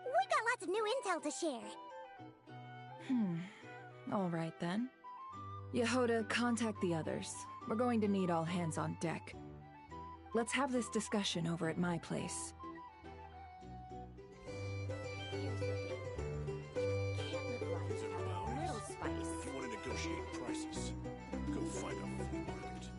we've got lots of new intel to share. All right then. Yehoda, contact the others. We're going to need all hands on deck. Let's have this discussion over at my place. If you want to negotiate prices, go find a flea market.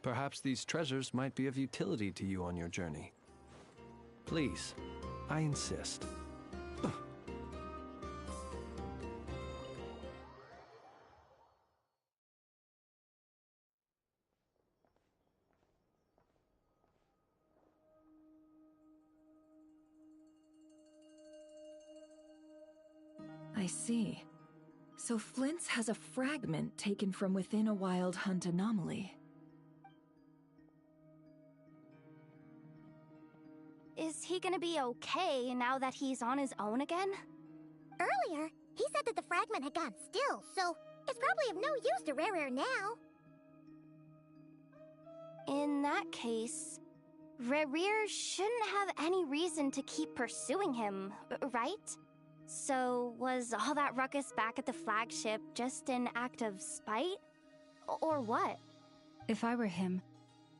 Perhaps these treasures might be of utility to you on your journey. Please, I insist. I see. So Flint's has a fragment taken from within a Wild Hunt anomaly. Is he gonna be okay now that he's on his own again? Earlier, he said that the fragment had gone still, so it's probably of no use to Rerir now. In that case, Rerir shouldn't have any reason to keep pursuing him, right? So was all that ruckus back at the flagship just an act of spite? Or what? If I were him,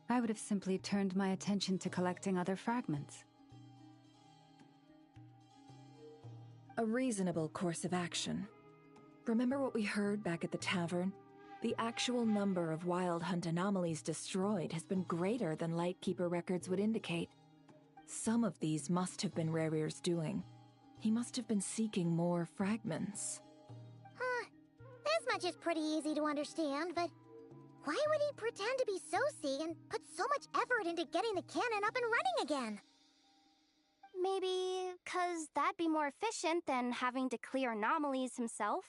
I would have simply turned my attention to collecting other fragments. A reasonable course of action. Remember what we heard back at the tavern? The actual number of Wild Hunt anomalies destroyed has been greater than Lightkeeper records would indicate. Some of these must have been Rerir's doing. He must have been seeking more fragments. This much is pretty easy to understand, but why would he pretend to be Soci and put so much effort into getting the cannon up and running again? Maybe 'cause that'd be more efficient than having to clear anomalies himself.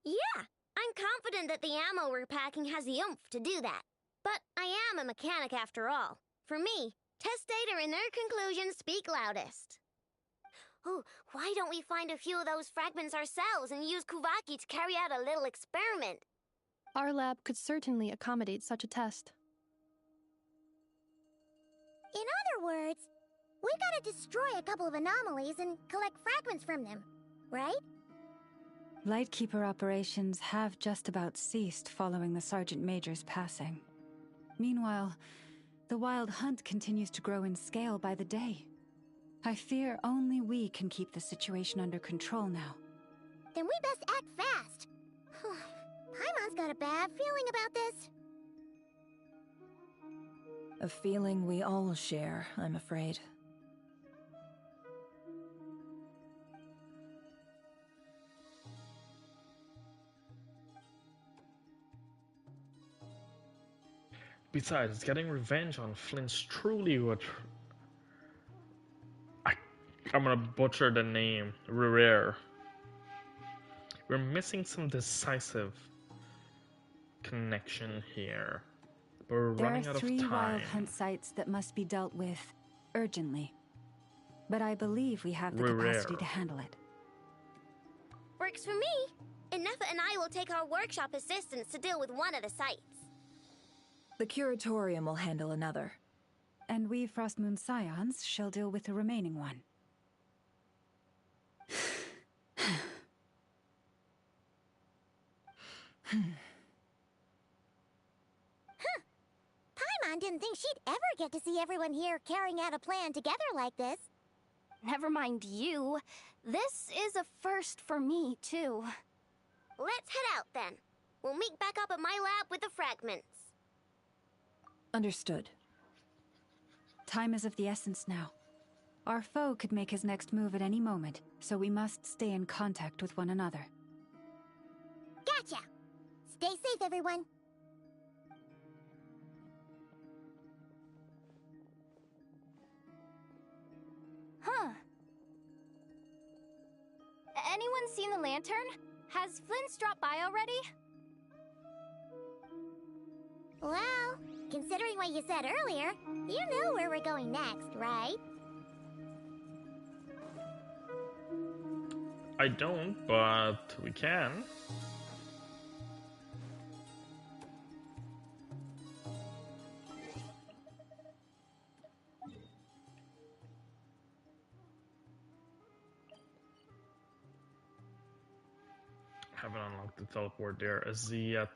Yeah, I'm confident that the ammo we're packing has the oomph to do that. But I am a mechanic after all. For me, test data and their conclusions speak loudest. Oh, why don't we find a few of those fragments ourselves and use Kuvaki to carry out a little experiment? Our lab could certainly accommodate such a test. In other words, we've got to destroy a couple of anomalies and collect fragments from them, right? Lightkeeper operations have just about ceased following the Sergeant Major's passing. Meanwhile, the wild hunt continues to grow in scale by the day. I fear only we can keep the situation under control now. Then we best act fast. Paimon's got a bad feeling about this. A feeling we all share, I'm afraid. Besides, getting revenge on Flint's truly what... I'm gonna butcher the name. Rare. We're missing some decisive connection here. But we're running out of time. There are 3 wild hunt sites that must be dealt with urgently. But I believe we have the capacity to handle it. Works for me. Ineffa and I will take our workshop assistants to deal with one of the sites. The Curatorium will handle another. And we Frostmoon Scions shall deal with the remaining one. Paimon didn't think she'd ever get to see everyone here carrying out a plan together like this. Never mind you. This is a first for me, too. Let's head out, then. We'll meet back up at my lab with the fragments. Understood. Time is of the essence now. Our foe could make his next move at any moment, so we must stay in contact with one another. Gotcha! Stay safe, everyone. Huh. Anyone seen the lantern? Has Flint's dropped by already? Well, considering what you said earlier, you know where we're going next, right? I don't, but we can. Haven't unlocked the teleport there as yet.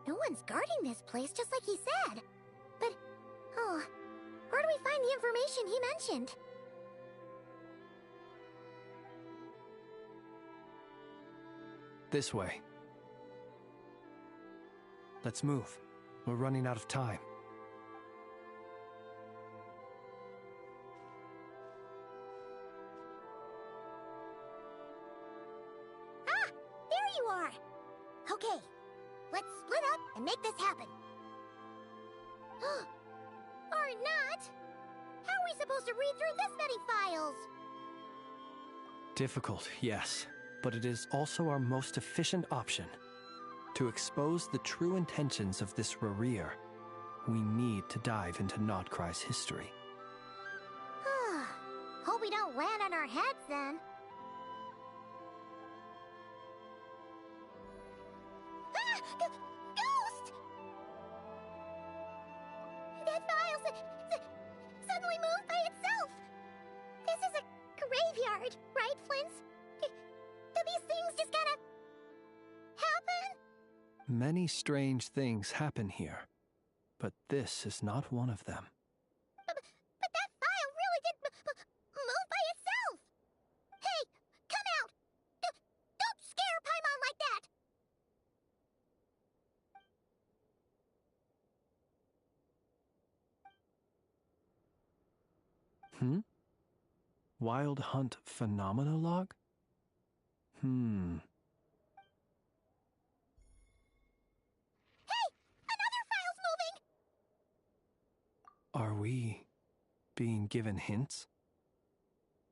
No one's guarding this place, just like he said. But, where do we find the information he mentioned? This way. Let's move. We're running out of time. Ah! There you are! Okay. Let's split up and make this happen. Or not! How are we supposed to read through this many files? Difficult, yes. But it is also our most efficient option. To expose the true intentions of this Rereer, we need to dive into Nodcry's history. Hope we don't land on our heads then. Ghost! That file suddenly moved by itself. This is a graveyard, right, Flint? Do these things just gotta happen? Many strange things happen here, but this is not one of them. But that file really did move by itself. Hey, come out! Don't scare Paimon like that! Wild Hunt Phenomenologue? Hey! Another file's moving! Are we being given hints?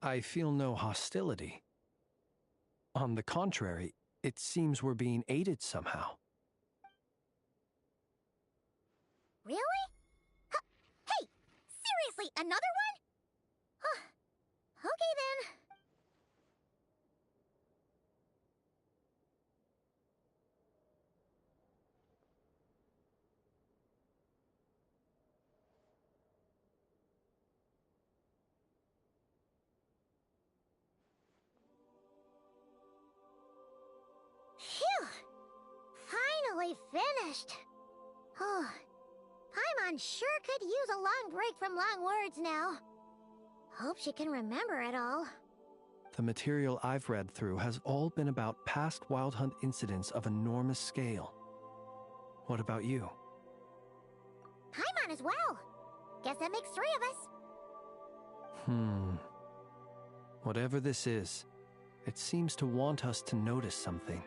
I feel no hostility. On the contrary, it seems we're being aided somehow. Really? Hey! Seriously, another one? Okay then. Phew! Finally finished. Oh, Paimon sure could use a long break from long words now. Hope she can remember it all. The material I've read through has all been about past Wild Hunt incidents of enormous scale. What about you? Paimon as well. Guess that makes 3 of us. Whatever this is, it seems to want us to notice something.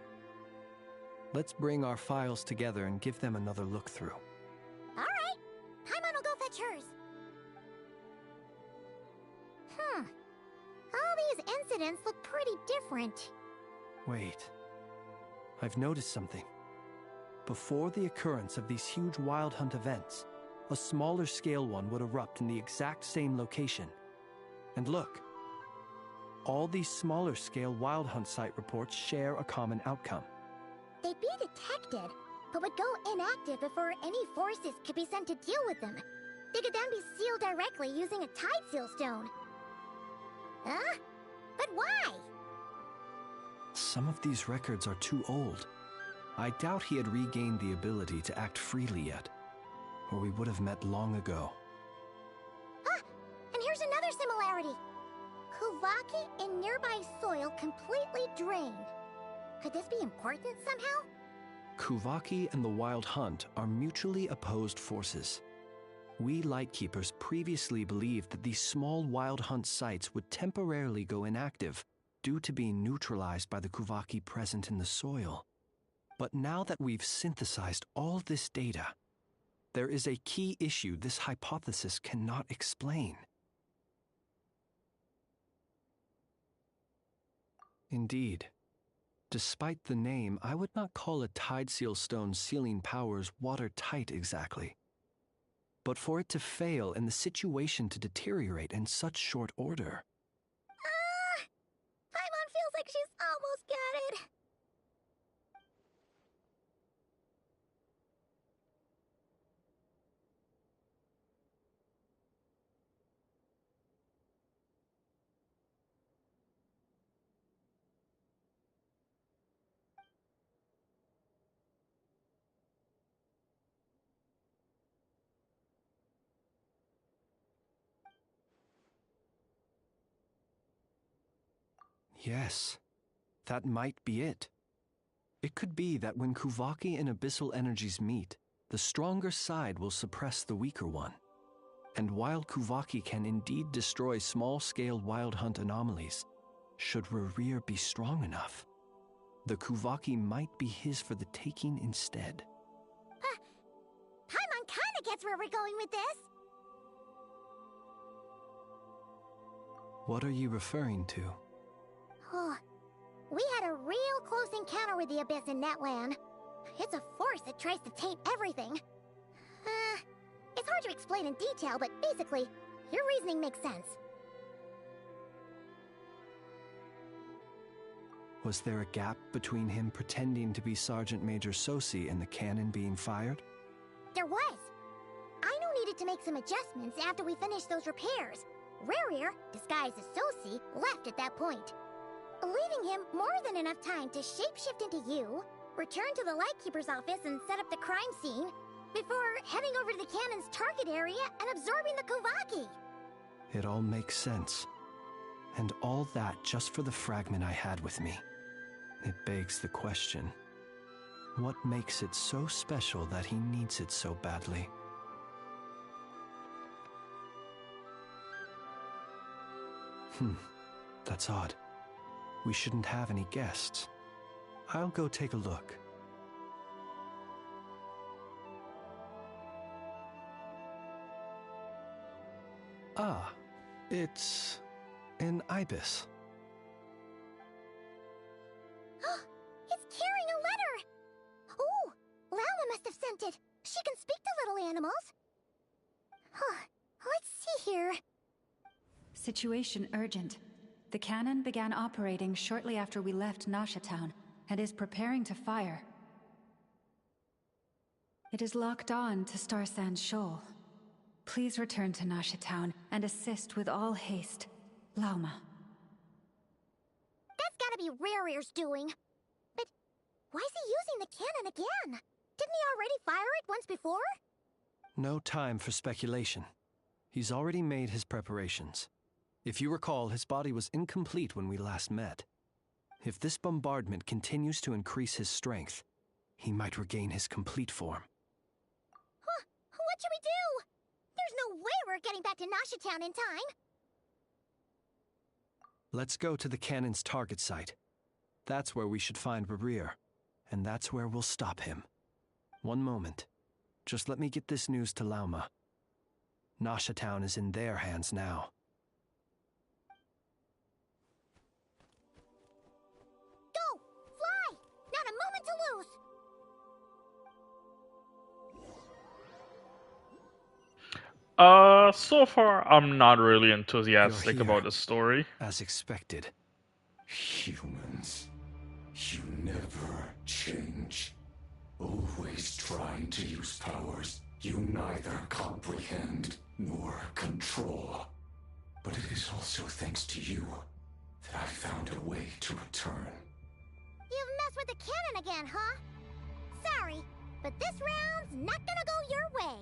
Let's bring our files together and give them another look through. All right. Paimon will go fetch hers. All these incidents look pretty different. Wait. I've noticed something. Before the occurrence of these huge Wild Hunt events, a smaller scale one would erupt in the exact same location. And look. All these smaller scale Wild Hunt site reports share a common outcome. They'd be detected, but would go inactive before any forces could be sent to deal with them. They could then be sealed directly using a tide seal stone. Huh? But why? Some of these records are too old. I doubt he had regained the ability to act freely yet, or we would have met long ago. And here's another similarity. Kuvaki in nearby soil completely drained. Could this be important somehow? Kuvaki and the Wild Hunt are mutually opposed forces. We Lightkeepers previously believed that these small Wild Hunt sites would temporarily go inactive due to being neutralized by the Kuvaki present in the soil. But now that we've synthesized all this data, there is a key issue this hypothesis cannot explain. Indeed. Despite the name, I would not call a tide seal stone's sealing powers watertight exactly. But for it to fail and the situation to deteriorate in such short order... Paimon feels like she's almost got it. Yes, that might be it. It could be that when Kuvaki and Abyssal energies meet, the stronger side will suppress the weaker one. And while Kuvaki can indeed destroy small-scale Wild Hunt anomalies, should Rerir be strong enough, the Kuvaki might be his for the taking instead. Paimon kinda gets where we're going with this. What are you referring to? Oh, we had a real close encounter with the Abyss in Netland. It's a force that tries to taint everything. It's hard to explain in detail, but basically, your reasoning makes sense. Was there a gap between him pretending to be Sergeant Major Sosi and the cannon being fired? There was. Aino needed to make some adjustments after we finished those repairs. Rerir, disguised as Sosi, left at that point, leaving him more than enough time to shapeshift into you, return to the Lightkeeper's office and set up the crime scene, before heading over to the cannon's target area and absorbing the Kuvaki. It all makes sense. And all that just for the fragment I had with me. It begs the question, what makes it so special that he needs it so badly? That's odd. We shouldn't have any guests. I'll go take a look. Ah, it's an ibis. It's carrying a letter! Oh, Lauma must have sent it. She can speak to little animals. Huh. Let's see here. Situation urgent. The cannon began operating shortly after we left Nasha Town and is preparing to fire. It is locked on to Star Sand Shoal. Please return to Nasha Town and assist with all haste. Lauma. That's gotta be Rare Ear's doing. But why is he using the cannon again? Didn't he already fire it once before? No time for speculation. He's already made his preparations. If you recall, his body was incomplete when we last met. If this bombardment continues to increase his strength, he might regain his complete form. Huh? What should we do? There's no way we're getting back to Nasha Town in time. Let's go to the cannon's target site. That's where we should find Rerir, and that's where we'll stop him. One moment. Just let me get this news to Lauma. Nasha Town is in their hands now. Go! Fly! Not a moment to lose! So far, I'm not really enthusiastic about the story. As expected. Humans, you never change. Always trying to use powers you neither comprehend nor control. But it is also thanks to you that I found a way to return. You've messed with the cannon again, huh? Sorry, but this round's not gonna go your way.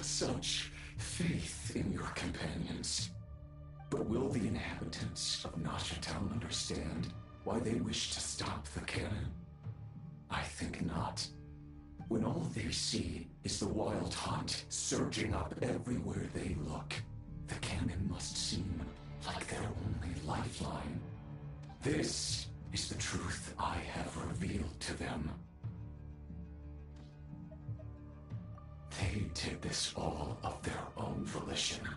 Such faith in your companions. But will the inhabitants of Nasha Town understand why they wish to stop the cannon? I think not. When all they see is the wild hunt surging up everywhere they look, the cannon must seem like their only lifeline. This is the truth I have revealed to them. They did this all of their own volition.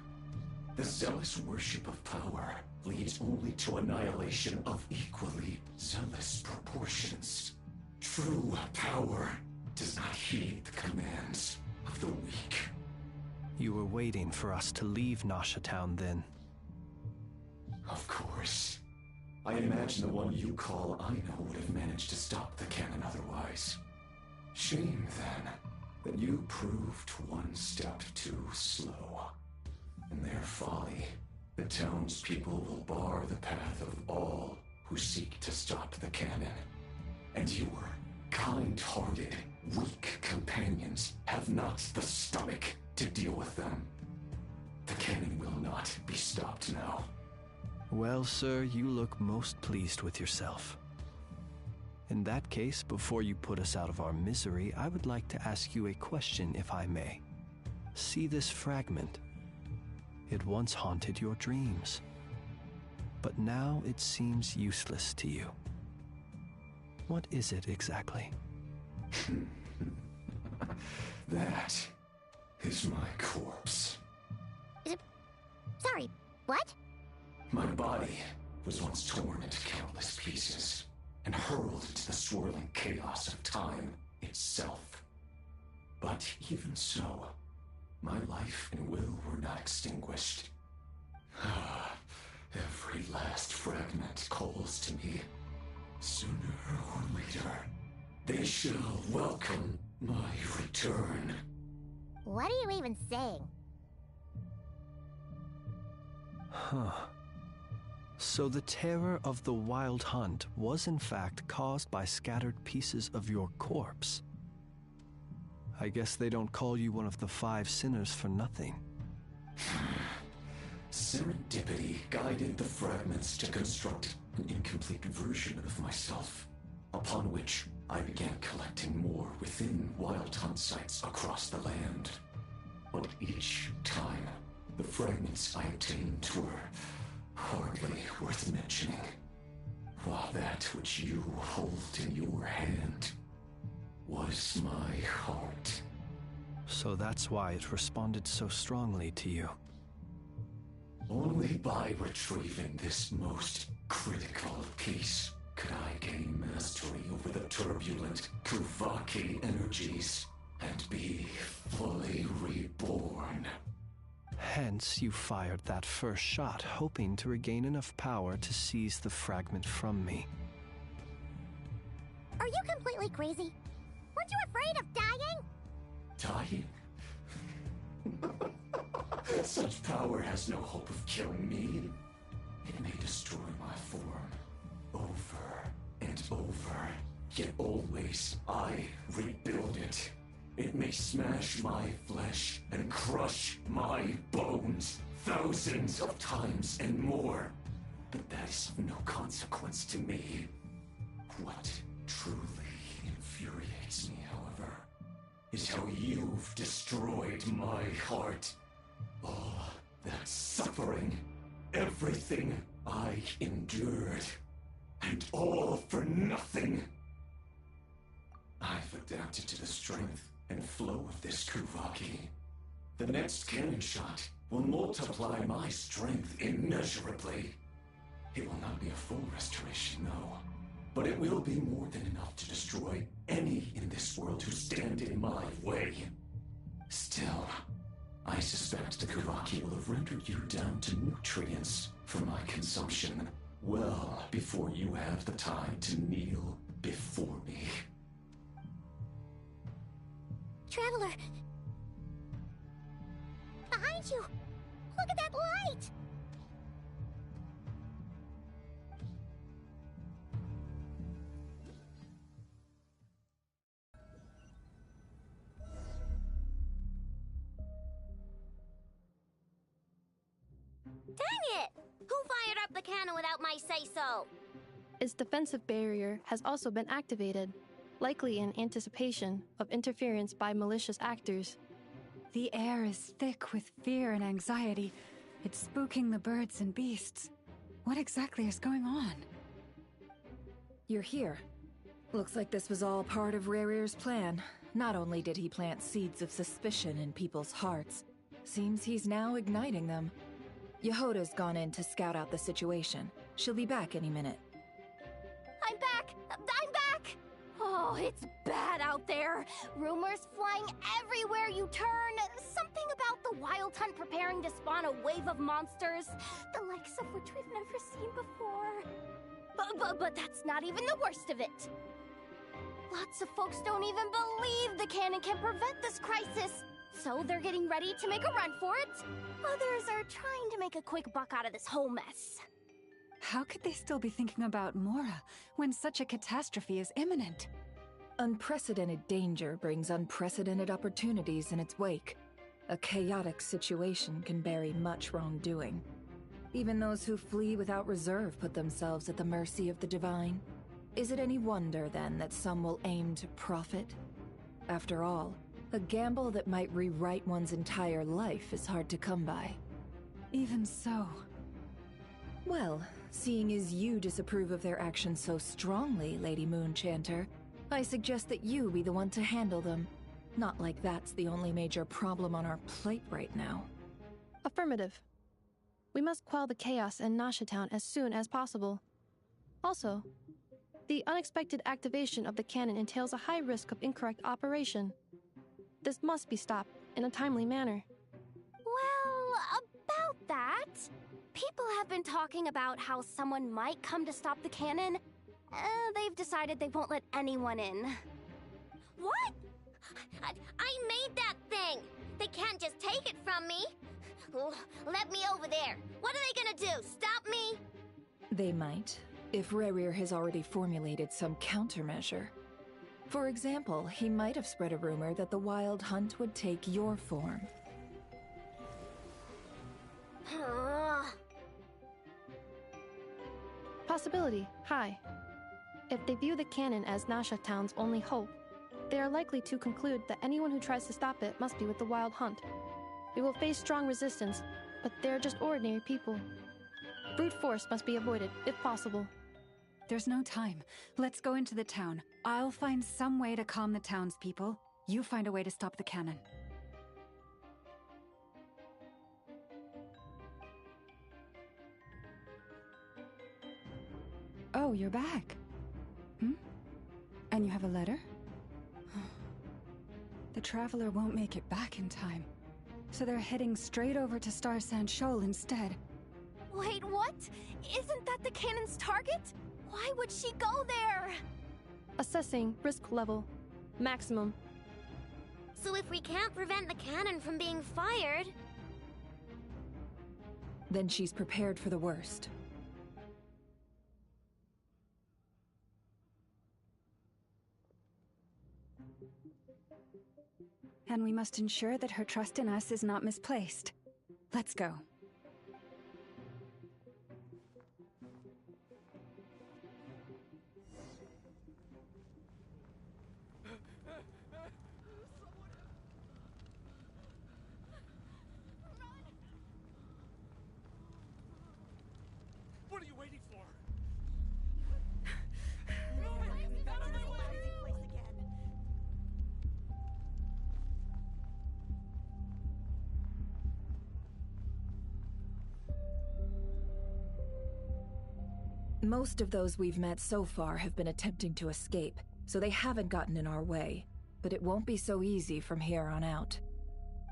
The zealous worship of power leads only to annihilation of equally zealous proportions. True power does not heed the commands of the weak. You were waiting for us to leave Nasha Town then. Of course. I imagine the one you call Aino would have managed to stop the cannon otherwise. Shame, then, that you proved one step too slow. In their folly, the townspeople will bar the path of all who seek to stop the cannon. And your kind-hearted, weak companions have not the stomach to deal with them. The cannon will not be stopped now. Well, sir, you look most pleased with yourself. In that case, before you put us out of our misery, I would like to ask you a question, if I may. See this fragment? It once haunted your dreams, but now it seems useless to you. What is it exactly? That is my corpse. Sorry, what? My body was once torn into countless pieces and hurled into the swirling chaos of time itself. But even so, my life and will were not extinguished. Every last fragment calls to me. Sooner or later, they shall welcome my return. What are you even saying? Huh. So the terror of the wild hunt was in fact caused by scattered pieces of your corpse. I guess they don't call you one of the 5 sinners for nothing. Serendipity guided the fragments to construct an incomplete version of myself, upon which I began collecting more within wild hunt sites across the land. But each time, The fragments I obtained were hardly worth mentioning, while that which you hold in your hand was my heart. So that's why it responded so strongly to you. Only by retrieving this most critical piece could I gain mastery over the turbulent Kuvaki energies and be fully reborn. Hence, you fired that first shot, hoping to regain enough power to seize the fragment from me. Are you completely crazy? Weren't you afraid of dying? Dying? Such power has no hope of killing me. It may destroy my form over and over, yet always I rebuild it. It may smash my flesh and crush my bones thousands of times and more, but that is of no consequence to me. What truly infuriates me, however, is how you've destroyed my heart. All that suffering, everything I endured, and all for nothing. I've adapted to the strength and flow of this Kuvaki. The next cannon shot will multiply my strength immeasurably. It will not be a full restoration, though, but it will be more than enough to destroy any in this world who stand in my way. Still, I suspect the Kuvaki will have rendered you down to nutrients for my consumption well before you have the time to kneel before me. Traveler! Behind you! Look at that light! Dang it! Who fired up the cannon without my say-so? Its defensive barrier has also been activated, likely in anticipation of interference by malicious actors. The air is thick with fear and anxiety. It's spooking the birds and beasts. What exactly is going on? You're here. Looks like this was all part of Rerir's plan. Not only did he plant seeds of suspicion in people's hearts, seems he's now igniting them. Yehoda's gone in to scout out the situation. She'll be back any minute. I'm back! I'm back! Oh, it's bad out there. Rumors flying everywhere you turn. Something about the Wild Hunt preparing to spawn a wave of monsters, the likes of which we've never seen before. But that's not even the worst of it. Lots of folks don't even believe the cannon can prevent this crisis, so they're getting ready to make a run for it. Others are trying to make a quick buck out of this whole mess. How could they still be thinking about Mora when such a catastrophe is imminent? Unprecedented danger brings unprecedented opportunities in its wake. A chaotic situation can bury much wrongdoing. Even those who flee without reserve put themselves at the mercy of the divine. Is it any wonder, then, that some will aim to profit? After all, a gamble that might rewrite one's entire life is hard to come by. Even so. Well, seeing as you disapprove of their actions so strongly, Lady Moonchanter, I suggest that you be the one to handle them. Not like that's the only major problem on our plate right now. Affirmative. We must quell the chaos in Nasha Town as soon as possible. Also, the unexpected activation of the cannon entails a high risk of incorrect operation. This must be stopped in a timely manner. Well, about that, people have been talking about how someone might come to stop the cannon. They've decided they won't let anyone in. What? I made that thing! They can't just take it from me! Let me over there! What are they gonna do, stop me? They might, if Rerir has already formulated some countermeasure. For example, he might have spread a rumor that the Wild Hunt would take your form. Possibility, high. If they view the cannon as Nasha Town's only hope, they are likely to conclude that anyone who tries to stop it must be with the Wild Hunt. We will face strong resistance, but they're just ordinary people. Brute force must be avoided, if possible. There's no time. Let's go into the town. I'll find some way to calm the townspeople. You find a way to stop the cannon. Oh, you're back. And you have a letter? The Traveler won't make it back in time. So they're heading straight over to Star Sand Shoal instead. Wait, what? Isn't that the cannon's target? Why would she go there? Assessing risk level. Maximum. So if we can't prevent the cannon from being fired... Then she's prepared for the worst. And we must ensure that her trust in us is not misplaced. Let's go. What are you waiting for? Most of those we've met so far have been attempting to escape, so they haven't gotten in our way. But it won't be so easy from here on out.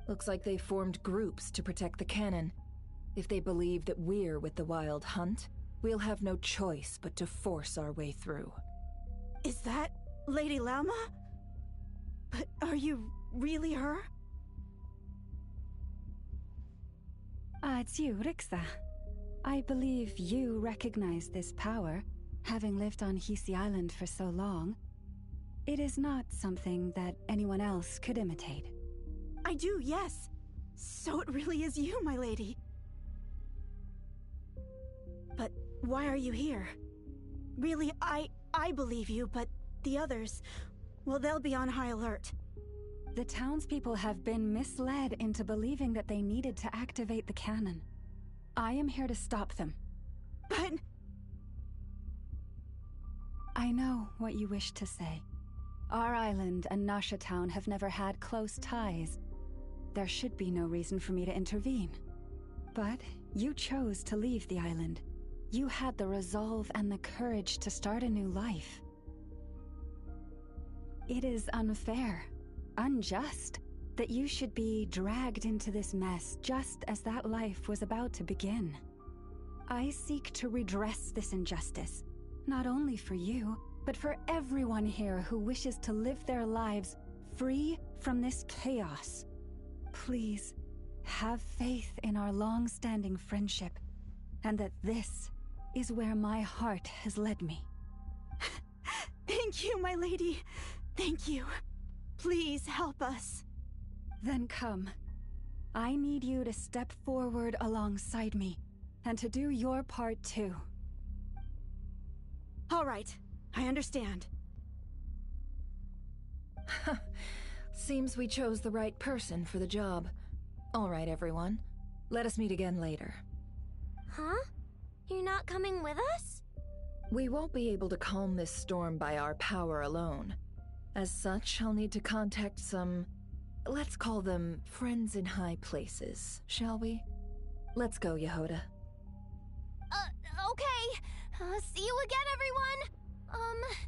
Looks like they formed groups to protect the cannon. If they believe that we're with the Wild Hunt, we'll have no choice but to force our way through. Is that Lady Lauma? But are you really her? It's you, Rixa. I believe you recognize this power, having lived on Hisi Island for so long. It is not something that anyone else could imitate. I do, yes. So it really is you, my lady. But why are you here? Really, I believe you, but the others, well, they'll be on high alert. The townspeople have been misled into believing that they needed to activate the cannon. I am here to stop them. But... I know what you wish to say. Our island and Nasha Town have never had close ties. There should be no reason for me to intervene. But you chose to leave the island. You had the resolve and the courage to start a new life. It is unfair, unjust, that you should be dragged into this mess just as that life was about to begin. I seek to redress this injustice, not only for you, but for everyone here who wishes to live their lives free from this chaos. Please, have faith in our long-standing friendship, and that this is where my heart has led me. Thank you, my lady. Thank you. Please help us. Then come. I need you to step forward alongside me, and to do your part too. All right, I understand. Seems we chose the right person for the job. All right, everyone. Let us meet again later. Huh? You're not coming with us? We won't be able to calm this storm by our power alone. As such, I'll need to contact some... let's call them friends in high places, shall we? Let's go, Yehoda. Okay. See you again, everyone!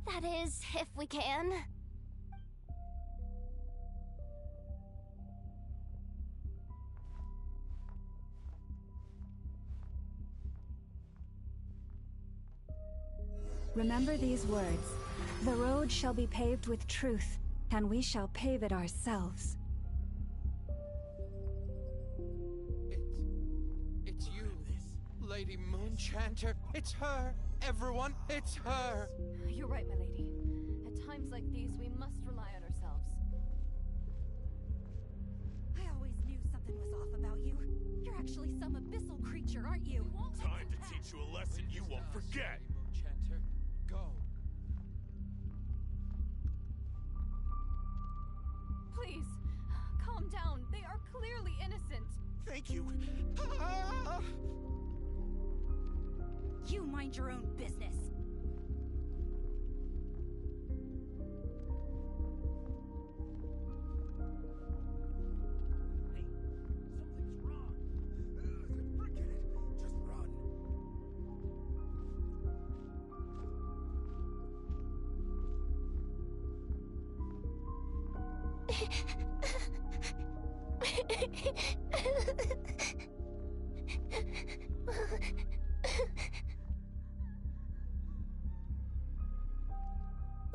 That is, if we can. Remember these words. The road shall be paved with truth, and we shall pave it ourselves. It's you, Lady Moonchanter. It's her. Everyone, it's her. You're right, my lady. At times like these, we must rely on ourselves. I always knew something was off about you. You're actually some abyssal creature, aren't you? Time to teach you a lesson you won't forget. Moonchanter, go. Please, calm down. They are clearly innocent. Thank you. You mind your own business.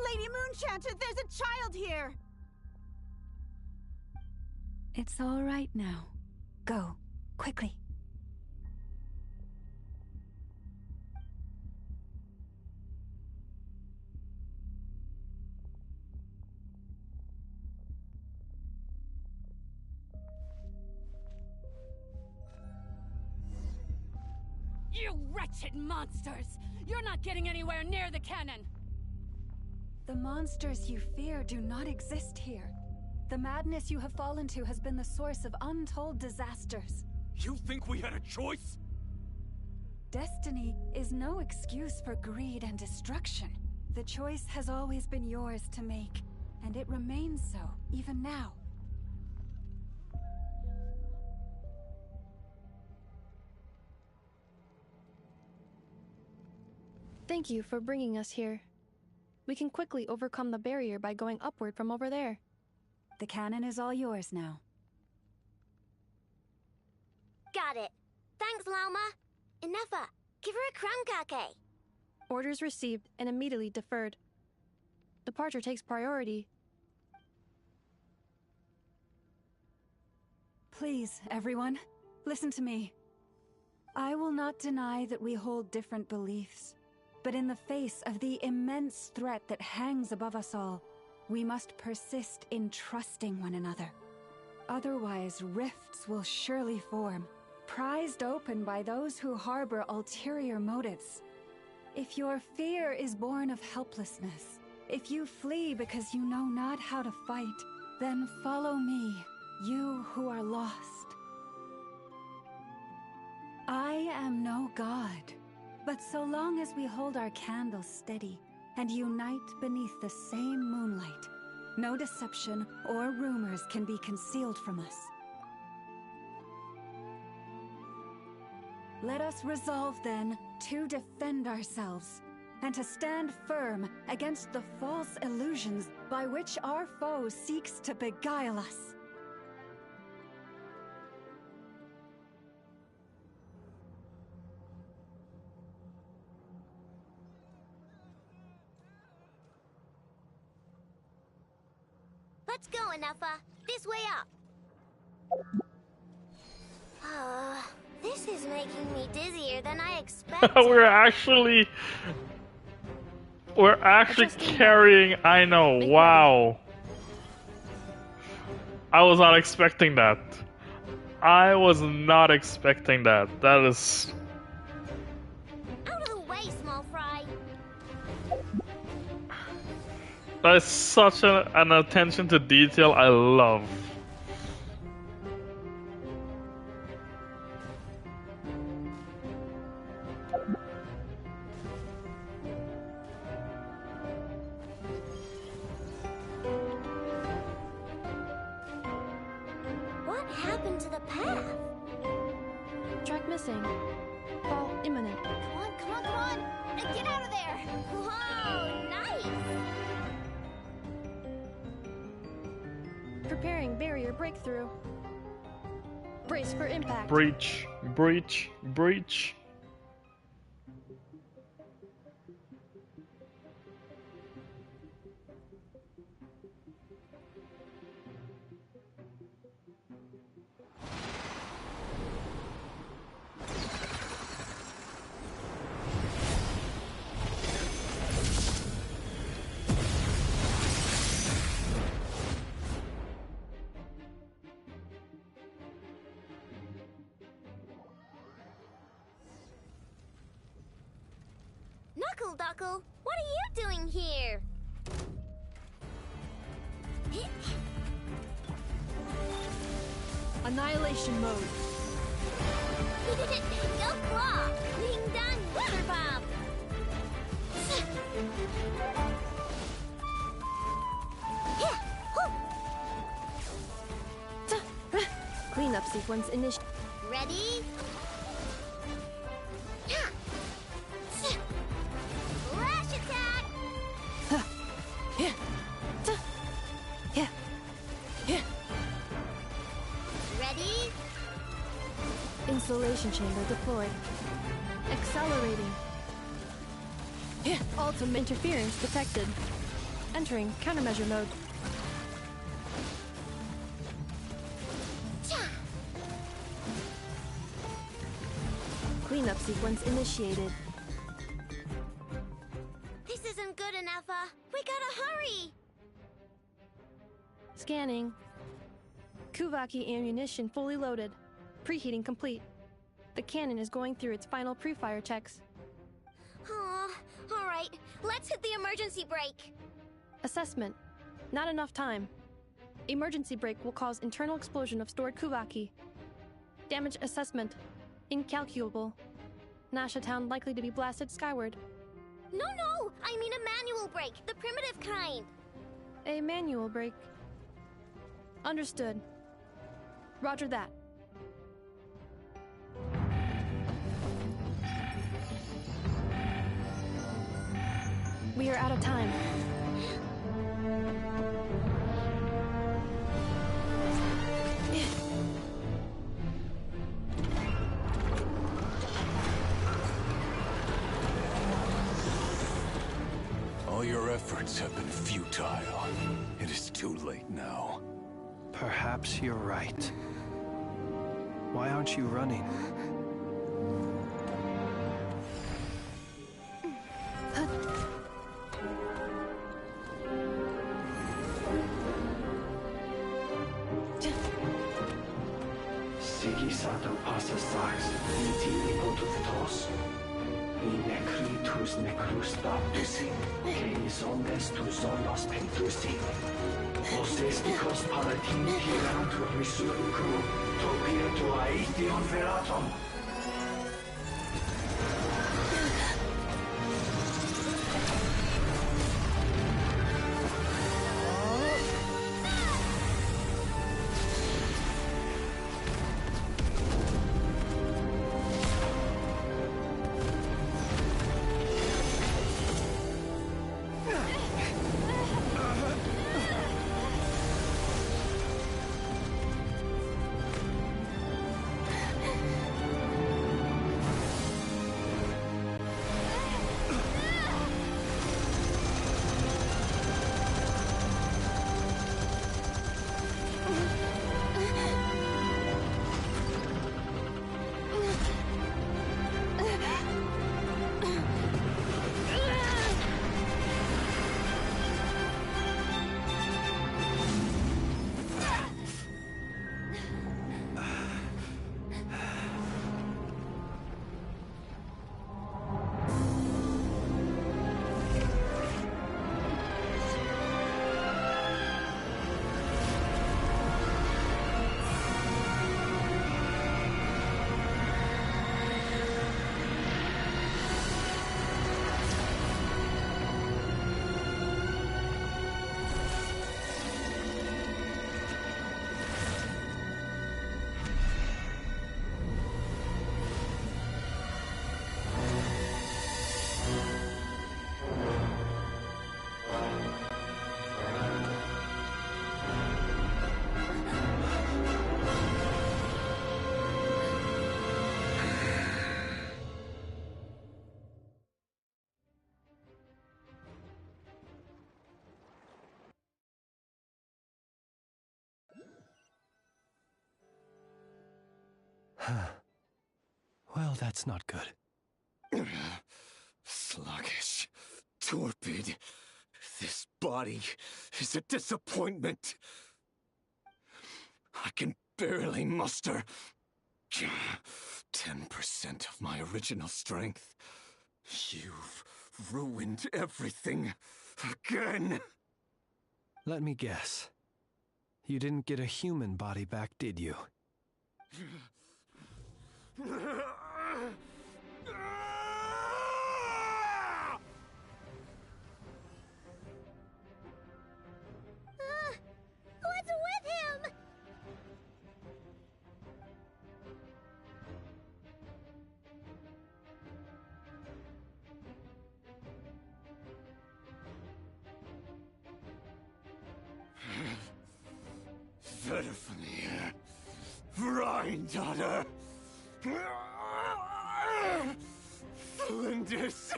Lady Moonchanter, there's a child here! It's all right now. Go, quickly. You wretched monsters! You're not getting anywhere near the cannon! The monsters you fear do not exist here. The madness you have fallen to has been the source of untold disasters. You think we had a choice? Destiny is no excuse for greed and destruction. The choice has always been yours to make, and it remains so, even now. Thank you for bringing us here. We can quickly overcome the barrier by going upward from over there. The cannon is all yours now. Got it. Thanks, Lauma. Inefa, give her a crumb. Orders received and immediately deferred. Departure takes priority. Please, everyone, listen to me. I will not deny that we hold different beliefs. But in the face of the immense threat that hangs above us all, we must persist in trusting one another. Otherwise, rifts will surely form, prized open by those who harbor ulterior motives. If your fear is born of helplessness, if you flee because you know not how to fight, then follow me, you who are lost. I am no god. But so long as we hold our candles steady and unite beneath the same moonlight, no deception or rumors can be concealed from us. Let us resolve then to defend ourselves and to stand firm against the false illusions by which our foe seeks to beguile us. Let's go, Inefa. This way up. This is making me dizzier than I expected. We're actually carrying. I know. Wow. I was not expecting that. I was not expecting that. That is. Out of the way, small fry. That is such an attention to detail I love. What happened to the path? Track missing. Fall imminent. Come on, come on, come on! Get out of there! Whoa, nice! Preparing barrier breakthrough. Brace for impact. Breach, breach, breach. Duckle, what are you doing here? Annihilation mode. Go claw! Ding dong, water pound! sequence initiated. Ready? Flash attack! Ready? Installation chamber deployed. Accelerating. Ultimate interference detected. Entering countermeasure mode. Cleanup sequence initiated. This isn't good enough, we gotta hurry! Scanning. Kuvaki ammunition fully loaded. Preheating complete. The cannon is going through its final pre-fire checks. Aw, alright, let's hit the emergency brake. Assessment. Not enough time. Emergency brake will cause internal explosion of stored Kuvaki. Damage assessment. Incalculable. Nasha Town likely to be blasted skyward. No, I mean a manual brake, the primitive kind. A manual brake. Understood. Roger that. We are out of time. All your efforts have been futile. It is too late now. Perhaps you're right. Why aren't you running? Sigisato passa sax, iti ipotuthos. Necritus necrus baptisi, que omnes tu zonos pentusi. Osesticos palatin piratur resurrecru, topia tua eition veratum. Well, that's not good. Sluggish. Torpid. This body is a disappointment. I can barely muster 10% of my original strength. You've ruined everything again. Let me guess. You didn't get a human body back, did you? What's with him? Granddaughter! Flinders!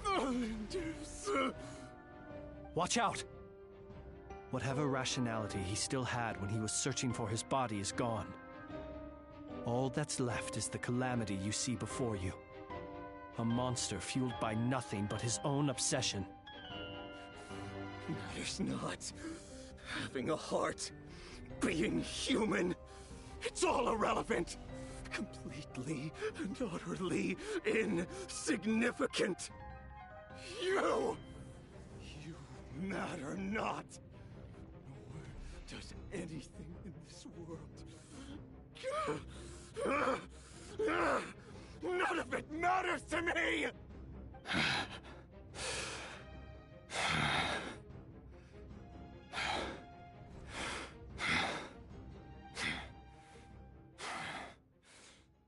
Flinders! Watch out! Whatever rationality he still had when he was searching for his body is gone. All that's left is the calamity you see before you. A monster fueled by nothing but his own obsession. Matters not. Having a heart. Being human. It's all irrelevant. Completely and utterly insignificant. You matter not. Nor does anything in this world. None of it matters to me!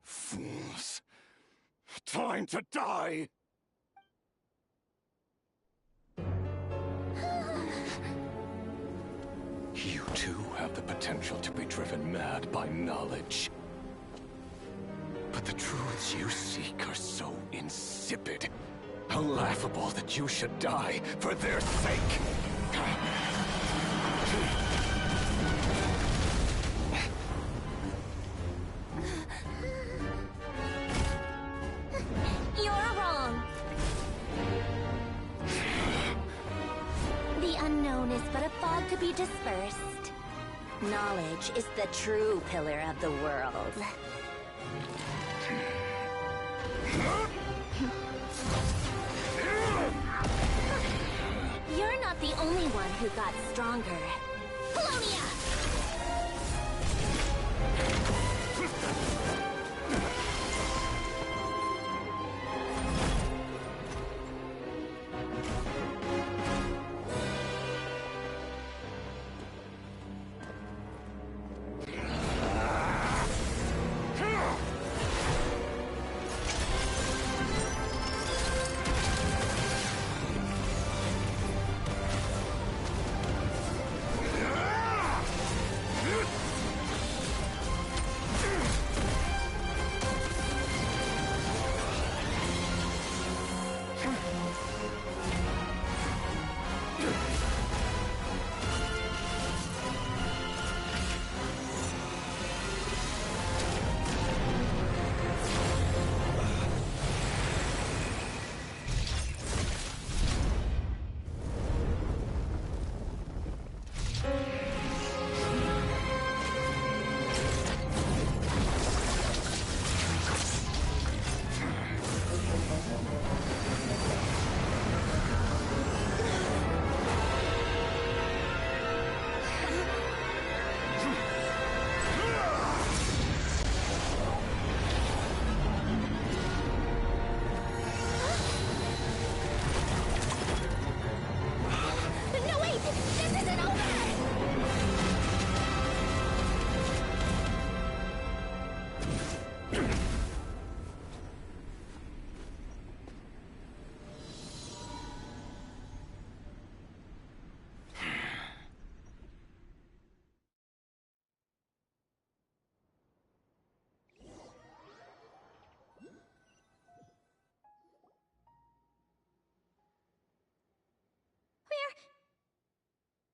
Fools. Time to die! You too have the potential to be driven mad by knowledge. But the truths you seek are so insipid, how laughable that you should die for their sake. You're wrong. The unknown is but a fog to be dispersed. Knowledge is the true pillar of the world. You're not the only one who got stronger. Polonia!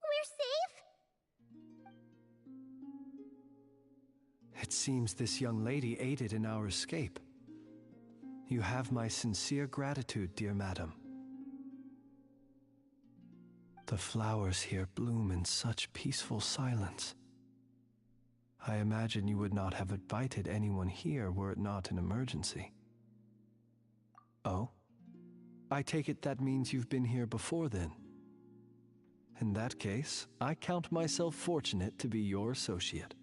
We're safe? It seems this young lady aided in our escape. You have my sincere gratitude, dear madam. The flowers here bloom in such peaceful silence. I imagine you would not have invited anyone here were it not an emergency. Oh? I take it that means you've been here before then. In that case, I count myself fortunate to be your associate.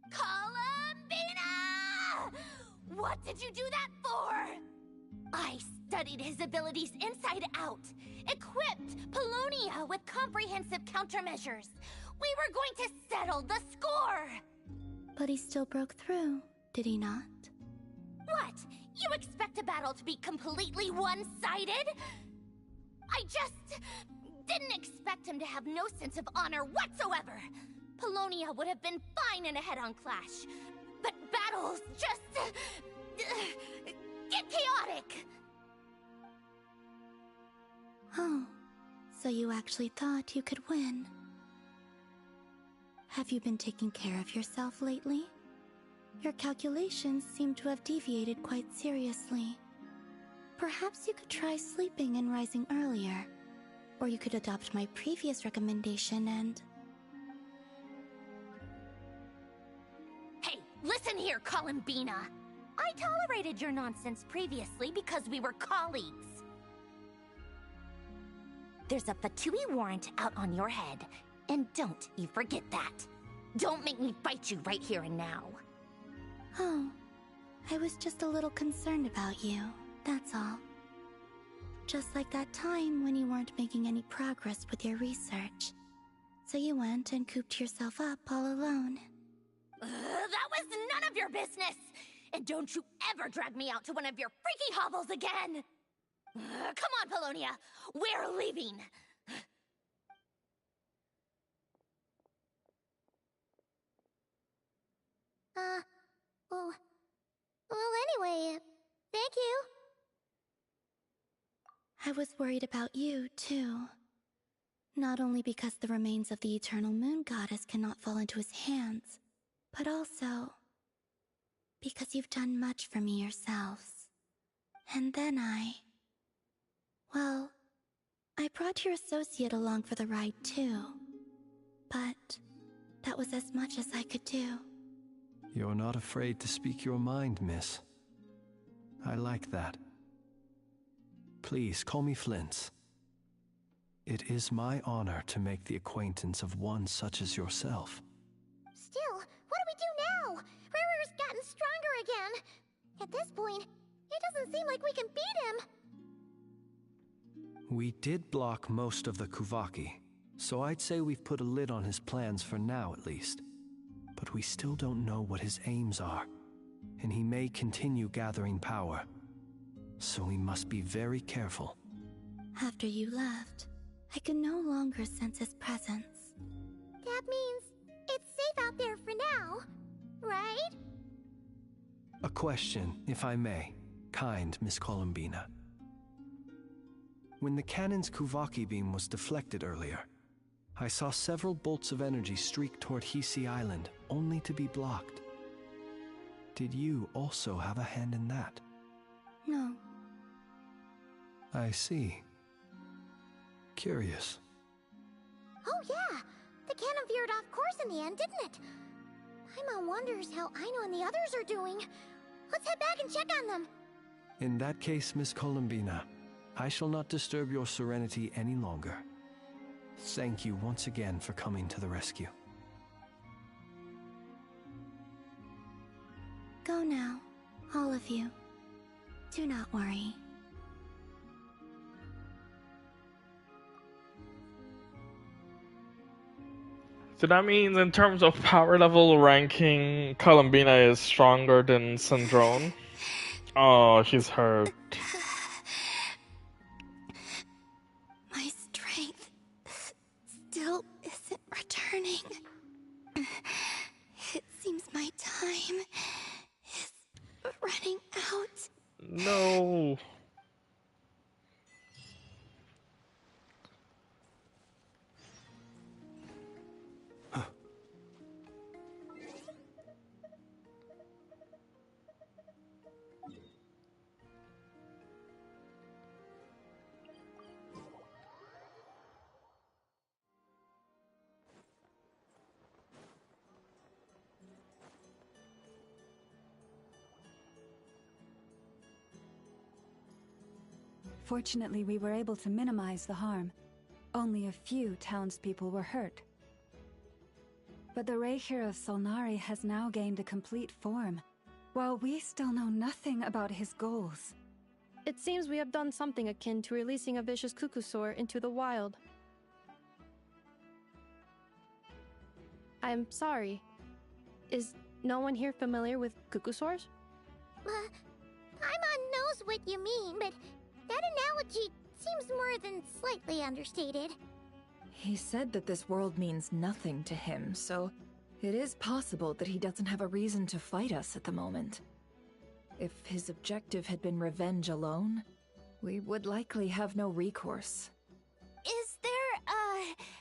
Columbina! What did you do that for? I studied his abilities inside out, equipped Polonia with comprehensive countermeasures. We were going to settle the score! But he still broke through, did he not? What? You expect a battle to be completely one-sided? I just didn't expect him to have no sense of honor whatsoever. Polonia would have been fine in a head-on clash. But battles just... get chaotic! Oh, so you actually thought you could win. Have you been taking care of yourself lately? Your calculations seem to have deviated quite seriously. Perhaps you could try sleeping and rising earlier. Or you could adopt my previous recommendation and... Hey, listen here, Columbina! I tolerated your nonsense previously because we were colleagues. There's a Fatui warrant out on your head, and don't you forget that. Don't make me fight you right here and now. Oh, I was just a little concerned about you, that's all. Just like that time when you weren't making any progress with your research. So you went and cooped yourself up all alone. That was none of your business! And don't you ever drag me out to one of your freaky hovels again! Come on, Polonia! We're leaving! Well, anyway, thank you. I was worried about you, too. Not only because the remains of the Eternal Moon Goddess cannot fall into his hands, but also because you've done much for me yourselves. And then well, I brought your associate along for the ride, too. But that was as much as I could do. You're not afraid to speak your mind, miss. I like that. Please, call me Flint's. It is my honor to make the acquaintance of one such as yourself. Still, what do we do now? Riri's gotten stronger again. At this point, it doesn't seem like we can beat him. We did block most of the Kuvaki, so I'd say we've put a lid on his plans for now at least. But we still don't know what his aims are, and he may continue gathering power. So we must be very careful. After you left, I could no longer sense his presence. That means it's safe out there for now, right? A question, if I may, kind Miss Columbina. When the cannon's Kuvaki beam was deflected earlier, I saw several bolts of energy streak toward Hisi Island, only to be blocked. Did you also have a hand in that? No. I see. Curious. Oh yeah! The cannon veered off course in the end, didn't it? Paimon wonders how Aino and the others are doing. Let's head back and check on them. In that case, Miss Columbina, I shall not disturb your serenity any longer. Thank you once again for coming to the rescue. Go now, all of you. Do not worry. So that means in terms of power level ranking, Columbina is stronger than Sandrone? Oh, she's hurt. My strength still isn't returning. It seems my time is running out. No. Fortunately, we were able to minimize the harm. Only a few townspeople were hurt. But the Reikir of Solnari has now gained a complete form, while we still know nothing about his goals. It seems we have done something akin to releasing a vicious Kukusaur into the wild. I'm sorry. Is no one here familiar with Kukusaurs? Paimon knows what you mean, but that analogy seems more than slightly understated. He said that this world means nothing to him, so it is possible that he doesn't have a reason to fight us at the moment. If his objective had been revenge alone, we would likely have no recourse. Is there,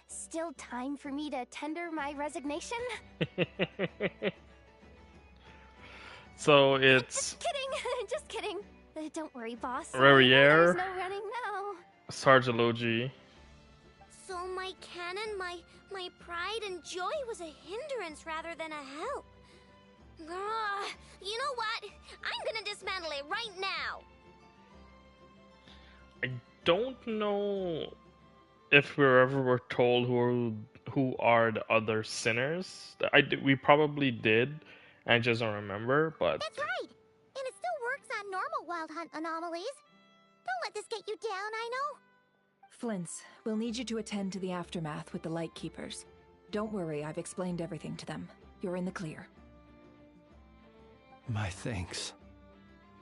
still time for me to tender my resignation? So it's... Just kidding, just kidding. Don't worry, boss. Rariere, There's no running now. Sargelogy. So my cannon, my pride and joy was a hindrance rather than a help. Ugh, you know what? I'm gonna dismantle it right now. I don't know if we were told who are the other sinners. We probably did, I just don't remember, but... That's right! And it still works on normal Wild Hunt anomalies. Don't let this get you down, I know. Flint's, we'll need you to attend to the aftermath with the Lightkeepers. Don't worry, I've explained everything to them. You're in the clear. My thanks.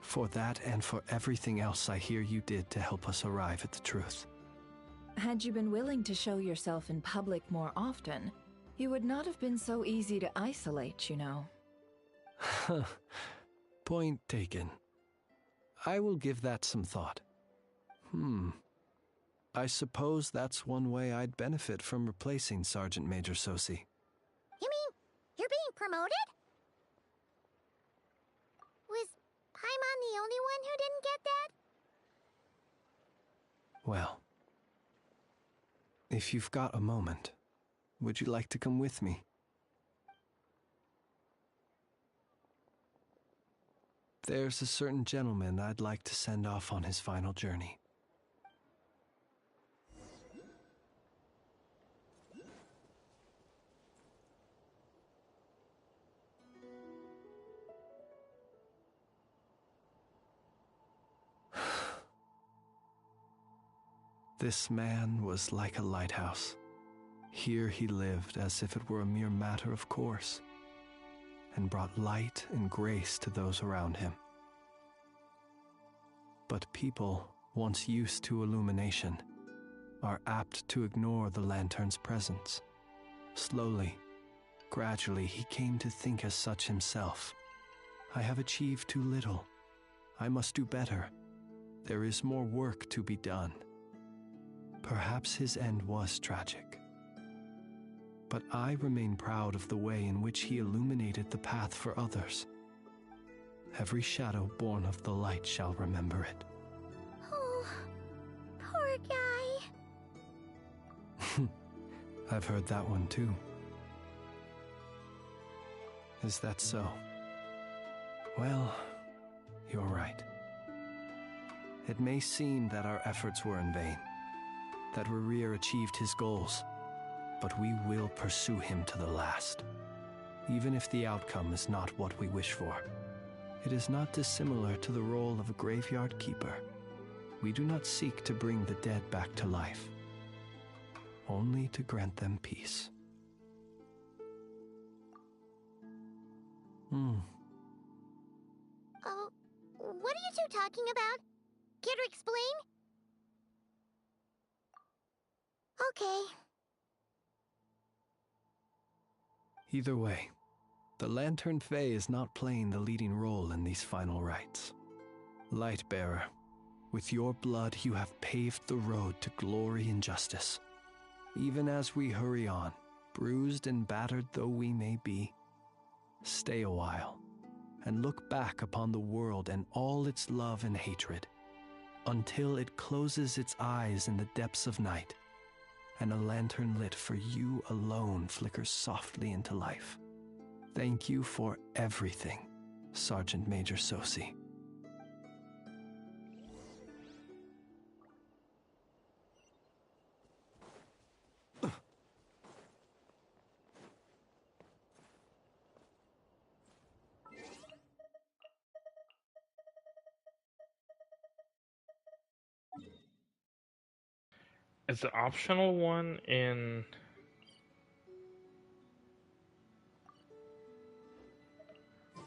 For that and for everything else I hear you did to help us arrive at the truth. Had you been willing to show yourself in public more often, you would not have been so easy to isolate, you know. Point taken. I will give that some thought. I suppose that's one way I'd benefit from replacing Sergeant Major Sosi. You mean you're being promoted? Was Paimon the only one who didn't get that? Well, if you've got a moment, would you like to come with me? There's a certain gentleman I'd like to send off on his final journey. This man was like a lighthouse. Here he lived as if it were a mere matter of course, and brought light and grace to those around him. But people, once used to illumination, are apt to ignore the lantern's presence. Slowly, gradually, he came to think as such himself. I have achieved too little. I must do better. There is more work to be done. Perhaps his end was tragic. But I remain proud of the way in which he illuminated the path for others. Every shadow born of the light shall remember it. Oh, poor guy. I've heard that one too. Is that so? Well, you're right. It may seem that our efforts were in vain, that Rariere achieved his goals, but we will pursue him to the last, even if the outcome is not what we wish for. It is not dissimilar to the role of a graveyard keeper. We do not seek to bring the dead back to life, only to grant them peace. Oh, what are you two talking about? Care to explain? Okay. Either way, the Lantern Fae is not playing the leading role in these final rites. Lightbearer, with your blood you have paved the road to glory and justice. Even as we hurry on, bruised and battered though we may be, stay a while and look back upon the world and all its love and hatred, until it closes its eyes in the depths of night, and a lantern lit for you alone flickers softly into life. Thank you for everything, Sergeant Major Sosi. Is the optional one in...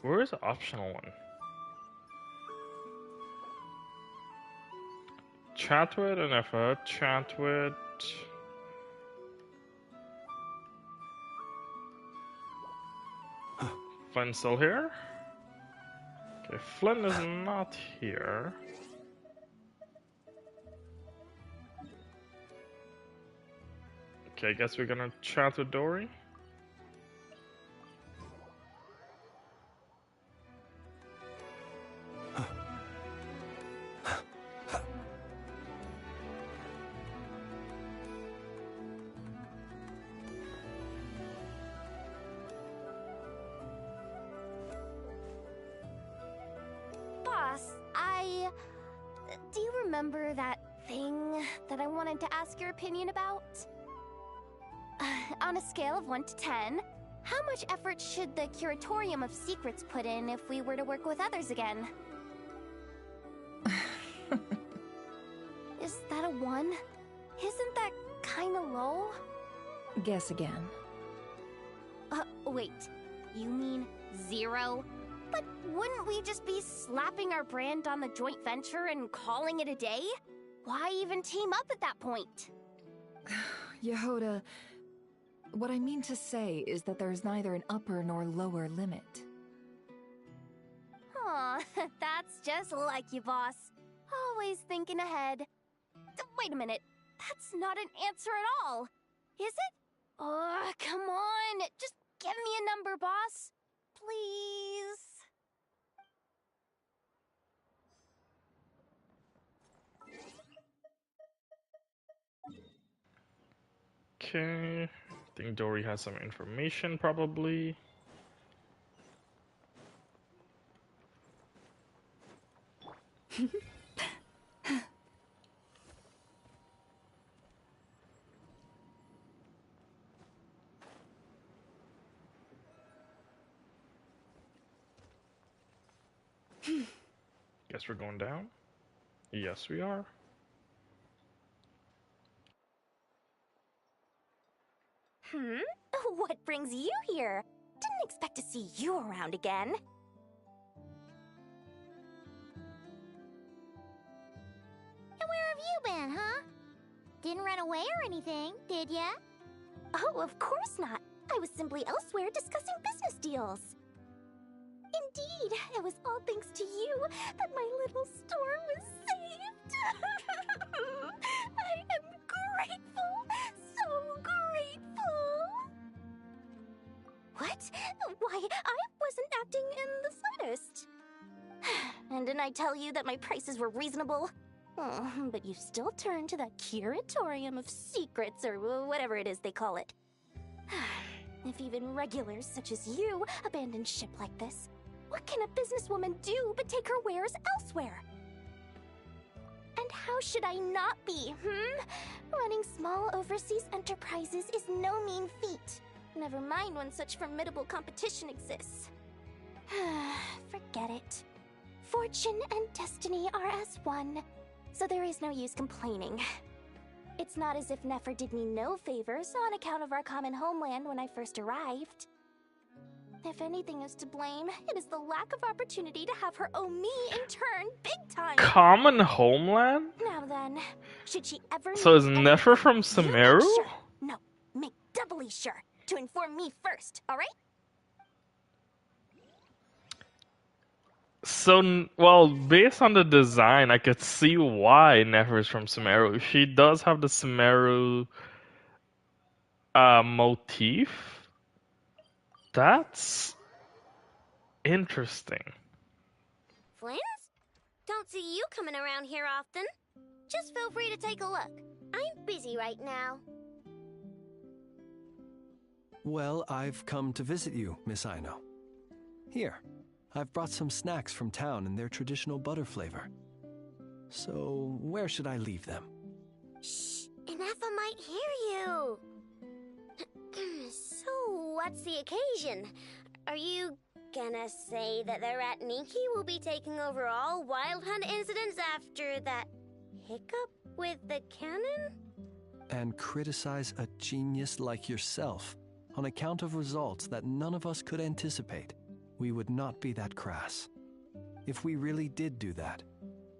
Where is the optional one? Chat with and effort, chat with... Flynn still here? Okay, Flynn is not here. Okay, I guess we're gonna chat with Dory. Do you remember that thing that I wanted to ask your opinion about? On a scale of 1 to 10, how much effort should the Curatorium of Secrets put in if we were to work with others again? Is that a 1? Isn't that kinda low? Guess again. Wait. You mean 0? But wouldn't we just be slapping our brand on the joint venture and calling it a day? Why even team up at that point? Yehoda, what I mean to say is that there's neither an upper nor lower limit. Aw, that's just like you, boss. Always thinking ahead. Wait a minute, that's not an answer at all. Is it? Oh, come on, just give me a number, boss. Please. Okay, I think Dory has some information probably. Guess we're going down? Yes, we are. What brings you here? Didn't expect to see you around again. And where have you been, huh? Didn't run away or anything, did ya? Oh, of course not. I was simply elsewhere discussing business deals. Indeed, it was all thanks to you that my little store was saved. I am grateful, so grateful. What? Why, I wasn't acting in the slightest. And didn't I tell you that my prices were reasonable? Oh, but you still turn to that Curatorium of Secrets, or whatever it is they call it. If even regulars such as you abandon ship like this, what can a businesswoman do but take her wares elsewhere? And how should I not be, Running small overseas enterprises is no mean feat. Never mind when such formidable competition exists. Forget it. Fortune and destiny are as one, so there is no use complaining. It's not as if Nefer did me no favors on account of our common homeland when I first arrived. If anything is to blame, it is the lack of opportunity to have her owe me in turn big time. Common homeland? Now then, should she ever So is Nefer from Sumeru? Sure. No, make doubly sure to inform me first, alright? So, well, based on the design, I could see why Nefer is from Sumeru. She does have the Sumeru motif. That's interesting. Flins? Don't see you coming around here often. Just feel free to take a look. I'm busy right now. Well, I've come to visit you, Miss Aino. Here, I've brought some snacks from town in their traditional butter flavor. So, where should I leave them? Shh, Inefa might hear you. So, what's the occasion? Are you gonna say that the Rat Ninki will be taking over all Wild Hunt incidents after that hiccup with the cannon? And criticize a genius like yourself on account of results that none of us could anticipate. We would not be that crass. If we really did do that,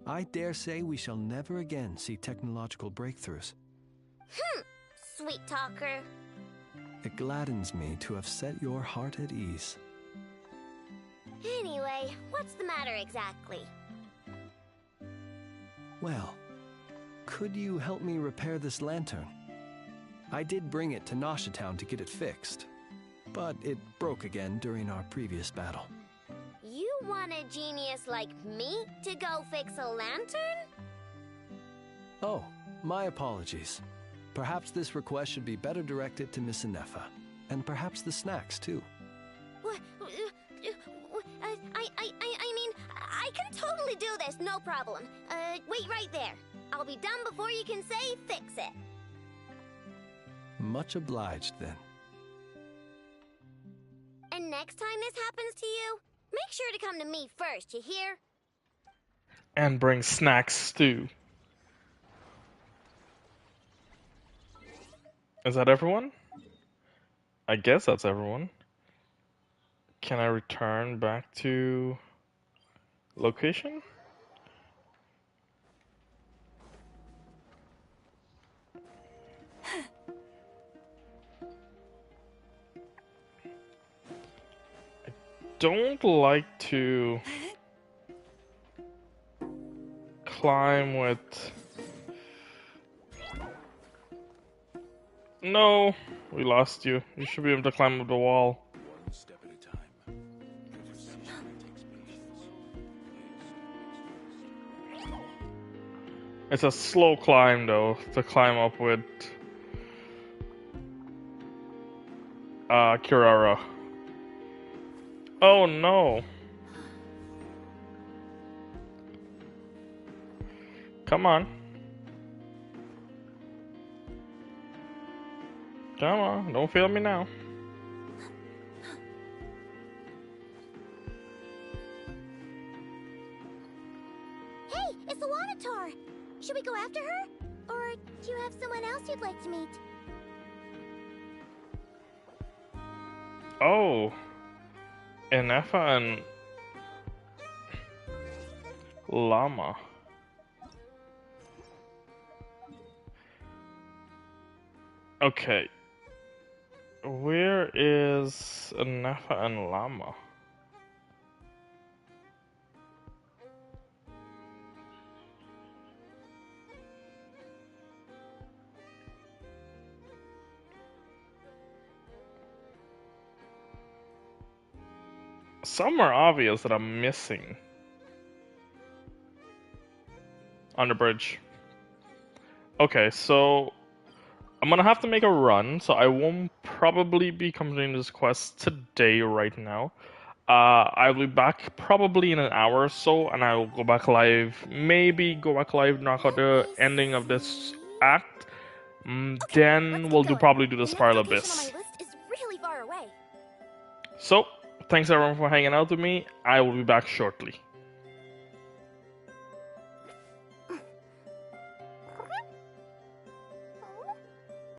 I dare say we shall never again see technological breakthroughs. Sweet talker. It gladdens me to have set your heart at ease. Anyway, what's the matter exactly? Well, could you help me repair this lantern? I did bring it to Nasha Town to get it fixed, but it broke again during our previous battle. You want a genius like me to go fix a lantern? Oh, my apologies. Perhaps this request should be better directed to Miss Inefa, and perhaps the snacks too. What? I mean, I can totally do this, no problem. Wait right there. I'll be done before you can say fix it. Much obliged, then. And next time this happens to you, make sure to come to me first, you hear? And bring snacks too. Is that everyone? I guess that's everyone. Can I return back to location? I don't like to climb with... No, we lost you. You should be able to climb up the wall. One step at a time. It's a slow climb though, to climb up with Kirara. Oh no. Come on. Come on, don't fail me now. Hey, it's Alanatar! Should we go after her? Or do you have someone else you'd like to meet? Oh. Inefa and Llama. Okay. Where is Inefa and Llama? Somewhere obvious that I'm missing. On the bridge. Okay, so I'm gonna have to make a run, so I won't probably be completing this quest today right now. I'll be back probably in an hour or so, and I'll go back live. Maybe go back live, knock out the ending of this act. Then we'll probably do the Spiral Abyss. Really far away. So, thanks everyone for hanging out with me. I will be back shortly.